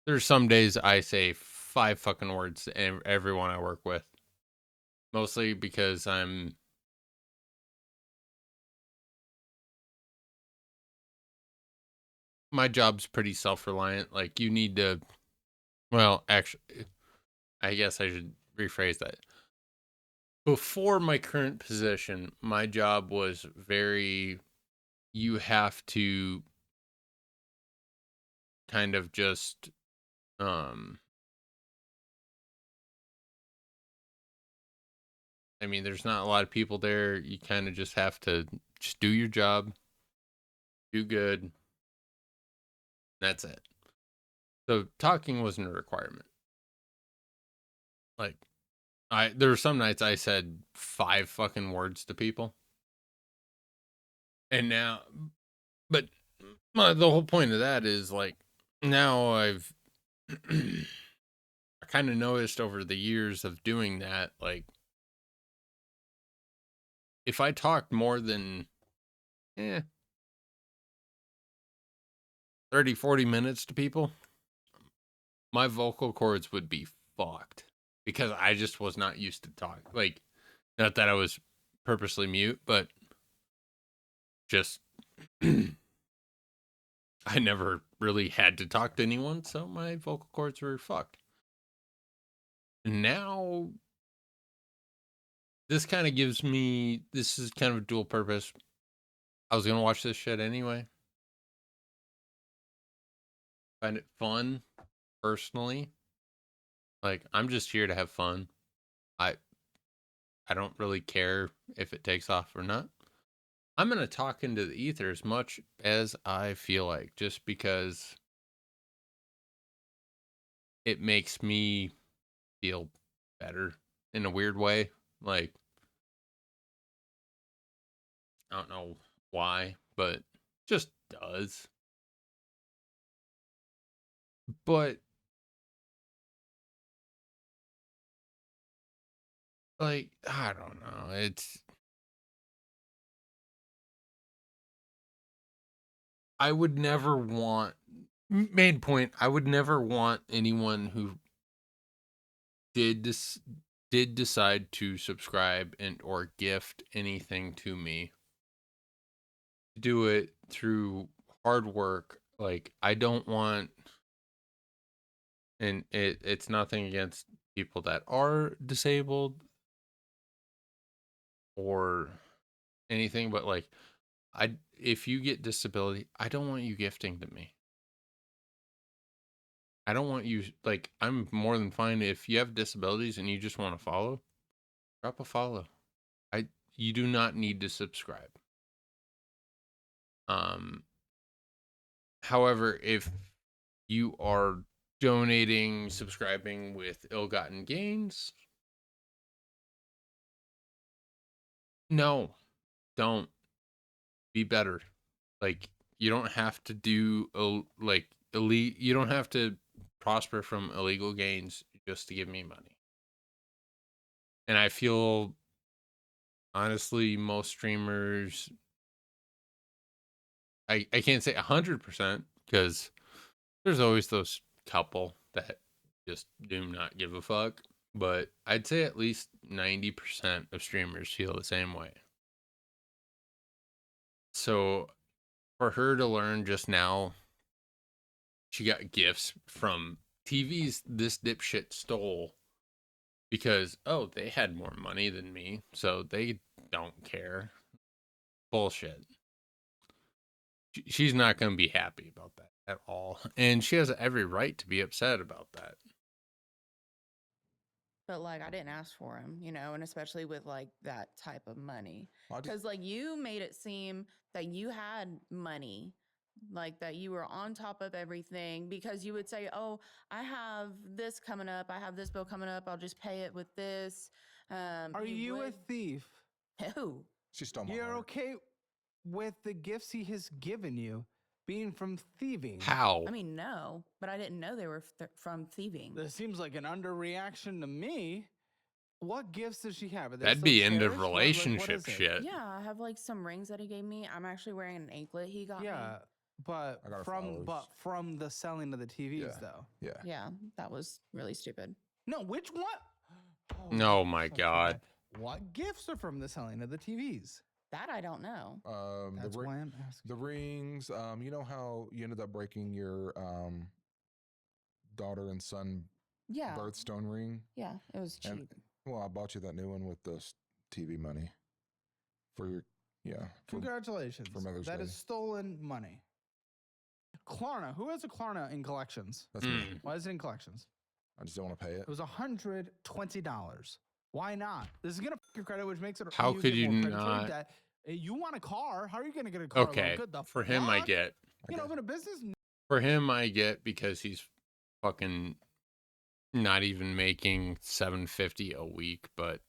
there's some days I say 5 fucking words to everyone I work with. Mostly because my job's pretty self-reliant. Like, you need to, well, actually, I guess I should rephrase that. Before my current position, my job was very, you have to kind of just, I mean, there's not a lot of people there. You kind of just have to just do your job, do good. That's it. So talking wasn't a requirement. Like, there were some nights I said 5 fucking words to people. And now, but the whole point of that is, like, now I've I kind of noticed over the years of doing that, like, if I talked more than 30, 40 minutes to people, my vocal cords would be fucked because I just was not used to talk. Like, not that I was purposely mute, but just I never really had to talk to anyone, so my vocal cords were fucked. Now, this kind of gives me, this is kind of a dual purpose. I was going to watch this shit anyway. Find it fun, personally. Like, I'm just here to have fun. I don't really care if it takes off or not. I'm going to talk into the ether as much as I feel like, just because it makes me feel better in a weird way. Like, I don't know why, but just does. But, like, I don't know. I would never want, main point, I would never want anyone who did decide to subscribe and or gift anything to me do it through hard work. Like, I don't want, and it's nothing against people that are disabled or anything, but, like, if you get disability, I don't want you gifting to me. I don't want you, like, I'm more than fine if you have disabilities and you just want to follow, drop a follow. You do not need to subscribe. However, if you are donating, subscribing with ill-gotten gains, no, don't. Be better. Like, you don't have to do you don't have to prosper from illegal gains just to give me money. And I feel honestly most streamers, I can't say 100% because there's always those couple that just do not give a fuck, but I'd say at least 90% of streamers feel the same way. So for her to learn just now, she got gifts from TVs this dipshit stole because, oh, they had more money than me, so they don't care. Bullshit. She's not going to be happy about that at all. And she has every right to be upset about that. But like, I didn't ask for him, and especially with like that type of money. I just- Because like you made it seem that you had money, like that you were on top of everything because you would say, oh, I have this coming up. I have this bill coming up. I'll just pay it with this. Are you a thief? Who? She stole my You're heart. okay with the gifts he has given you being from thieving? How? I mean, no, but I didn't know they were from thieving. This seems like an underreaction to me. What gifts does she have? Are they That'd still be end of cherished? What relationship is it? shit. Yeah, I have like some rings that he gave me. I'm actually wearing an anklet he got me. Yeah, but I got her flowers. from the selling of the TVs Yeah. though. Yeah. Yeah, that was really stupid. No, which one? Oh my so God. bad. What gifts are from the selling of the TVs? That I don't know. That's why I'm asking. The rings. You know how you ended up breaking your daughter and son Yeah. birthstone ring? Yeah, it was cheap. And well, I bought you that new one with the TV money for your Congratulations. for Mother's That Day. is stolen money. Klarna. Who has a Klarna in collections? That's me. Why is it in collections? I just don't want to pay it. It was $120. Why not? This is gonna f your credit, which makes it How could get you more predatory not- debt. You want a car? How are you gonna get a car? Okay. Loan? Good the For him, I fuck? get. You know, open a business. For him, I get because he's fucking not even making $750 a week, but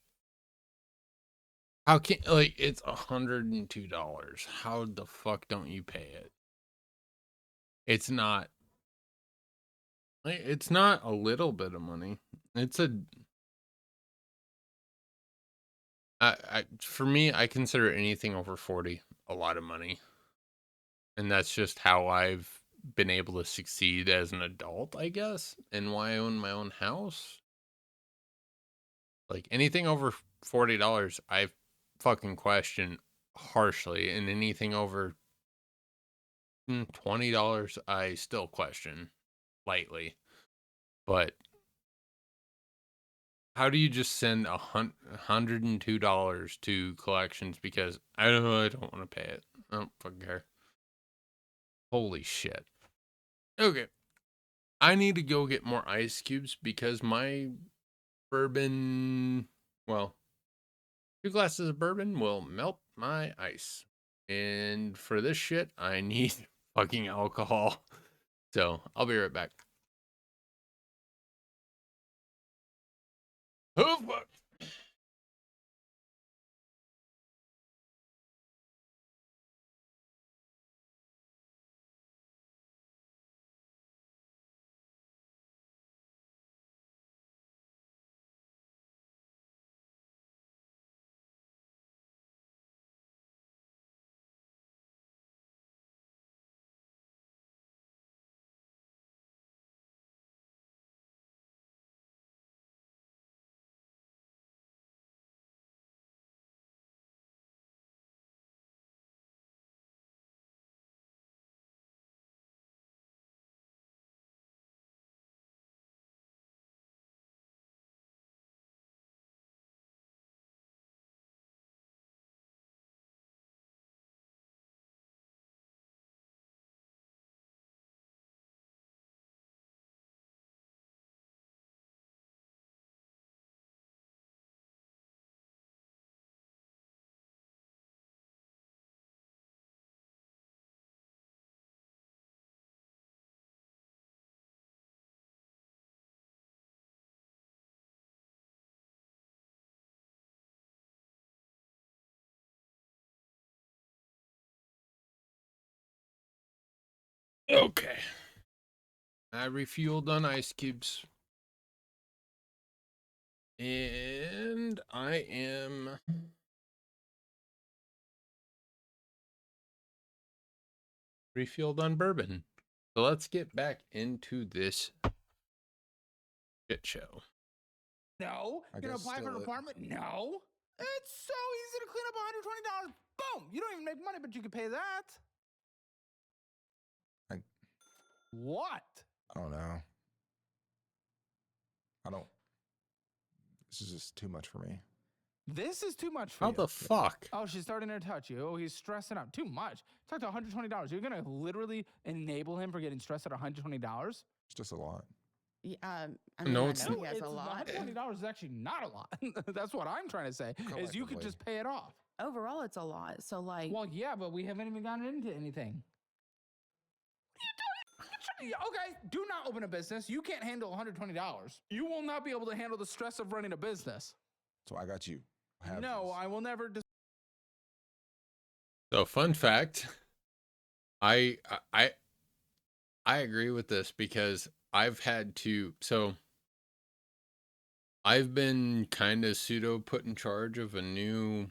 how can, like, it's $102. How the fuck don't you pay it? It's not a little bit of money. It's for me, I consider anything over 40 a lot of money. And that's just how I've been able to succeed as an adult, I guess, and why I own my own house. Like anything over $40, I fucking question harshly, and anything over $20, I still question lightly. But how do you just send $102 to collections because I don't want to pay it? I don't fucking care. Holy shit. Okay. I need to go get more ice cubes because my bourbon, well, 2 glasses of bourbon will melt my ice. And for this shit, I need fucking alcohol. So I'll be right back. Oh, fuck. Okay. I refueled on ice cubes. And I am refueled on bourbon. So let's get back into this shit show. No. I You're gonna guess apply for an steal it. apartment? No. It's so easy to clean up $120. Boom. You don't even make money, but you can pay that. What? I don't know. I don't. This is just too much for me. This is too much for How you. the fuck? Oh, she's starting to touch you. Oh, he's stressing out. Too much. Talk to $120. You're gonna literally enable him for getting stressed at $120? It's just a lot. Yeah, I mean, No, I it's know not. he has a lot. $120 is actually not a lot. That's what I'm trying to say. Is you could Collectively. just pay it off. Overall, it's a lot. So, like, Well, yeah, but we haven't even gotten into anything. Okay, do not open a business. You can't handle $120. You will not be able to handle the stress of running a business. So I got you. Have No, this. I will never. So fun fact, I agree with this because I've had to, so I've been kind of pseudo put in charge of a new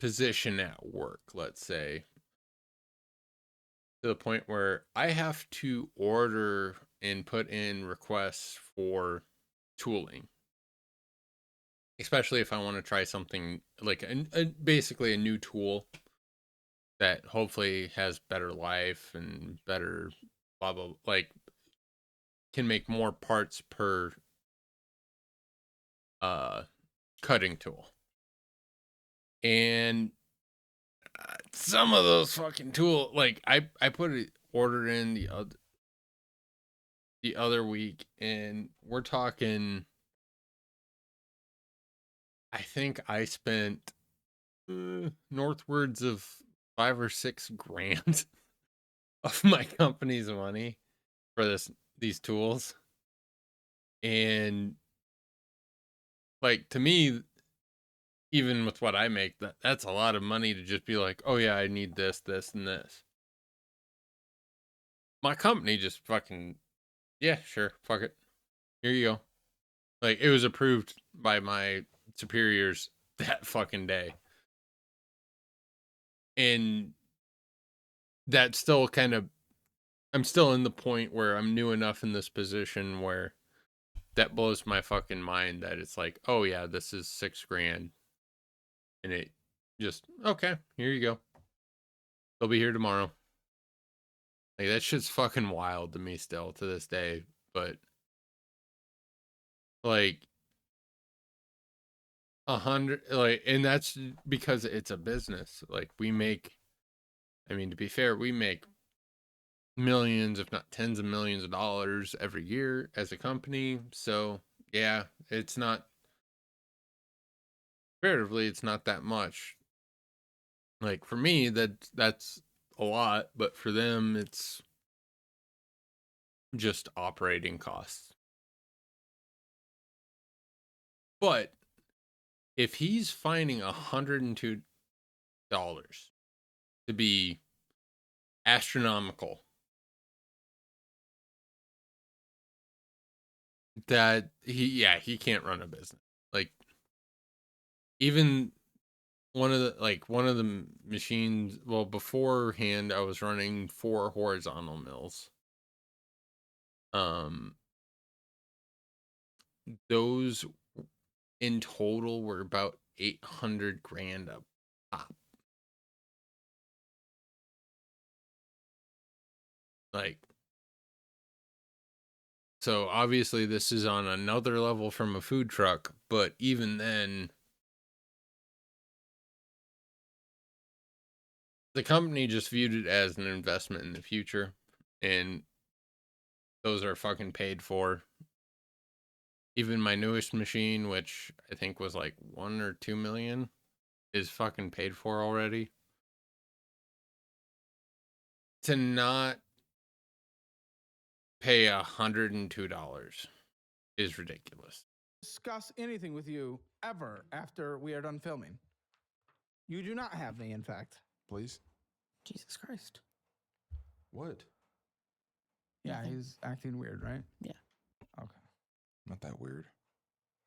position at work, let's say, to the point where I have to order and put in requests for tooling, especially if I want to try something like basically a new tool that hopefully has better life and better blah blah, like can make more parts per cutting tool. And some of those fucking tool, like I put an order in the other week, and we're talking, I think I spent northwards of $5 or $6 grand of my company's money for these tools. And like, to me, even with what I make, that's a lot of money to just be like, oh yeah, I need this, this, and this. My company just fucking, yeah, sure, fuck it. Here you go. Like, it was approved by my superiors that fucking day. And that's still kind of, I'm still in the point where I'm new enough in this position where that blows my fucking mind that it's like, oh yeah, this is $6 grand. And it just, okay, here you go. They'll be here tomorrow. Like, that shit's fucking wild to me still to this day. But like 100, like, and that's because it's a business. Like, we make, I mean, to be fair, we make millions, if not tens of millions of dollars every year as a company. So yeah, it's not, comparatively, it's not that much. Like, for me, that's a lot, but for them, it's just operating costs. But if he's finding $102 to be astronomical, that he can't run a business. Like, even one of the machines, well, beforehand I was running 4 horizontal mills. Those in total were about 800 grand a pop. Like, so obviously this is on another level from a food truck, but even then, the company just viewed it as an investment in the future, and those are fucking paid for. Even my newest machine, which I think was like 1 or 2 million, is fucking paid for already. To not pay $102 is ridiculous. Discuss anything with you ever after we are done filming. You do not have me, in fact. Please. Jesus Christ. What? Yeah, Nothing. he's acting weird, right? Yeah. Okay. Not that weird.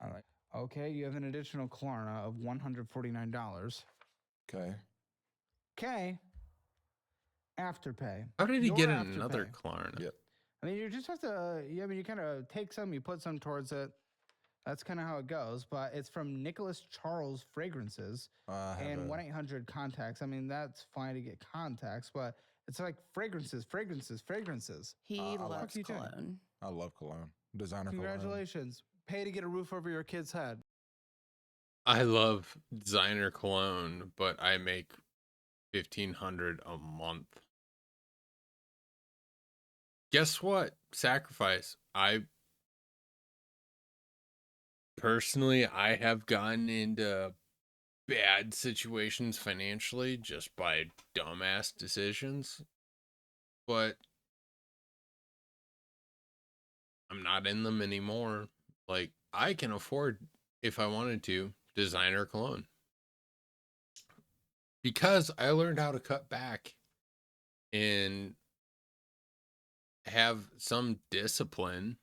All right. Okay, you have an additional Klarna of $149. Okay. Okay. Afterpay. How did he Your get another Afterpay. Klarna? Yep. I mean, you just have to, I mean, you kind of take some, you put some towards it. That's kind of how it goes. But it's from Nicholas Charles Fragrances I have and a 1-800 Contacts. I mean, that's fine to get contacts, but it's like fragrances. He I like loves you doing? cologne. I love cologne. Designer cologne. Congratulations. Pay to get a roof over your kid's head. I love designer cologne, but I make $1,500 a month. Guess what? Sacrifice. I have gotten into bad situations financially just by dumbass decisions, but I'm not in them anymore. Like, I can afford, if I wanted to, designer cologne because I learned how to cut back and have some discipline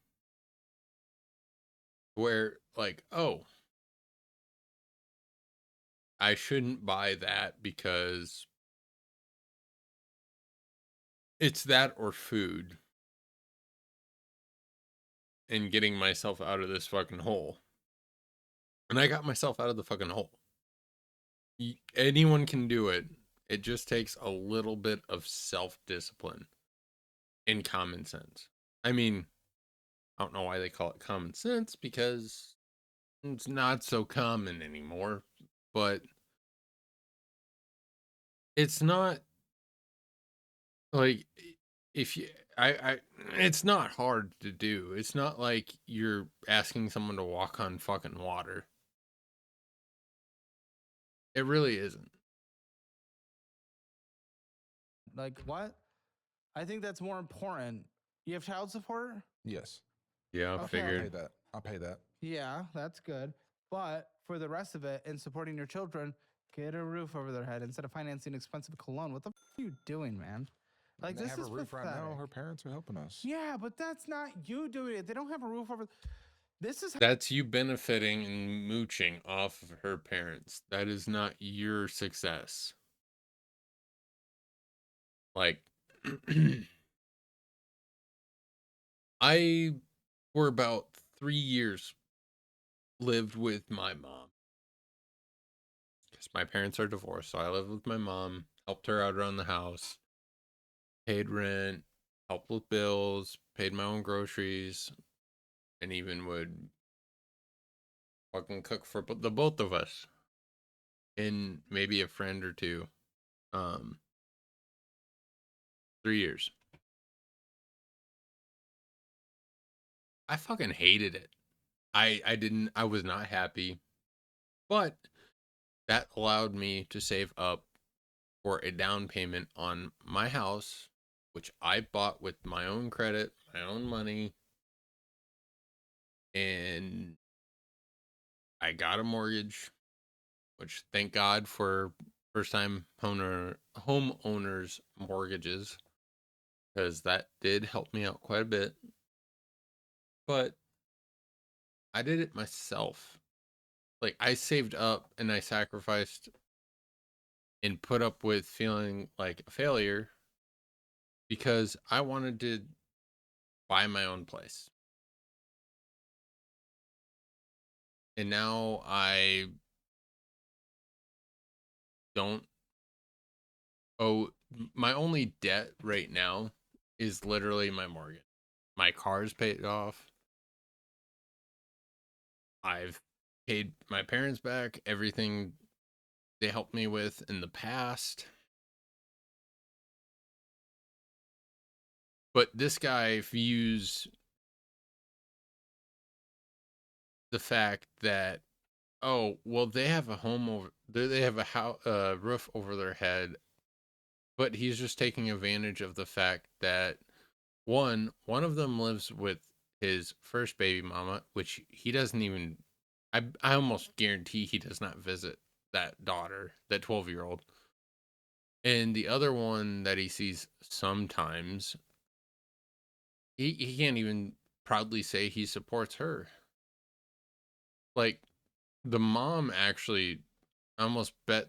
where, like, oh, I shouldn't buy that because it's that or food, and getting myself out of this fucking hole. And I got myself out of the fucking hole. Anyone can do it. It just takes a little bit of self-discipline and common sense. I mean, I don't know why they call it common sense because it's not so common anymore, but it's not like if you I it's not hard to do. It's not like you're asking someone to walk on fucking water. It really isn't. Like, what? I think that's more important. You have child support? Yes. Yeah, I Okay. I'll figured. pay that. I'll pay that. Yeah, that's good. But for the rest of it and supporting your children, get a roof over their head instead of financing expensive cologne. What the are you doing, man? Like, They this have is a roof right now. pathetic. Her parents are helping us. Yeah, but that's not you doing it. They don't have a roof over. This is That's you benefiting and mooching off of her parents. That is not your success. Like, I, for about 3 years, lived with my mom. Because my parents are divorced, so I lived with my mom, helped her out around the house, paid rent, helped with bills, paid my own groceries, and even would fucking cook for the both of us and maybe a friend or two. 3 years. I fucking hated it. I was not happy, but that allowed me to save up for a down payment on my house, which I bought with my own credit, my own money, and I got a mortgage, which thank God for first time homeowners mortgages, because that did help me out quite a bit. But I did it myself. Like, I saved up and I sacrificed and put up with feeling like a failure because I wanted to buy my own place. And now I don't owe, my only debt right now is literally my mortgage. My car's paid off. I've paid my parents back everything they helped me with in the past. But this guy views the fact that, oh, well, they have a home over there, they have a house, roof over their head, but he's just taking advantage of the fact that one of them lives with his first baby mama, which he doesn't even. I almost guarantee he does not visit that daughter, that 12-year-old. And the other one that he sees sometimes, he can't even proudly say he supports her. Like, the mom actually, I almost bet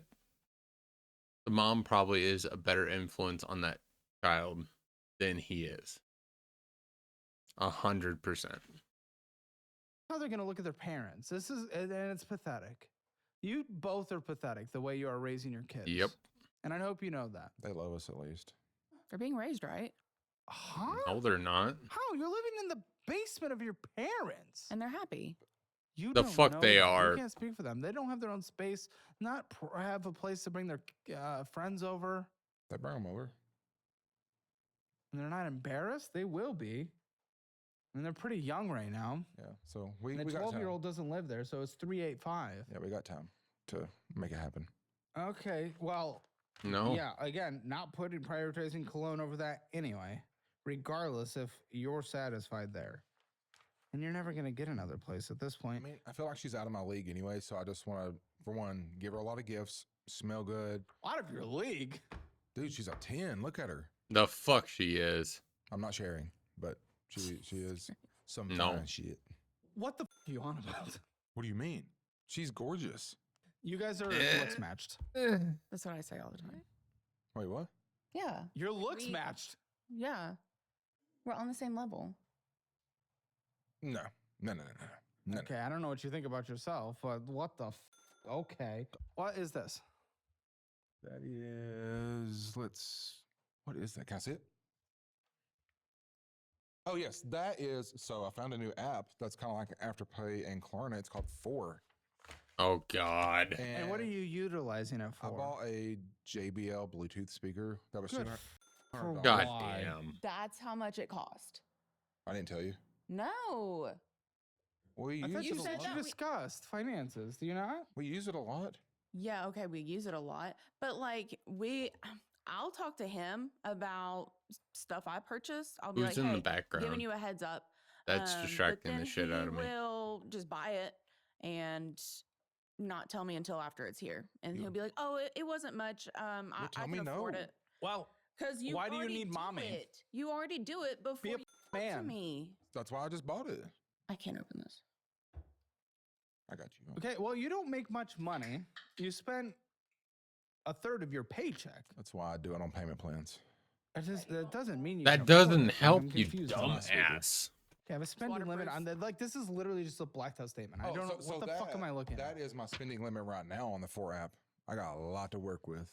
the mom probably is a better influence on that child than he is. 100%. How they're going to look at their parents. This is, and it's pathetic. You both are pathetic the way you are raising your kids. Yep. And I hope you know that. They love us at least. They're being raised right, Huh? No, they're not. How? You're living in the basement of your parents. and they're happy. You The don't fuck know they that. are. You can't speak for them. They don't have their own space, not have a place to bring their friends over. They bring them over. And they're not embarrassed. They will be. And they're pretty young right now. Yeah. So we And the got time. 12-year-old doesn't live there, so it's 385. Yeah, we got time to make it happen. Okay, well, No. yeah, again, not prioritizing cologne over that anyway, regardless if you're satisfied there. And you're never going to get another place at this I point. mean, I feel like she's out of my league anyway, so I just want to, for one, give her a lot of gifts, smell good. Out of your league. Dude, she's a 10. Look at her. The fuck she is. I'm not sharing, but she is some No. fine shit. What the are you on about? What do you mean? She's gorgeous. You guys are looks matched. That's what I say all the time. Wait, what? Yeah. Your looks We- matched. Yeah. We're on the same level. No. No. Okay, I don't know what you think about yourself, but what the okay. What is this? That is, what is that? Can I see it? Oh, yes, that is, so I found a new app that's kind of like Afterpay and Klarna. It's called 4. Oh, God. And what are you utilizing it for? I bought a JBL Bluetooth speaker that was Good $200. God Why? damn. That's how much it cost. I didn't tell you. No. We I thought use you it a said lot. you discussed finances. Do you not? We use it a lot. Yeah, okay, we use it a lot. But like I'll talk to him about stuff I purchased. I'll be Who's like, in hey, the background? giving you a heads up. That's But distracting the then shit out of me. He will just buy it and not tell me until after it's here. And he'll be like, oh, it wasn't much. I tell me can afford no. it. Well, Because you Why do you already need do mommy? it. You already do it before Be a you talk to man. me. That's why I just bought it. I can't open this. I got you. okay, well, you don't make much money. You spend a third of your paycheck. That's why I do it on payment plans. That doesn't mean you That can afford doesn't it. help, I'm you confused on that. dumbass. Okay, I have a spending limit on waterproof. that. Like, this is literally just a blacked out statement. I don't know. What the fuck am I looking That at? is my spending limit right now on the 4 app. I got a lot to work with.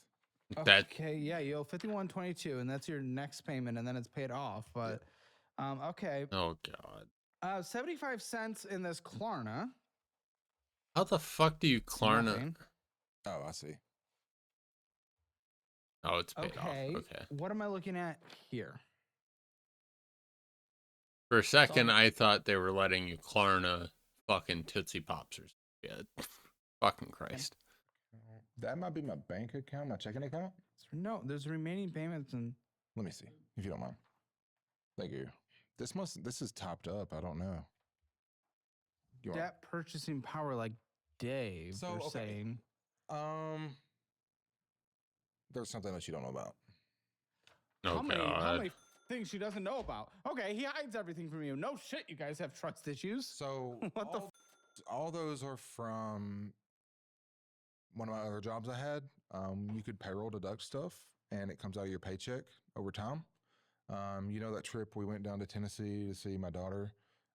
That Okay, yeah, you owe $51.22, and that's your next payment, and then it's paid off. But, okay, oh God. 75 cents in this Klarna. How the fuck do you Klarna? Nothing. Oh, I see. Oh, it's paid Okay, off. Okay. what am I looking at here? For a second, I thought they were letting you Klarna fucking Tootsie Pops or shit. Fucking Christ. That might be my bank account, my checking account. No, there's remaining payments, and Let me see, if you don't mind. Thank you. This is topped up. I don't know. You want- debt purchasing power, like Dave, So, you're okay. saying. There's something that you don't know about. Oh How many God. things she doesn't know about? Okay, he hides everything from you. No shit, you guys have trust issues. So What the all those are from one of my other jobs I had. You could payroll deduct stuff, and it comes out of your paycheck over time. You know that trip we went down to Tennessee to see my daughter,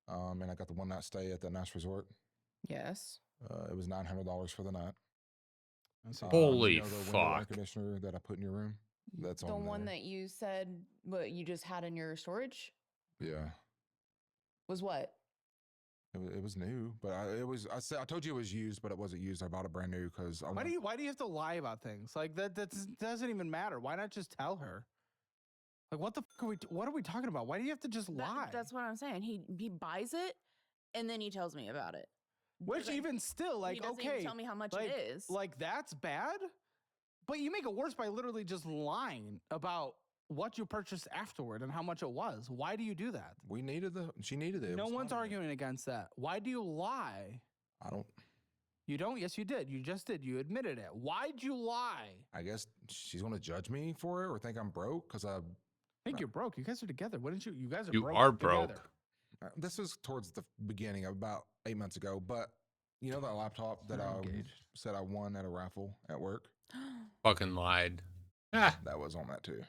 and I got the one night stay at that nice resort. Yes. It was $900 for the night. Holy you know the window air fuck. conditioner that I put in your room? That's The on one there. that you said what you just had in your storage Yeah. was what? It was new, but I told you it was used, but it wasn't used. I bought it brand new because I Why do you have to lie about things? Like that doesn't even matter. Why not just tell her? Like what the fuck what are we talking about? Why do you have to just lie? That's what I'm saying. He buys it and then he tells me about it. Which Doesn't- even still, he like, doesn't even okay, tell me how much like, it is. like that's bad. But you make it worse by literally just lying about what you purchased afterward and how much it was. Why do you do that? she needed it. It No was one's fine. arguing against that. Why do you lie? I don't. You don't? Yes, you did. You just did. You admitted it. Why'd you lie? I guess she's going to judge me for it or think I'm broke because I think you're broke. You guys are together. Wouldn't you? You guys are You broke are together. broke. this was towards the beginning, about 8 months ago. But you know that laptop that You're I engaged. said I won at a raffle at work? Fucking lied. Ah. That was on that too.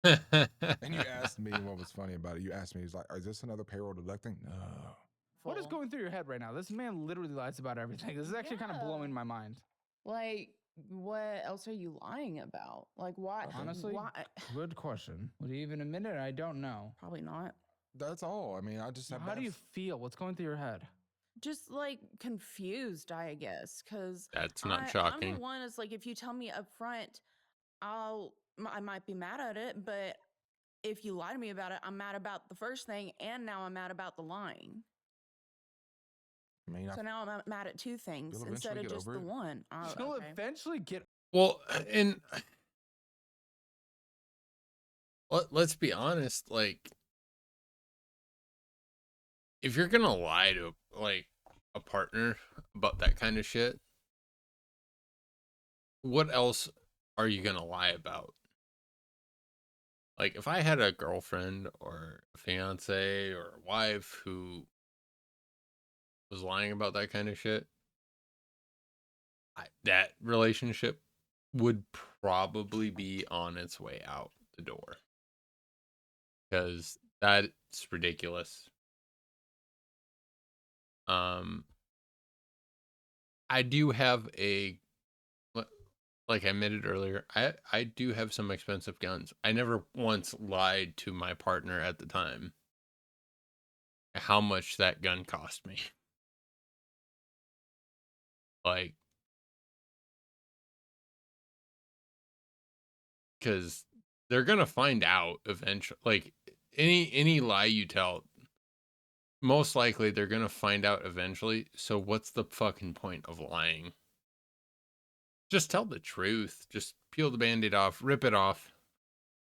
And you asked me what was funny about it. You asked me, he's like, is this another payroll deducting? No. What is Full. going through your head right now? This man literally lies about everything. This is actually kind of Yeah. blowing my mind. Like, what else are you lying about? Like, why? Honestly, why? good question. Would he even admit it? I don't know. Probably not. That's all. I mean, I just have How do you feel? What's going through your head? Just like confused, I guess, because That's not I'm shocking. the one that's like, if you tell me up front, I might be mad at it, but if you lie to me about it, I'm mad about the first thing, and now I'm mad about the lying. I mean, So now I'm mad at two things You'll instead eventually of get just over the it. one. You'll Okay. eventually get. Well, and let's be honest, like, if you're gonna lie to like a partner about that kind of shit, what else are you gonna lie about? Like, if I had a girlfriend or a fiance or a wife who was lying about that kind of shit, that relationship would probably be on its way out the door, because that's ridiculous. I do have like I admitted earlier, I do have some expensive guns. I never once lied to my partner at the time how much that gun cost me. Like, because they're gonna find out eventually. Like, any lie you tell, most likely they're gonna find out eventually. So what's the fucking point of lying? Just tell the truth. Just peel the band-aid off, rip it off,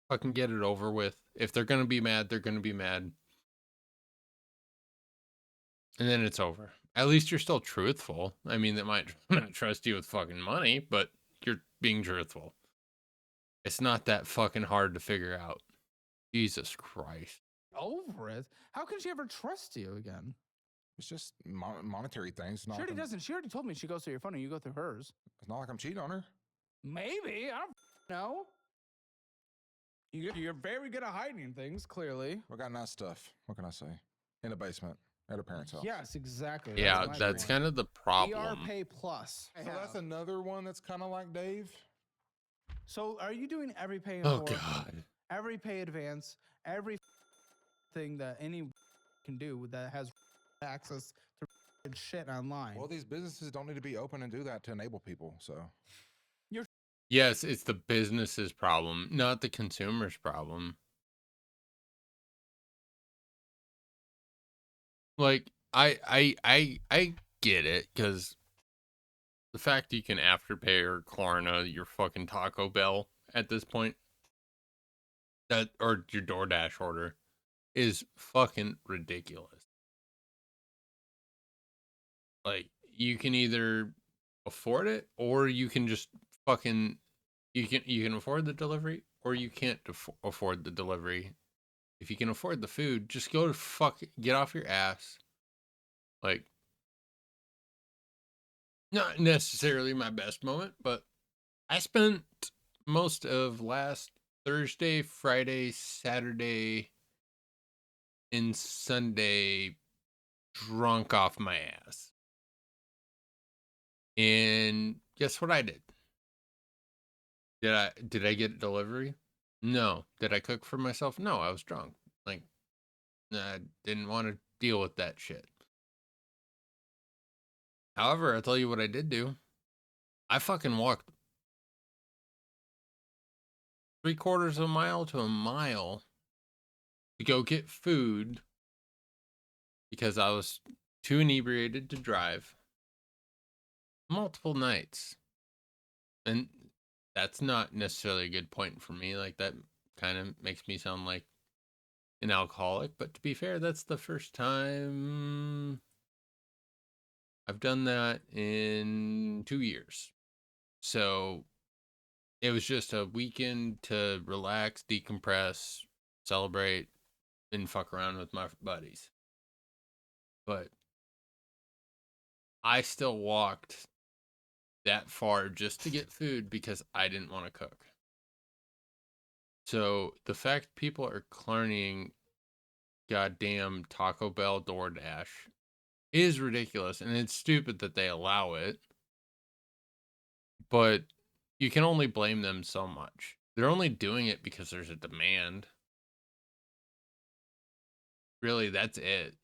fucking get it over with. If they're gonna be mad, they're gonna be mad. And then it's over. At least you're still truthful. I mean, they might not trust you with fucking money, but you're being truthful. It's not that fucking hard to figure out. Jesus Christ. Over it. How can she ever trust you again? It's just monetary things. She already doesn't. She already told me she goes through your phone and you go through hers. It's not like I'm cheating on her. Maybe. I don't know. You're very good at hiding things, clearly. We got nice stuff. What can I say? In the basement at her parents' house. Yes, exactly. Yeah, my that's point. kind of the ER problem. Pay Plus. So that's another one that's kind of like Dave. So are you doing every pay in Oh, full, God. every pay advance, every thing that any can do that has access to shit online? Well, these businesses don't need to be open and do that to enable people. So Yes, it's the business's problem, not the consumer's problem. Like, I get it, because the fact you can Afterpay or Klarna your fucking Taco Bell at this point, that, or your DoorDash order, is fucking ridiculous. Like, you can either afford it, or you can just fucking, you can afford the delivery, or you can't afford the delivery. If you can afford the food, just go to get off your ass. Like, not necessarily my best moment, but I spent most of last Thursday, Friday, Saturday, and Sunday drunk off my ass. And guess what I did? Did I get delivery? No. Did I cook for myself? No, I was drunk. Like, I didn't want to deal with that shit. However, I'll tell you what I did do. I fucking walked 3/4 of a mile to a mile to go get food because I was too inebriated to drive multiple nights. And that's not necessarily a good point for me. Like, that kind of makes me sound like an alcoholic. But to be fair, that's the first time I've done that in 2 years. So it was just a weekend to relax, decompress, celebrate, and fuck around with my buddies. But I still walked that far just to get food because I didn't want to cook. So the fact people are clarning goddamn Taco Bell DoorDash is ridiculous, and it's stupid that they allow it. But you can only blame them so much. They're only doing it because there's a demand. Really, that's it.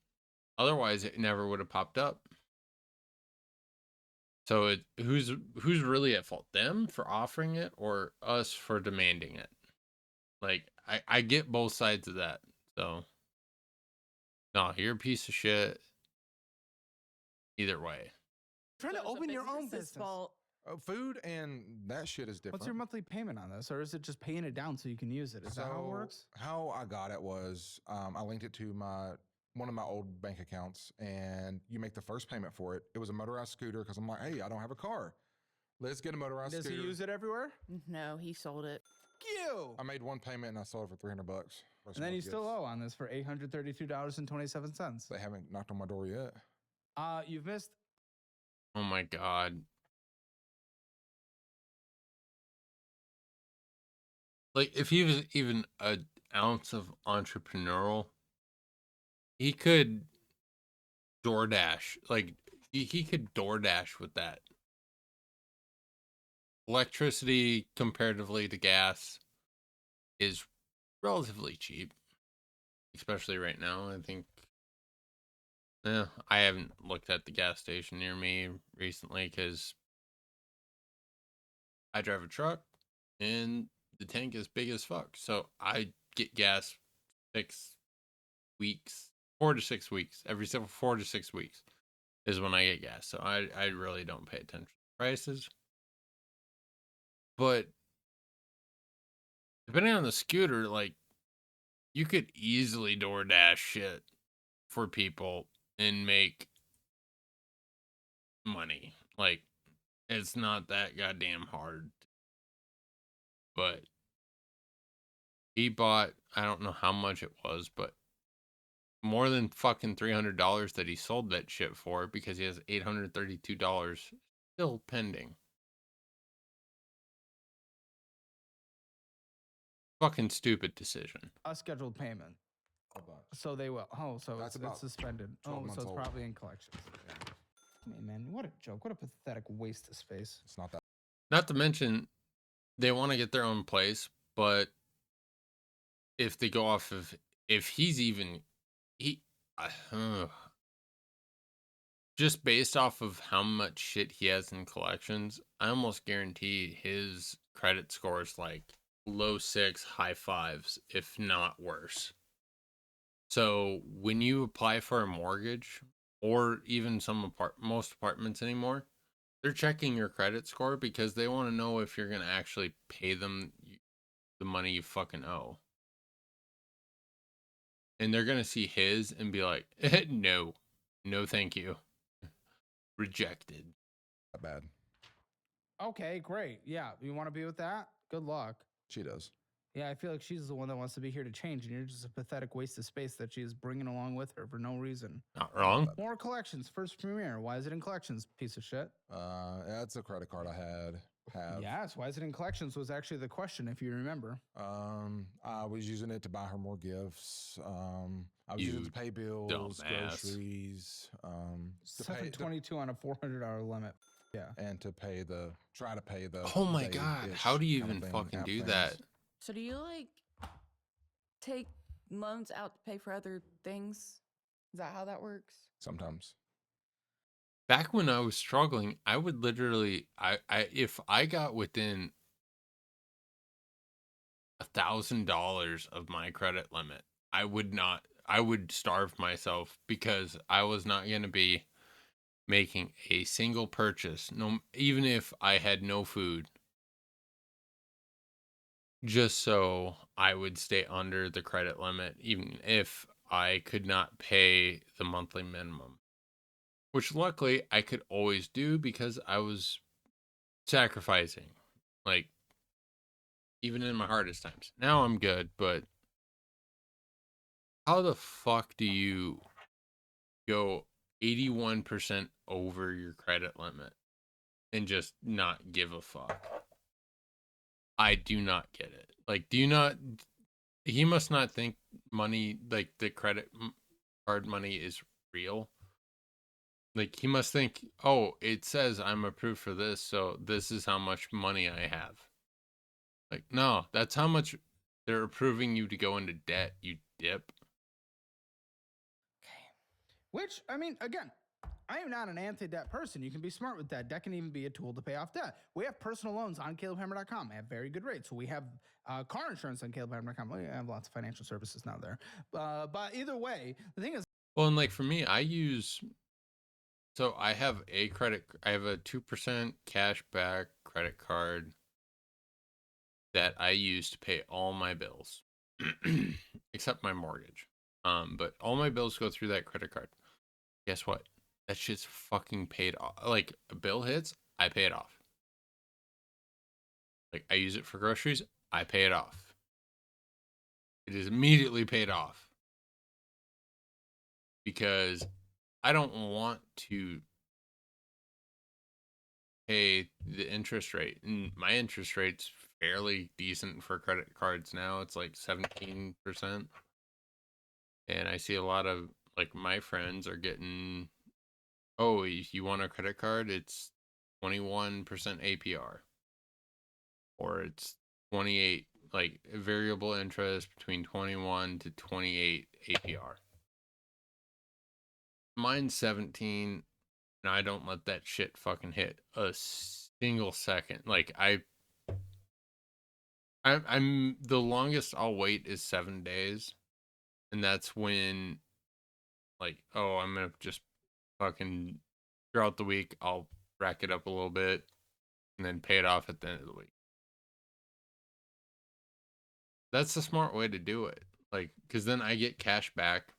Otherwise, it never would have popped up. So who's really at fault? Them for offering it or us for demanding it? Like I get both sides of that. So no, you're a piece of shit. Either way. Trying to So it's a open your own business's business. fault. Food and that shit is different. What's your monthly payment on this, or is it just paying it down so you can use it? Is that how it works? How I got it was I linked it to one of my old bank accounts, and you make the first payment for it. It was a motorized scooter because I'm like, hey, I don't have a car. Let's get a motorized Does scooter. he use it everywhere? No, he sold it. You. I made one payment and I sold it for $300. And then you still owe on this for $832.27. They haven't knocked on my door yet. You've missed. Oh my god. Like if he was even an ounce of entrepreneurial, he could DoorDash. Like he could DoorDash with that. Electricity comparatively to gas is relatively cheap, especially right now. I think. Yeah, I haven't looked at the gas station near me recently because I drive a truck and the tank is big as fuck. So I get gas 6 weeks, 4 to 6 weeks. Every 4 to 6 weeks is when I get gas. So I really don't pay attention to prices. But depending on the scooter, like you could easily DoorDash shit for people and make money. Like it's not that goddamn hard. But he bought, I don't know how much it was, but more than fucking $300 that he sold that shit for because he has $832 still pending. Fucking stupid decision. A scheduled payment. A bunch. So they will. Oh, so That's it's about suspended. 12 Oh, months so it's old. probably in collections. I mean, man, what a joke. What a pathetic waste of space. It's not that. Not to mention, they want to get their own place, but if they go off of, if he's even, just based off of how much shit he has in collections, I almost guarantee his credit score is like low 6, high 5s, if not worse. So when you apply for a mortgage, or even most apartments anymore, they're checking your credit score because they want to know if you're going to actually pay them the money you fucking owe. And they're going to see his and be like, no, thank you. Rejected. That bad. Okay, great. Yeah, you want to be with that? Good luck. She does. Yeah, I feel like she's the one that wants to be here to change, and you're just a pathetic waste of space that she is bringing along with her for no reason. Not wrong. More collections, first premiere. Why is it in collections, piece of shit? That's a credit card I have. Yes, why is it in collections was actually the question, if you remember. I was using it to buy her more gifts. I was using it to pay bills, dumbass. groceries. To pay $722 on a $400 limit. Yeah, and to try to pay the. Oh my god! How do you even fucking do that? So do you like take loans out to pay for other things? Is that how that works? Sometimes. Back when I was struggling, I would literally, if I got within $1,000 of my credit limit, I would starve myself because I was not going to be making a single purchase, no, even if I had no food, just so I would stay under the credit limit, even if I could not pay the monthly minimum. which luckily I could always do because I was sacrificing, like, even in my hardest times. Now I'm good, but how the fuck do you go 81% over your credit limit and just not give a fuck? I do not get it. Like, do you not? He must not think money, like the credit card money, is real. Like, he must think, oh, it says I'm approved for this, so this is how much money I have. Like, no, that's how much they're approving you to go into debt, you dip. Which, I mean, again, I am not an anti-debt person. You can be smart with debt. Debt can even be a tool to pay off debt. We have personal loans on CalebHammer.com. I have very good rates. We have car insurance on CalebHammer.com. We have lots of financial services now there. But either way, the thing is, Well, and like for me, I have a 2% cash back credit card that I use to pay all my bills, except my mortgage. But all my bills go through that credit card. Guess what? That shit's fucking paid off. Like, a bill hits, I pay it off. Like, I use it for groceries, I pay it off. It is immediately paid off. Because I don't want to pay the interest rate. And my interest rate's fairly decent for credit cards now. It's like 17%. And I see a lot of, like, my friends are getting, oh, if you want a credit card, it's 21% APR. Or it's 28, like, variable interest between 21 to 28 APR. Mine's 17, and I don't let that shit fucking hit a single second. Like, I'm the longest I'll wait is 7 days, and that's when, like, oh, I'm gonna just fucking throughout the week I'll rack it up a little bit and then pay it off at the end of the week. That's the smart way to do it. Like, because then I get cash back.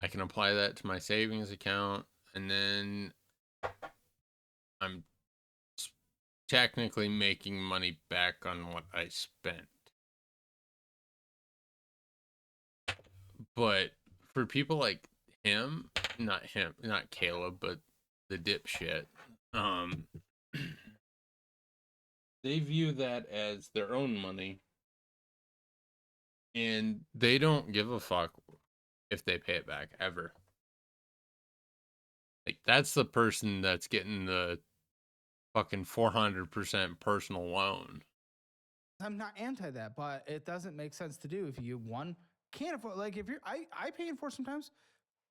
I can apply that to my savings account, and then I'm technically making money back on what I spent. But for people like him, not Caleb, but the dipshit, they view that as their own money, and they don't give a fuck if they pay it back ever. Like, that's the person that's getting the fucking 400% personal loan. I'm not anti that, but it doesn't make sense to do if you, one, can't afford, like, if you're, I pay in full sometimes,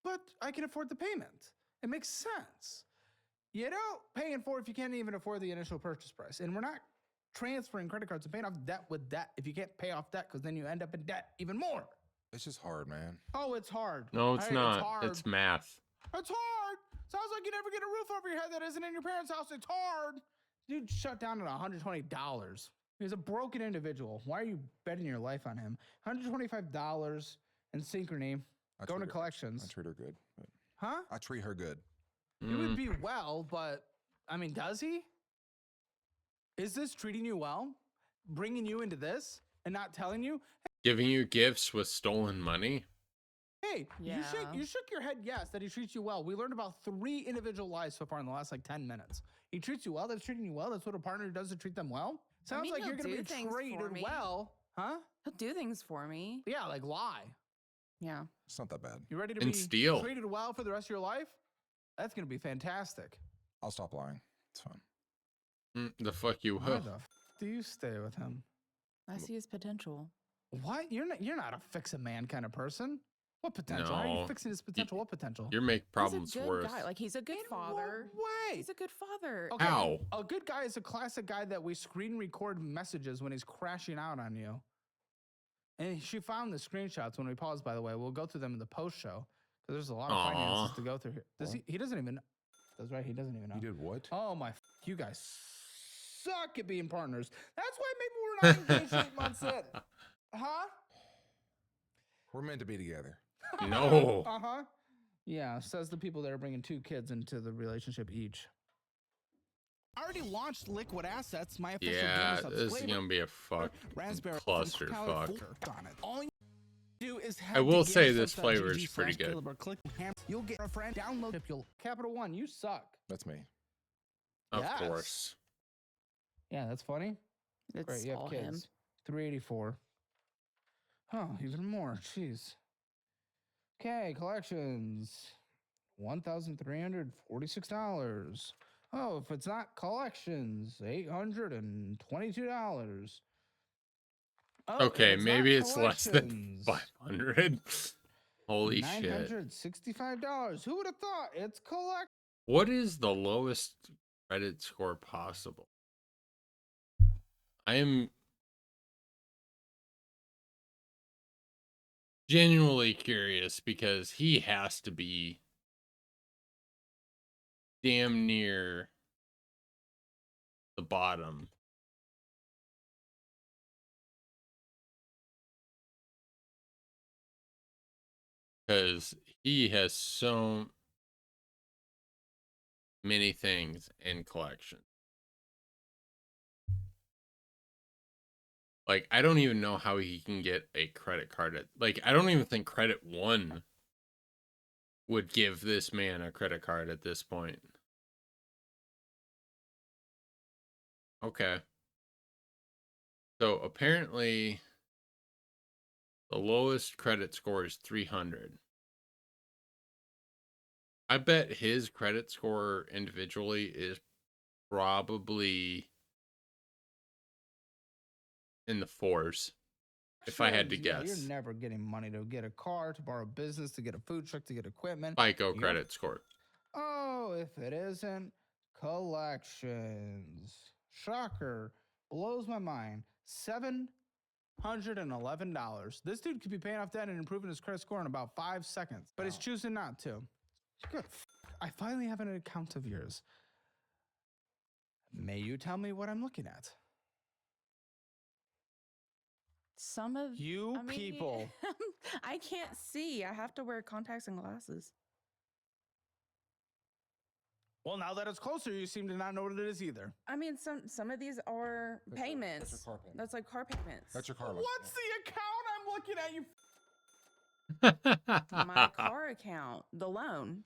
but I can afford the payment. It makes sense. You don't pay in full if you can't even afford the initial purchase price. And we're not transferring credit cards and paying off debt with debt if you can't pay off debt, because then you end up in debt even more. It's just hard, man. Oh, it's hard. No, it's not. It's hard. It's math. It's hard. Sounds like you never get a roof over your head that isn't in your parents' house. It's hard. Dude shut down at $120. He's a broken individual. Why are you betting your life on him? $125 in Synchrony. Going to collections. I treat her good. Huh? I treat her good. You would be well, but I mean, does he? Is this treating you well? Bringing you into this and not telling you? Giving you gifts with stolen money? Hey, Yeah. you shook your head yes that he treats you well. We learned about 3 individual lies so far in the last like 10 minutes. He treats you well. That's treating you well. That's what a partner does to treat them well. Sounds like you're going to be treated well. Huh? He'll do things for me. Yeah, like lie. Yeah. It's not that bad. You ready to And be steal. treated well for the rest of your life? That's going to be fantastic. I'll stop lying. It's fine. The fuck you Why will. the do you stay with him? I see his potential. What? You're not a fix a man kind of person. What potential? How are you No. fixing his potential? What potential? You make problems he's a good worse. guy. Like, he's a good father. What way? He's a good father. Okay, How? A good guy is a classic guy that we screen record messages when he's crashing out on you. And she found the screenshots when we paused, by the way. We'll go through them in the post show because there's a lot of Aw. finances to go through here. Does he doesn't even know. That's right. He doesn't even know. You did what? Oh my, you guys suck at being partners. That's why maybe we're not engaged 8 months in. Huh? We're meant to be together. No. Uh-huh. Yeah, says the people that are bringing 2 kids into the relationship each. I already launched Liquid Assets, my official Yeah, GamerSubs this is flavor. gonna be a Raspberry clusterfuck. on it. All you do is I head will to say this flavor is pretty good. gamersubs.gg/Caleb or click ham. You'll get a friend. Download it. You'll Capital One. You suck. That's me. Of Yes. course. Yeah, that's funny. It's Great, you have all kids. him. 384. Oh, even more. Jeez. Okay, collections. $1,346. Oh, if it's not collections, $822. Oh, Okay, if it's maybe not it's less than collections, 500. Holy shit. $965. Who would have thought? It's collect. What is the lowest credit score possible? I am genuinely curious because he has to be damn near the bottom. Because he has so many things in collection. Like, I don't even know how he can get a credit card at, like, I don't even think Credit One would give this man a credit card at this point. Okay. So apparently the lowest credit score is 300. I bet his credit score individually is probably in the 4s, if I had to Yeah, guess. you're never getting money to get a car, to borrow a business, to get a food truck, to get equipment. FICO You're- credit score. Oh, if it isn't collections. Shocker. Blows my mind. $711. This dude could be paying off debt and improving his credit score in about 5 seconds, but he's choosing not to. Good. I finally have an account of yours. May you tell me what I'm looking at? Some of You I mean, people. I can't see. I have to wear contacts and glasses. Well, now that it's closer, you seem to not know what it is either. I mean, some of these are payments. That's your car payment. That's like car payments. That's your car loan. What's the account I'm looking at? You My car account, the loan.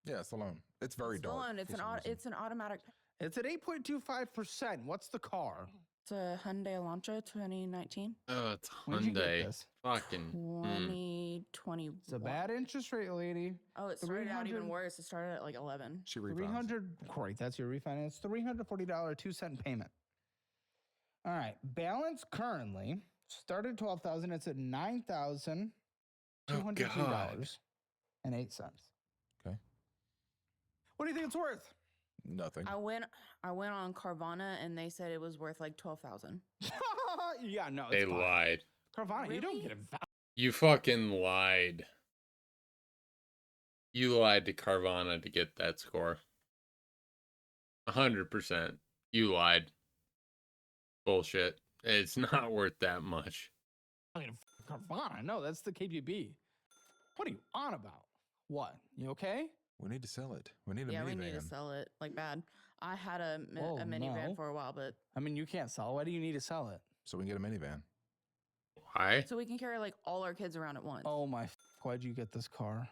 Yeah, it's the loan. It's very It's the dark. loan. It's for some reason. it's an automatic. It's at 8.25%. What's the car? It's a Hyundai Elantra 2019, Oh, it's When'd you get Hyundai. this? Fucking. 2021. It's a bad interest rate, lady. Oh, it started out even 300 worse. It started at like 11. She refunds. 300. Great, that's your refinance. $340 2-cent payment. All right, balance currently started 12,000. It's at $9,203 and 8 cents. Okay. What do you think it's worth? Nothing. I went on Carvana and they said it was worth like 12,000. Yeah, no, They it's fine. lied. Carvana, you don't Really? get a You fucking lied. You lied to Carvana to get that score. 100%. You lied. Bullshit. It's not worth that much. Carvana. No, that's the KBB. What are you on about? What? You okay? We need to sell it. We need a Yeah, minivan. we need to sell it like bad. I had a Whoa, minivan no. for a while, but I mean, you can't sell. Why do you need to sell it? So we can get a minivan. Why? so we can carry like all our kids around at once. Oh my! Why'd you get this car?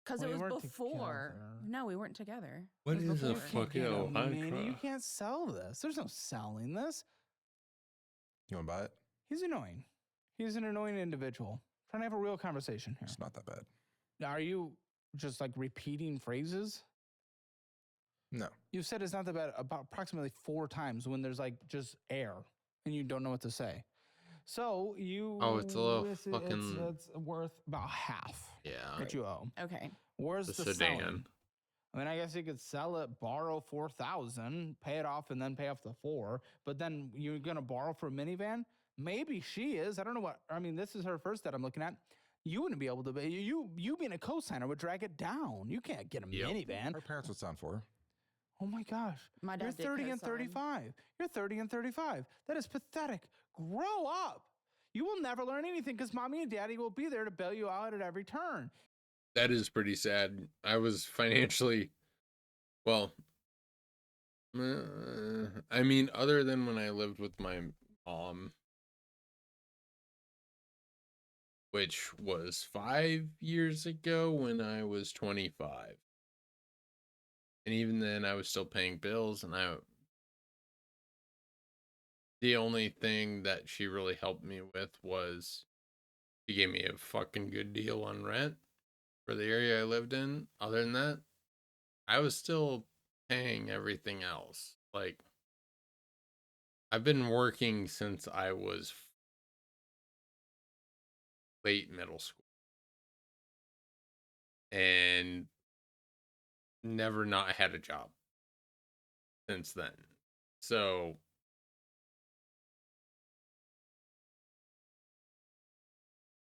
Because well, it you was weren't before. together. No, we weren't together. What It was is a before. fucking Get 'em, Elantra? Manny, you can't sell this. There's no selling this. You want to buy it? He's annoying. He's an annoying individual. Trying to have a real conversation here. It's not that bad. Are you just like repeating phrases? No. You said it's not that bad about approximately 4 times when there's like just air and you don't know what to say. So you. Oh, it's a little it's fucking- it's worth about half Yeah. what you owe. Okay. Where's The the sedan. selling? I mean, I guess you could sell it, borrow 4,000, pay it off, and then pay off the 4. But then you're gonna borrow for a minivan? Maybe she is. I don't know what. I mean, this is her first that I'm looking at. You wouldn't be able to. You being a co-signer would drag it down. You can't get a Yep. minivan. Her parents would sign for her. Oh my gosh. My dad You're did 30 and co-sign. 35. You're 30 and 35. That is pathetic. Grow up. You will never learn anything because mommy and daddy will be there to bail you out at every turn. That is pretty sad. I was financially, well, I mean, other than when I lived with my mom, which was 5 years ago when I was 25. And even then I was still paying bills, and the only thing that she really helped me with was she gave me a fucking good deal on rent for the area I lived in. Other than that, I was still paying everything else. Like, I've been working since I was late middle school and never not had a job since then. So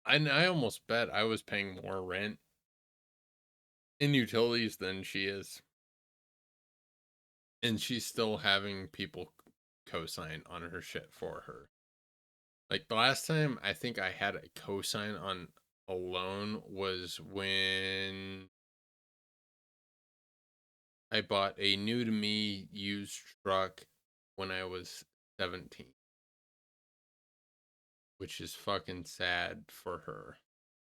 I almost bet I was paying more rent in utilities than she is. And she's still having people co-sign on her shit for her. Like, the last time I think I had a co-sign on a loan was when I bought a new to me used truck when I was 17. Which is fucking sad for her.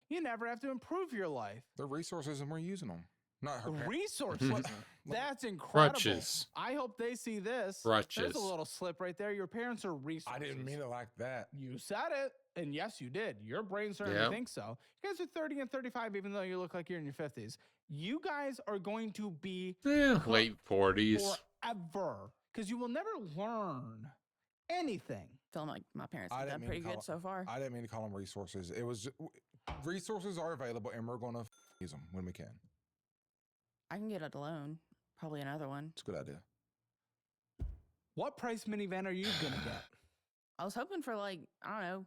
You never have to improve your life. They're resources and we're using them. Not her parents. Resources. Look- That's incredible. Crutches. I hope they see this. Crutches. There's a little slip right there. Your parents are resources. I didn't mean it like that. You said it. And yes, you did. Your brain certainly Yep. thinks so. You guys are 30 and 35, even though you look like you're in your 50s. You guys are going to be Late 40s. forever because you will never learn anything. Feeling like my parents I have didn't done mean pretty to call good so far. I didn't mean to call them resources. It was resources are available and we're going to use them when we can. I can get a loan, probably another one. It's a good idea. What price minivan are you going to get? I was hoping for, like, I don't know,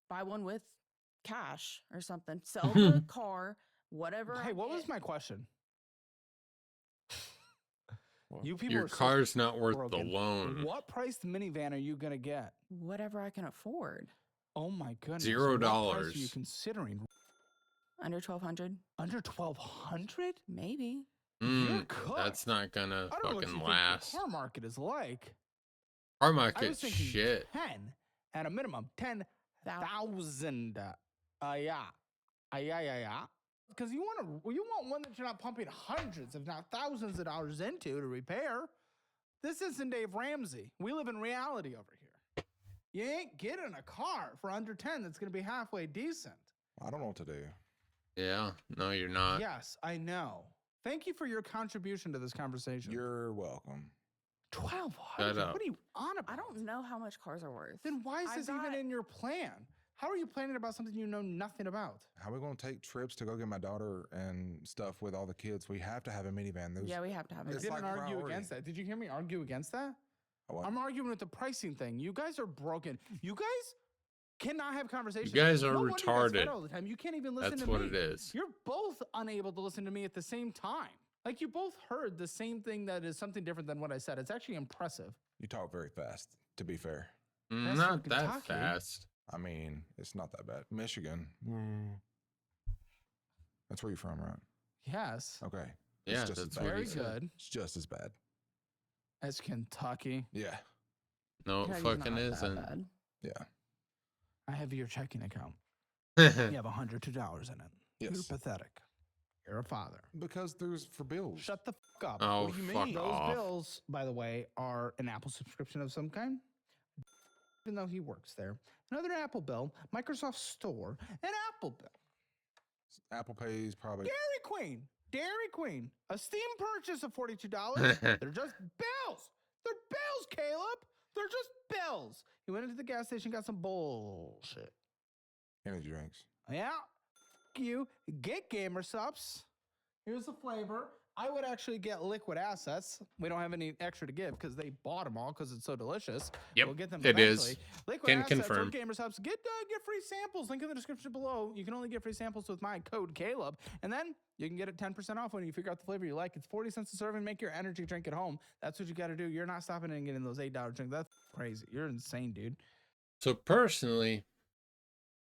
buy one with cash or something. Sell the car, whatever. Hey, I what was get. my question? You people Your are so car's not worth broken. the loan. What price minivan are you going to get? Whatever I can afford. Oh my goodness. $0. What price are you considering? Under 1,200, Under 1,200? maybe. You're cooked. That's not gonna I don't know what you fucking think last. the car market is like. Our I market was thinking shit. 10 at a minimum. 10,000. Yeah. Because you want one that you're not pumping hundreds, if not thousands of dollars into to repair. This isn't Dave Ramsey. We live in reality over here. You ain't getting a car for under 10 that's going to be halfway decent. I don't know what to do. Yeah, no, you're not. Yes, I know. Thank you for your contribution to this conversation. You're welcome. 1,200? up. What are you on about? I don't know how much cars are worth. Then why is I this even got- in your plan? How are you planning about something you know nothing about? How are we going to take trips to go get my daughter and stuff with all the kids? We have to have a minivan. Yeah, we have to have I it. It's didn't like argue priority. against that. Did you hear me argue against that? What? I'm arguing with the pricing thing. You guys are broken. You guys cannot have conversations. guys are No wonder you guys retarded. fight all the time. You can't even listen That's to what me. it is. You're both unable to listen to me at the same time. Like you both heard the same thing that is something different than what I said. It's actually impressive. You talk very fast, to be fair. That's Not from that Kentucky. fast. I mean, it's not that bad. Michigan. That's where you're from, right? Yes. Okay. Yeah, It's just as that's bad. what Very he said. good. It's just as bad. As Kentucky. Yeah. No, it Kentucky's fucking not that isn't. bad. Yeah. I have your checking account. You have $102 in it. You're Yes. pathetic. You're a father. Because there's for bills. Shut the fuck up. Oh, What do you fuck mean? Those off. bills, by the way, are an Apple subscription of some kind. Even though he works there. Another Apple bill, Microsoft Store, an Apple bill. Apple Pay's probably. Dairy Queen. A Steam purchase of $42. They're just bills. They're bills, Caleb. They're just bills. He went into the gas station, got some bullshit. Energy drinks. Yeah. F you. Get Gamer Subs. Here's the flavor. I would actually get Liquid Assets. We don't have any extra to give because they bought them all because it's so delicious. Yep, We'll get them it is. eventually. Liquid Can Assets confirm. or Gamer Subs. Get free samples. Link in the description below. You can only get free samples with my code Caleb. And then you can get it 10% off when you figure out the flavor you like. It's 40 cents a serving. Make your energy drink at home. That's what you got to do. You're not stopping and getting those $8 drinks. That's crazy. You're insane, dude. So personally,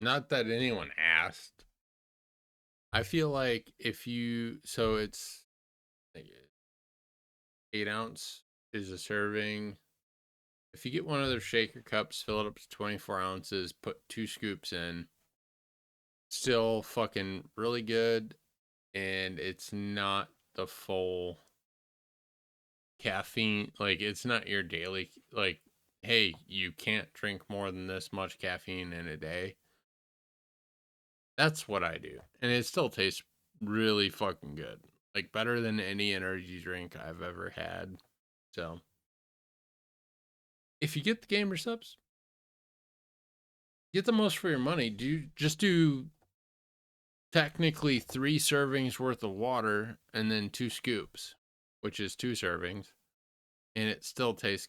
Not that anyone asked. I feel like if you, so it's like 8 ounce is a serving. If you get one of their shaker cups, fill it up to 24 ounces, put 2 scoops in, still fucking really good. And it's not the full caffeine. Like, it's not your daily, like, hey, you can't drink more than this much caffeine in a day. That's what I do. And it still tastes really fucking good. Like, better than any energy drink I've ever had. So, if you get the gamer subs, get the most for your money. Do technically 3 servings worth of water and then 2 scoops, which is 2 servings, and it still tastes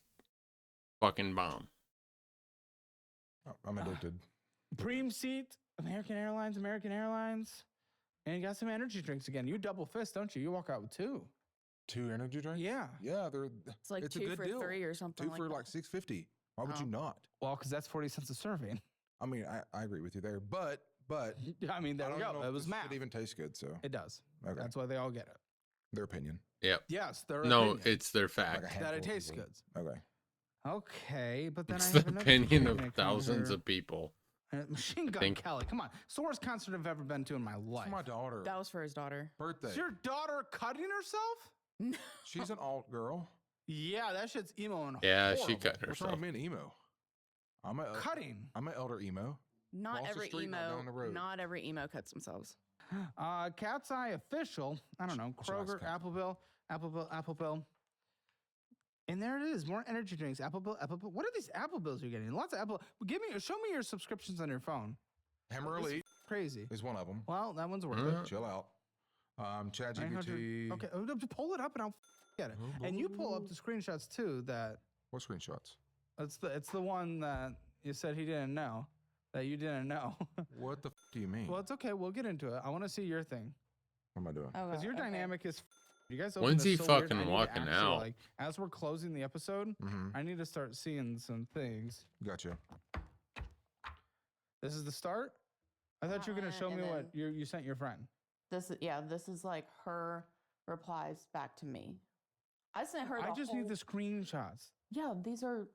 fucking bomb. Oh, I'm addicted. Preem seat, American Airlines, and you got some energy drinks again. You double fist, don't you? You walk out with 2. 2 energy drinks? Yeah. Yeah, It's like a 2 good for deal. 3 or something 2 like for that. like $6.50. Why would you Oh. not? Well, because that's 40 cents a serving. I mean, I agree with you there, but I mean, there I we don't go. know It if was this math. shit even tastes good. So It does. okay, That's why they all get it. their opinion. Yep. Yes, their No, opinion. it's their Like fact. a that handful it of tastes people. good. Okay. Okay, but then It's I the have another opinion of picnic from thousands her. of people. Machine Gun Think- Kelly. Come on. It's the worst concert I've ever been to in my It's life. for my daughter. That was for his daughter. Birthday. Is your daughter cutting herself? No. She's an alt girl. Yeah, that shit's emo and Yeah, horrible. she cut What's wrong herself. with being emo? I'm a Cutting. I'm an elder emo. Not Across the every street, not emo. down the road. Not every emo cuts themselves. Cat's Eye Official. I don't know. She likes Kroger, Cat's Appleville. And there it is. More energy drinks. Appleville. What are these Apple bills you're getting? Lots of Apple. Show me your subscriptions on your phone. Hammer This is Elite crazy. is one of them. Well, that one's worth Uh, it. Chill out. Chat 900 GPT. Okay, pull it up and I'll get it. And you pull up the screenshots too. That What screenshots? it's the one that you said he didn't know. That you didn't know. What the do you mean? Well, it's okay. We'll get into it. I want to see your thing What am I doing? because your dynamic is. You guys. When's opened he this so weird, fucking I need to walking actually, out? Like, as we're closing the episode, Mm-hmm. I need to start seeing some things. Gotcha. This is the start. I thought you were gonna show me And what you sent your friend. This is like her replies back to me. I sent her. I just need the screenshots. Yeah, these are.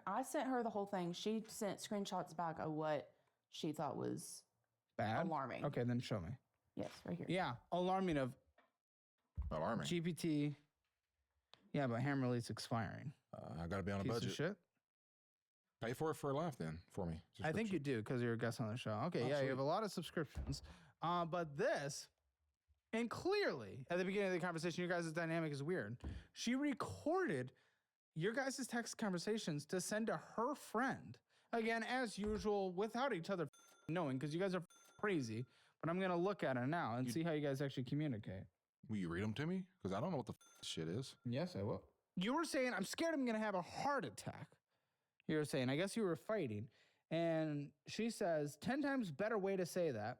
I sent her the whole thing. She sent screenshots back of what she thought was Bad. alarming. Okay, then show me. Yes, right here. Yeah, alarming of Alarming. GPT. Yeah, but Hammer Elite's expiring. I got to be on a Piece budget. of shit. Pay for it for a laugh then for me. I think you do because you're a guest on the show. Okay, Oh, yeah, you sweet. have a lot of subscriptions. But this, and clearly at the beginning of the conversation, your guys' dynamic is weird. She recorded your guys' text conversations to send to her friend. Again, as usual, without each other knowing, because you guys are crazy. But I'm gonna look at it now and see how you guys actually communicate. Will you read them to me? Because I don't know what the shit is. Yes, I will. You were saying, I'm scared I'm going to have a heart attack. You were saying, I guess you were fighting. And she says, 10 times better way to say that.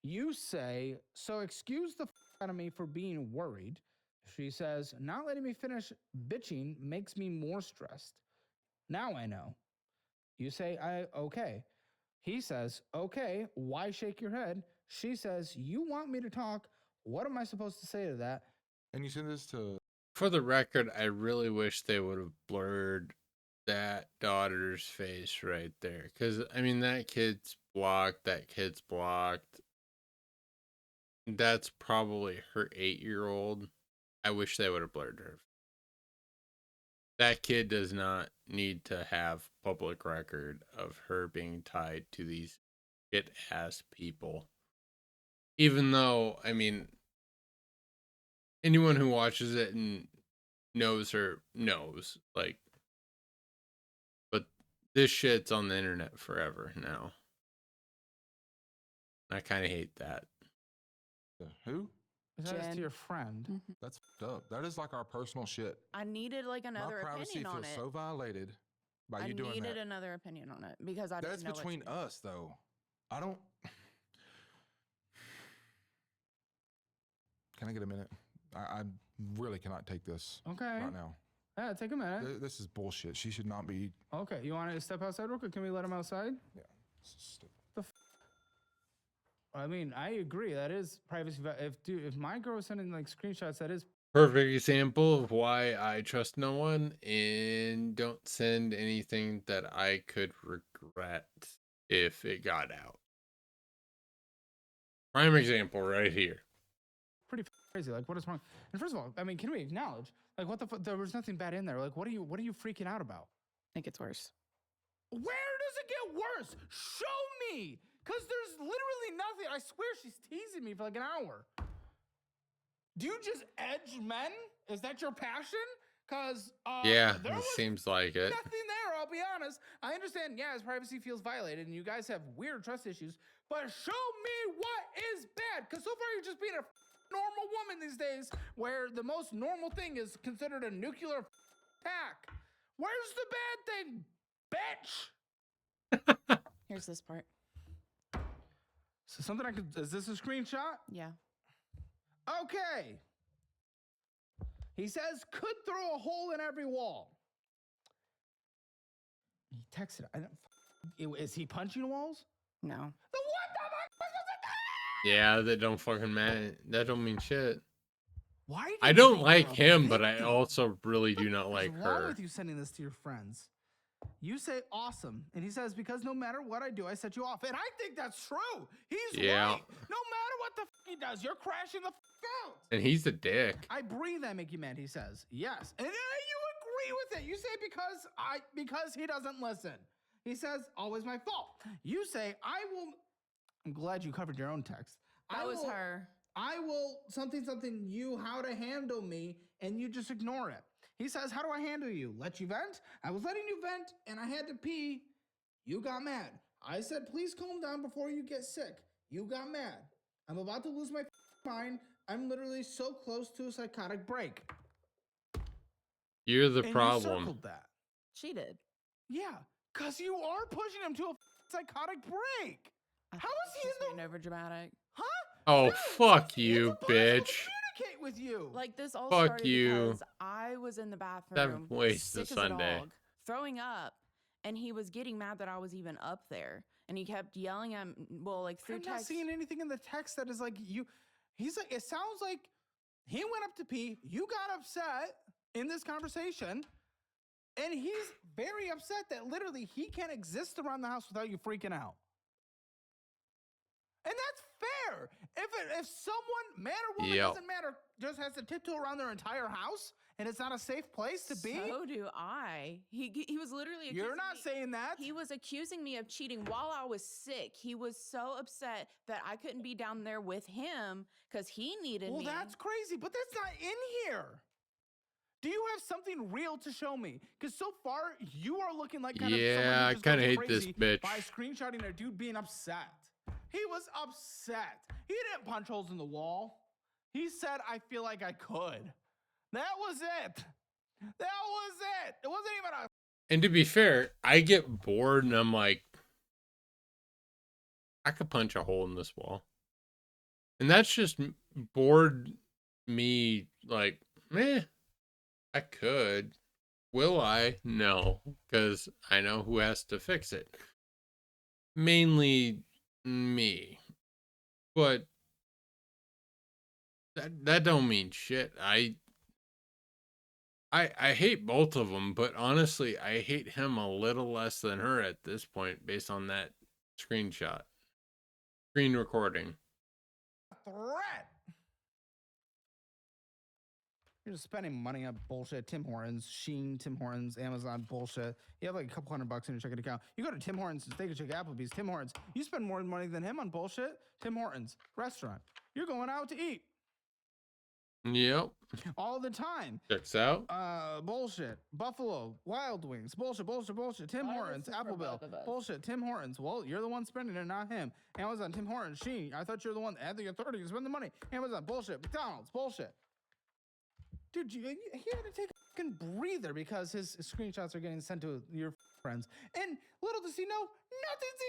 You say, so excuse the out of me for being worried. She says, not letting me finish bitching makes me more stressed. Now I know. You say, okay. He says, okay, why shake your head? She says, you want me to talk. What am I supposed to say to that? And you send this to For the record, I really wish they would have blurred that daughter's face right there. Because, I mean, that kid's blocked. That's probably her 8-year-old. I wish they would have blurred her. That kid does not need to have public record of her being tied to these shit-ass people. Even though, I mean, anyone who watches it and knows her knows, like, but this shit's on the internet forever now. I kind of hate that. who? That is Jen. to your friend. That's fucked up. That is like our personal shit. I needed like another My privacy opinion on feels it. so violated by I you doing needed that. another opinion on it because I That's didn't know what between to do. us, though. I don't. Can I get a minute? I really cannot take this Okay. right now. Yeah, take a minute. This is bullshit. She should not be. Okay, you want to step outside real quick? Can we let him outside? Yeah. This is stupid. The I mean, I agree. That is privacy. If my girl was sending like screenshots, that is Perfect example of why I trust no one and don't send anything that I could regret if it got out. Prime example right here. pretty crazy. Like, what is wrong? And first of all, I mean, can we acknowledge like what the there was nothing bad in there? Like, what are you freaking out about? I think it's worse. Where does it get worse? Show me, cause there's literally nothing. I swear she's teasing me for like an hour. Do you just edge men? Is that your passion? Cause Yeah, there it was seems like it. nothing there. I'll be honest. I understand. Yeah, his privacy feels violated, and you guys have weird trust issues. But show me what is bad, because so far you're just being a normal woman these days, where the most normal thing is considered a nuclear attack. Where's the bad thing, bitch? Here's this part. So something I could. Is this a screenshot? Yeah. Okay. He says, could throw a hole in every wall. He texted. Is he punching walls? No. The what the fuck was supposed to do? Yeah, that don't fucking matter. That don't mean shit. Why? do I you don't think like you're a him, but I victim? also really do not What's like wrong her. with you sending this to your friends? You say awesome, and he says because no matter what I do, I set you off, and I think that's true. He's Yeah. right. No matter what the he does, you're crashing the out. And he's a dick. I breathe, I make you mad. He says yes, and you agree with it. You say because he doesn't listen. He says always my fault. You say I will. I'm glad you covered your own text. That was her. I will something you how to handle me, and you just ignore it. He says, how do I handle you? Let you vent? I was letting you vent, and I had to pee. You got mad. I said, please calm down before you get sick. You got mad. I'm about to lose my mind. I'm literally so close to a psychotic break. You're the And you problem. circled that. She did. Yeah, because you are pushing him to a psychotic break. I How think is he she's in the... being over dramatic. Huh? Oh, No, fuck it's you, impossible to bitch. communicate with you. Like this all Fuck started you. because I was in the bathroom, waste sick of as a Sunday. dog, throwing up, and he was getting mad that I was even up there, and he kept yelling at like through I'm not text. seeing anything in the text that is like you. He's like, it sounds like he went up to pee. You got upset in this conversation, and he's very upset that literally he can't exist around the house without you freaking out. And that's fair. If someone, man or woman, Yep. doesn't matter, just has to tiptoe around their entire house and it's not a safe place to be. So do I. He was literally. You're accusing not me- saying that. He was accusing me of cheating while I was sick. He was so upset that I couldn't be down there with him because he needed Well, me. that's crazy, but that's not in here. Do you have something real to show me? Because so far, you are looking like kind of someone Yeah, who I just kind of goes hate this crazy bitch. by screenshotting a dude being upset. He was upset. He didn't punch holes in the wall. He said, I feel like I could. That was it. That was it. It wasn't even a... And to be fair, I get bored and I'm like, I could punch a hole in this wall. And that's just bored me like, meh, I could. Will I? No, because I know who has to fix it. Mainly me. But that don't mean shit. I hate both of them, but honestly, I hate him a little less than her at this point based on that screenshot. Screen recording. threat. You're just spending money on bullshit. Tim Hortons, Sheen, Tim Hortons, Amazon bullshit. You have like a couple $100 in your checking account. You go to Tim Hortons, Steak and Shake, Applebee's, Tim Hortons. You spend more money than him on bullshit. Tim Hortons, restaurant. You're going out to eat Yep. all the time. Checks out. Bullshit. Buffalo, Wild Wings, bullshit. Tim Why Hortons, this is for Appleville, both of us? bullshit. Tim Hortons. Well, you're the one spending it, not him. Amazon, Tim Hortons, Sheen. I thought you're the one at the authority to spend the money. Amazon, bullshit. McDonald's, bullshit. Dude, he had to take a fucking breather because his screenshots are getting sent to your friends. And little does he know, nothing's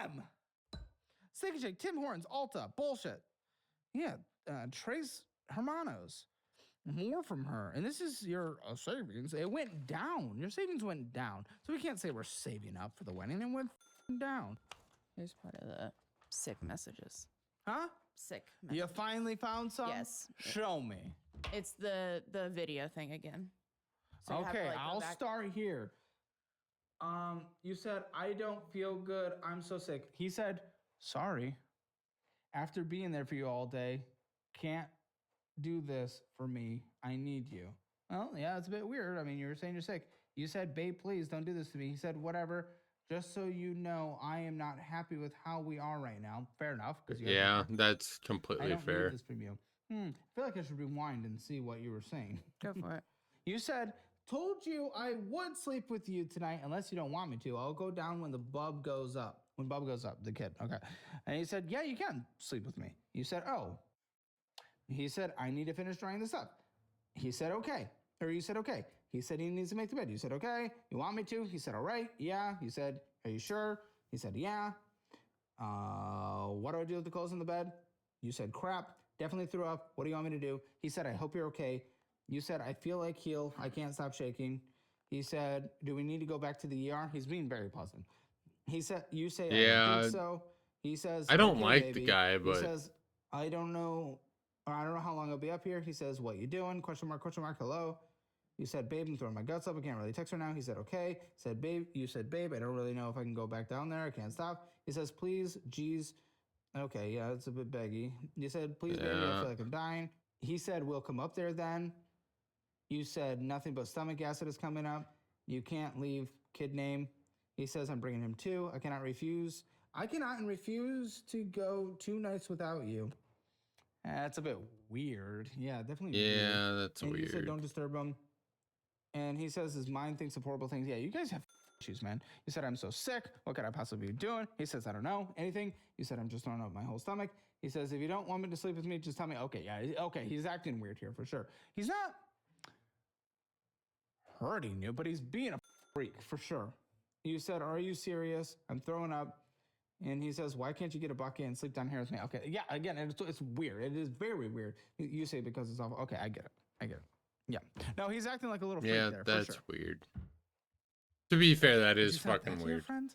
even in them. Steak and Shake, Tim Hortons, Ulta, bullshit. Yeah, Trace Hermanos. More from her. And this is your savings. It went down. Your savings went down. So we can't say we're saving up for the wedding. It went down. Here's part of that. Sick messages. Huh? Sick You messages. finally found some? Yes. Show me. It's the video thing again. So you have to, Okay, like, go I'll back- start here. You said, I don't feel good. I'm so sick. He said, sorry. After being there for you all day, can't do this for me. I need you. Well, yeah, it's a bit weird. I mean, you were saying you're sick. You said, babe, please don't do this to me. He said, whatever. Just so you know, I am not happy with how we are right now. Fair enough. Yeah, that's I completely don't fair. need this from you. I feel like I should rewind and see what you were saying. Go for it. You said, told you I would sleep with you tonight unless you don't want me to. I'll go down when the bub goes up. When Bub goes up, the kid. Okay. And he said, yeah, you can sleep with me. You said, oh. He said, I need to finish drying this up. He said, okay. Or you said, okay. He said he needs to make the bed. You said, okay. You want me to? He said, all right. Yeah. He said, are you sure? He said, yeah. What do I do with the clothes in the bed? You said, crap. Definitely threw up. What do you want me to do? He said, I hope you're okay. You said, I feel like heel. I can't stop shaking. He said, do we need to go back to the ER? He's being very pleasant. He said, you say, I don't Yeah, think so. He says, I don't "Okay, like the baby." guy, He but says, I don't know how long I'll be up here. He says, what you doing? Question mark, hello. You said, babe, I'm throwing my guts up. I can't really text her now. He said, okay. Said, babe, you said, babe, I don't really know if I can go back down there. I can't stop. He says, please, geez. Okay, yeah, it's a bit beggy. You said, please, baby, I Yeah. feel like I'm dying. He said, we'll come up there then. You said, nothing but stomach acid is coming up. You can't leave. Kid name. He says, I'm bringing him too. I cannot refuse. I cannot refuse to go 2 nights without you. That's a bit weird. Yeah, definitely weird. yeah, that's And you said, weird. don't disturb him. And he says his mind thinks of horrible things. Yeah, you guys have issues, man. You said, I'm so sick. What could I possibly be doing? He says, I don't know. Anything? You said, I'm just throwing up my whole stomach. He says, if you don't want me to sleep with me, just tell me. Okay, yeah, okay. He's acting weird here for sure. He's not hurting you, but he's being a freak for sure. You said, are you serious? I'm throwing up. And he says, why can't you get a bucket and sleep down here with me? Okay, yeah, again, it's weird. It is very weird. You say because it's awful. Okay, I get it. Yeah. No, he's acting like a little freak Yeah, there, that's for sure. weird. To be fair, that Did is you sound fucking that to your weird. friend?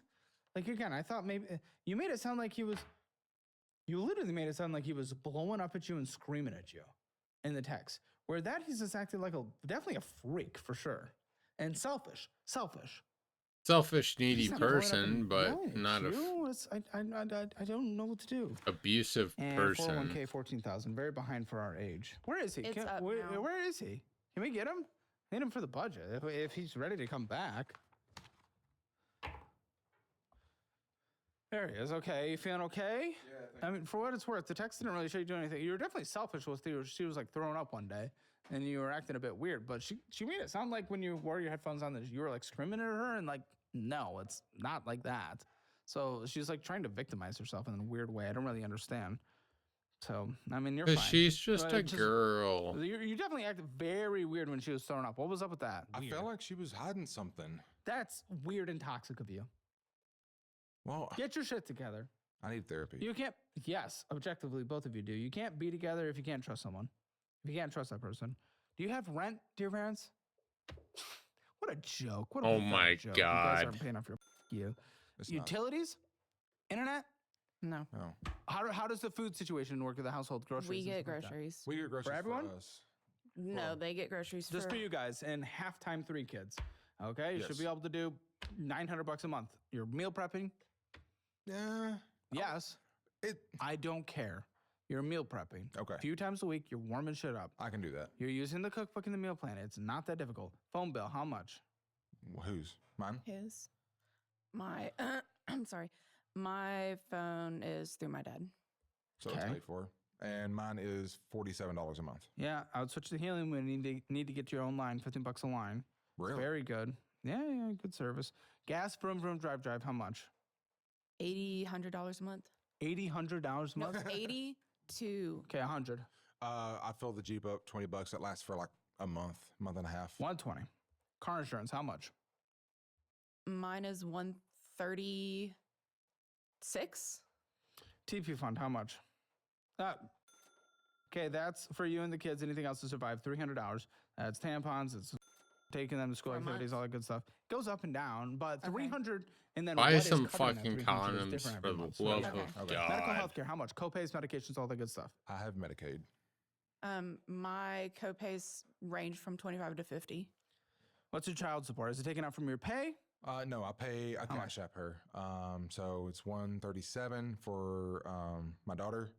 Like, again, I thought maybe you made it sound like you literally made it sound like he was blowing up at you and screaming at you in the text. Where that he's just acting like definitely a freak for sure. And selfish. Selfish, needy He's not blowing up person, and but yelling at not a you. I don't know what to do. abusive And person. 401k 14,000, very behind for our age. Where is he? It's up now. Where is he? Can we get him? Need him for the budget if he's ready to come back. There he is. Okay, you feeling okay? Yeah. I mean, for what it's worth, the text didn't really show you doing anything. You were definitely selfish with you. She was like throwing up one day, and you were acting a bit weird. But she made it sound like when you wore your headphones on that you were like screaming at her, and like, no, it's not like that. So she's like trying to victimize herself in a weird way. I don't really understand. So I mean, you're fine. Because she's just But a girl. You definitely acted very weird when she was throwing up. What was up with that? I Weird. felt like she was hiding something. That's weird and toxic of you. Well, Get your shit together. I need therapy. You can't, yes, objectively, both of you do. You can't be together if you can't trust someone. If you can't trust that person. Do you have rent, dear parents? What a joke. What a Oh pathetic my joke. You guys God. aren't paying off your you. It's not. Utilities? Internet? No. No. How does the food situation work with the household groceries? We and get stuff like that? groceries. We get groceries everyone? for us. No, Well, they get groceries Just for for you guys and halftime 3 kids. Okay? You should Yes. be able to do $900 a month. You're meal prepping? Yeah. Yes. It. I don't care. You're meal prepping. Okay. A few times a week, you're warming shit up. I can do that. You're using the cookbook and the meal plan. It's not that difficult. Phone bill, how much? Whose? Mine? his. My, I'm sorry. My phone is through my dad. So it's Okay. paid for. And mine is $47 a month. Yeah, I would switch to helium when you need to get your own line, $15 a line. Really? Very good. Yeah, good service. Gas, vroom, drive, how much? $100 a month. $100 a No, month? 80 to Okay, 100. I filled the Jeep up $20. That lasts for like a month and a half. 120. Car insurance, how much? mine is 136. TP fund, how much? Okay, that's for you and the kids. Anything else to survive? $300. That's tampons. It's taking them to school For a activities, month. all that good stuff. Goes up and down, but Okay. 300 and then Buy what is some covering that fucking 300 is condoms different for every the month. So, love yeah. Okay. of Okay. God. Medical, healthcare, how much? Copays, medications, all that good stuff. I have Medicaid. My copays range from 25 to 50. What's your child support? Is it taken out from your pay? No, I How much? cash app her. So it's 137 for my daughter,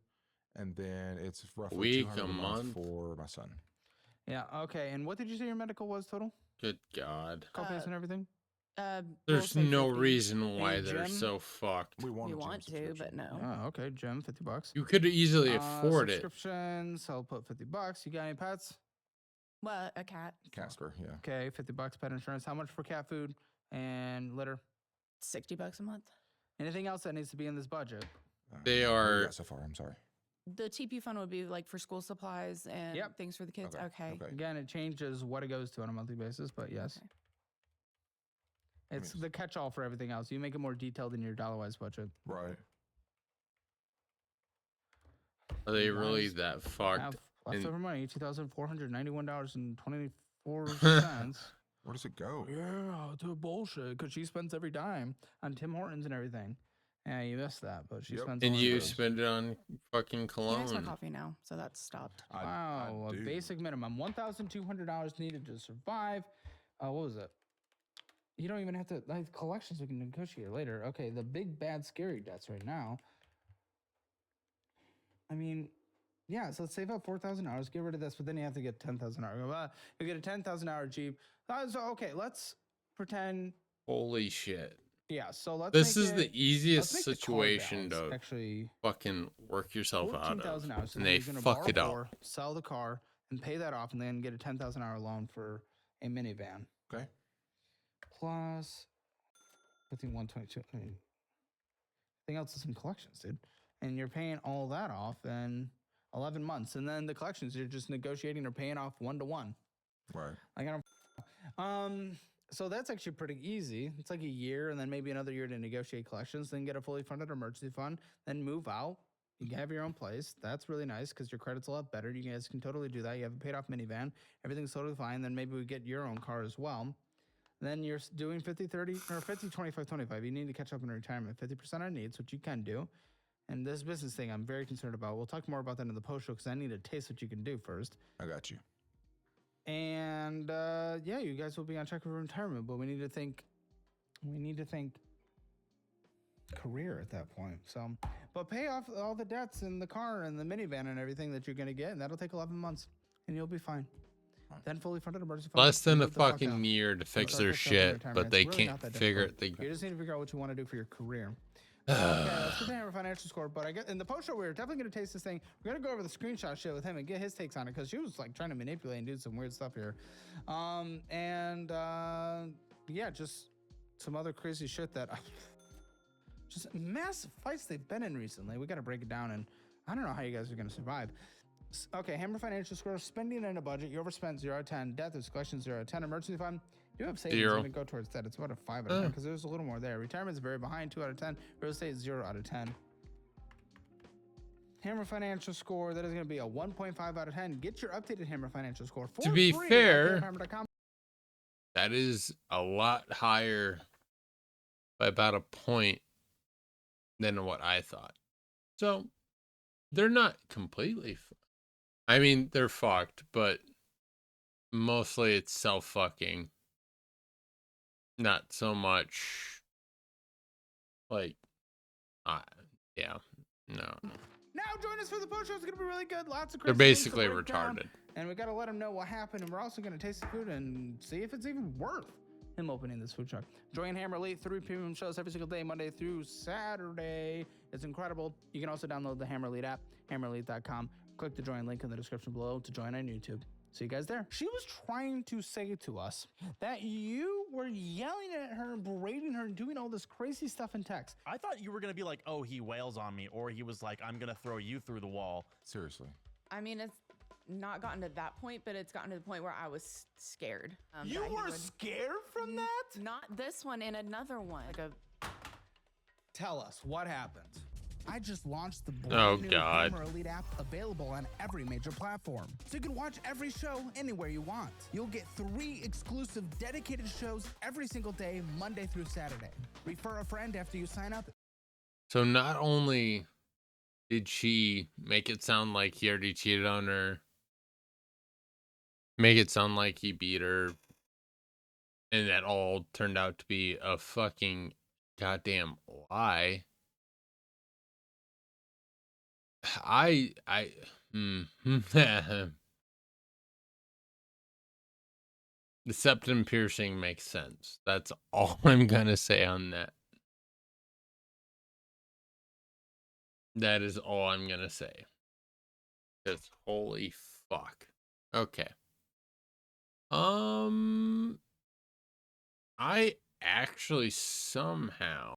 and then it's roughly Week, 200 a month? for my son. Yeah. Okay. And what did you say your medical was total? Good God. Copays and everything? We'll There's say no 50. reason why Hey, they're Jim? so fucked. We want We a gym want to, but subscription. no. Oh, okay. Jim, $50. You could easily afford it. Subscriptions. I'll put $50. You got any pets? Well, a cat. Casper, yeah. Okay, $50 pet insurance. How much for cat food and litter? $60 a month. Anything else that needs to be in this budget? They What do are- you got so far? I'm sorry. The TP fund would be like for school supplies and Yep. things for the kids. Okay. Okay. Again, it changes what it goes to on a monthly basis, but yes. Okay. It's the catch-all for everything else. You make it more detailed in your dollar-wise budget. Right. Are they You really guys that fucked? Have And- leftover money, $2,491.24. Where does it go? Yeah, to bullshit, because she spends every dime on Tim Hortons and everything. Yeah, you missed that, but she Yep. spends. And all of you those. spend it on fucking He makes my cologne. coffee now, so that's stopped. Wow, a do. basic minimum, $1,200 needed to survive. What was it? You don't even have to like collections. We can negotiate later. Okay, the big bad scary debts right now. I mean, yeah. So let's save up $4,000. Get rid of this, but then you have to get $10,000. You get a $10,000 Jeep. So okay, let's pretend. Holy shit. Yeah. So let's. This make is it- the easiest let's make the car situation balance to actually fucking work yourself out of. $14,000. So And then they he's gonna fuck borrow it up. $4,000, sell the car, and pay that off, and then get a $10,000 loan for a minivan. Okay. Plus, I think 122. I mean, everything else is in collections, dude. And you're paying all that off in 11 months, and then the collections you're just negotiating or paying off 1-to-1. Right. I got so that's actually pretty easy. It's like a year and then maybe another year to negotiate collections, then get a fully funded emergency fund, then move out. You have your own place. That's really nice because your credit's a lot better. You guys can totally do that. You have a paid off minivan. Everything's totally fine. Then maybe we get your own car as well. Then you're doing 50-30 or 50-25-25. You need to catch up in retirement. 50% on needs, which you can do. And this business thing I'm very concerned about. We'll talk more about that in the post show because I need to taste what you can do first. I got you. And yeah, you guys will be on track for retirement, but we need to think career at that point. So, but pay off all the debts in the car and the minivan and everything that you're going to get, and that'll take 11 months, and you'll be fine. Then fully funded emergency fund. Less than a move the fuck fucking out. year to fix So their that's up in shit, retirement. but It's they really not can't that figure it. difficult. They You just need to figure out what you want to do for your career. Okay, let's get to your financial score. But I get in the post show, we're definitely going to taste this thing. We're going to go over the screenshot shit with him and get his takes on it because she was like trying to manipulate and do some weird stuff here. Yeah, just some other crazy shit that just massive fights they've been in recently. We got to break it down, and I don't know how you guys are going to survive. Okay, Hammer financial score, spending in a budget. You overspent 0 out of 10. Death is collection 0 out of 10. Emergency fund, you have savings. 0. Going to go towards that. It's about a 5 out of 10 because there's a little more there. Retirement's very behind, 2 out of 10. Real estate 0 out of 10. Hammer financial score, that is going to be a 1.5 out of 10. Get your updated Hammer financial score for To be free fair, at hammer.com. That is a lot higher by about a point than what I thought. So they're not completely. I mean, they're fucked, but mostly it's self-fucking. Not so much like, yeah, no. Now join us for the post show. It's going to be really good. Lots of They're crazy things to basically break down. retarded. And we got to let him know what happened. And we're also going to taste the food and see if it's even worth him opening this food truck. Join Hammer Elite, 3 premium shows every single day, Monday through Saturday. It's incredible. You can also download the Hammer Elite app, hammerelite.com. Click the join link in the description below to join on YouTube. See you guys there. She was trying to say to us that you were yelling at her, berating her, and doing all this crazy stuff in text. I thought you were going to be like, oh, he wails on me, or he was like, I'm going to throw you through the wall. Seriously. I mean, it's not gotten to that point, but it's gotten to the point where I was scared. You that he were would- scared from that? Not this one, in another one. Like a Tell us what happened. I just launched the Oh, brand new God. Gamer Elite app available on every major platform. So you can watch every show anywhere you want. You'll get 3 exclusive dedicated shows every single day, Monday through Saturday. Refer a friend after you sign up. So not only did she make it sound like he already cheated on her, make it sound like he beat her, and that all turned out to be a fucking goddamn lie. The septum piercing makes sense. That's all I'm gonna say on that. That is all I'm gonna say. Because holy fuck. Okay. I actually somehow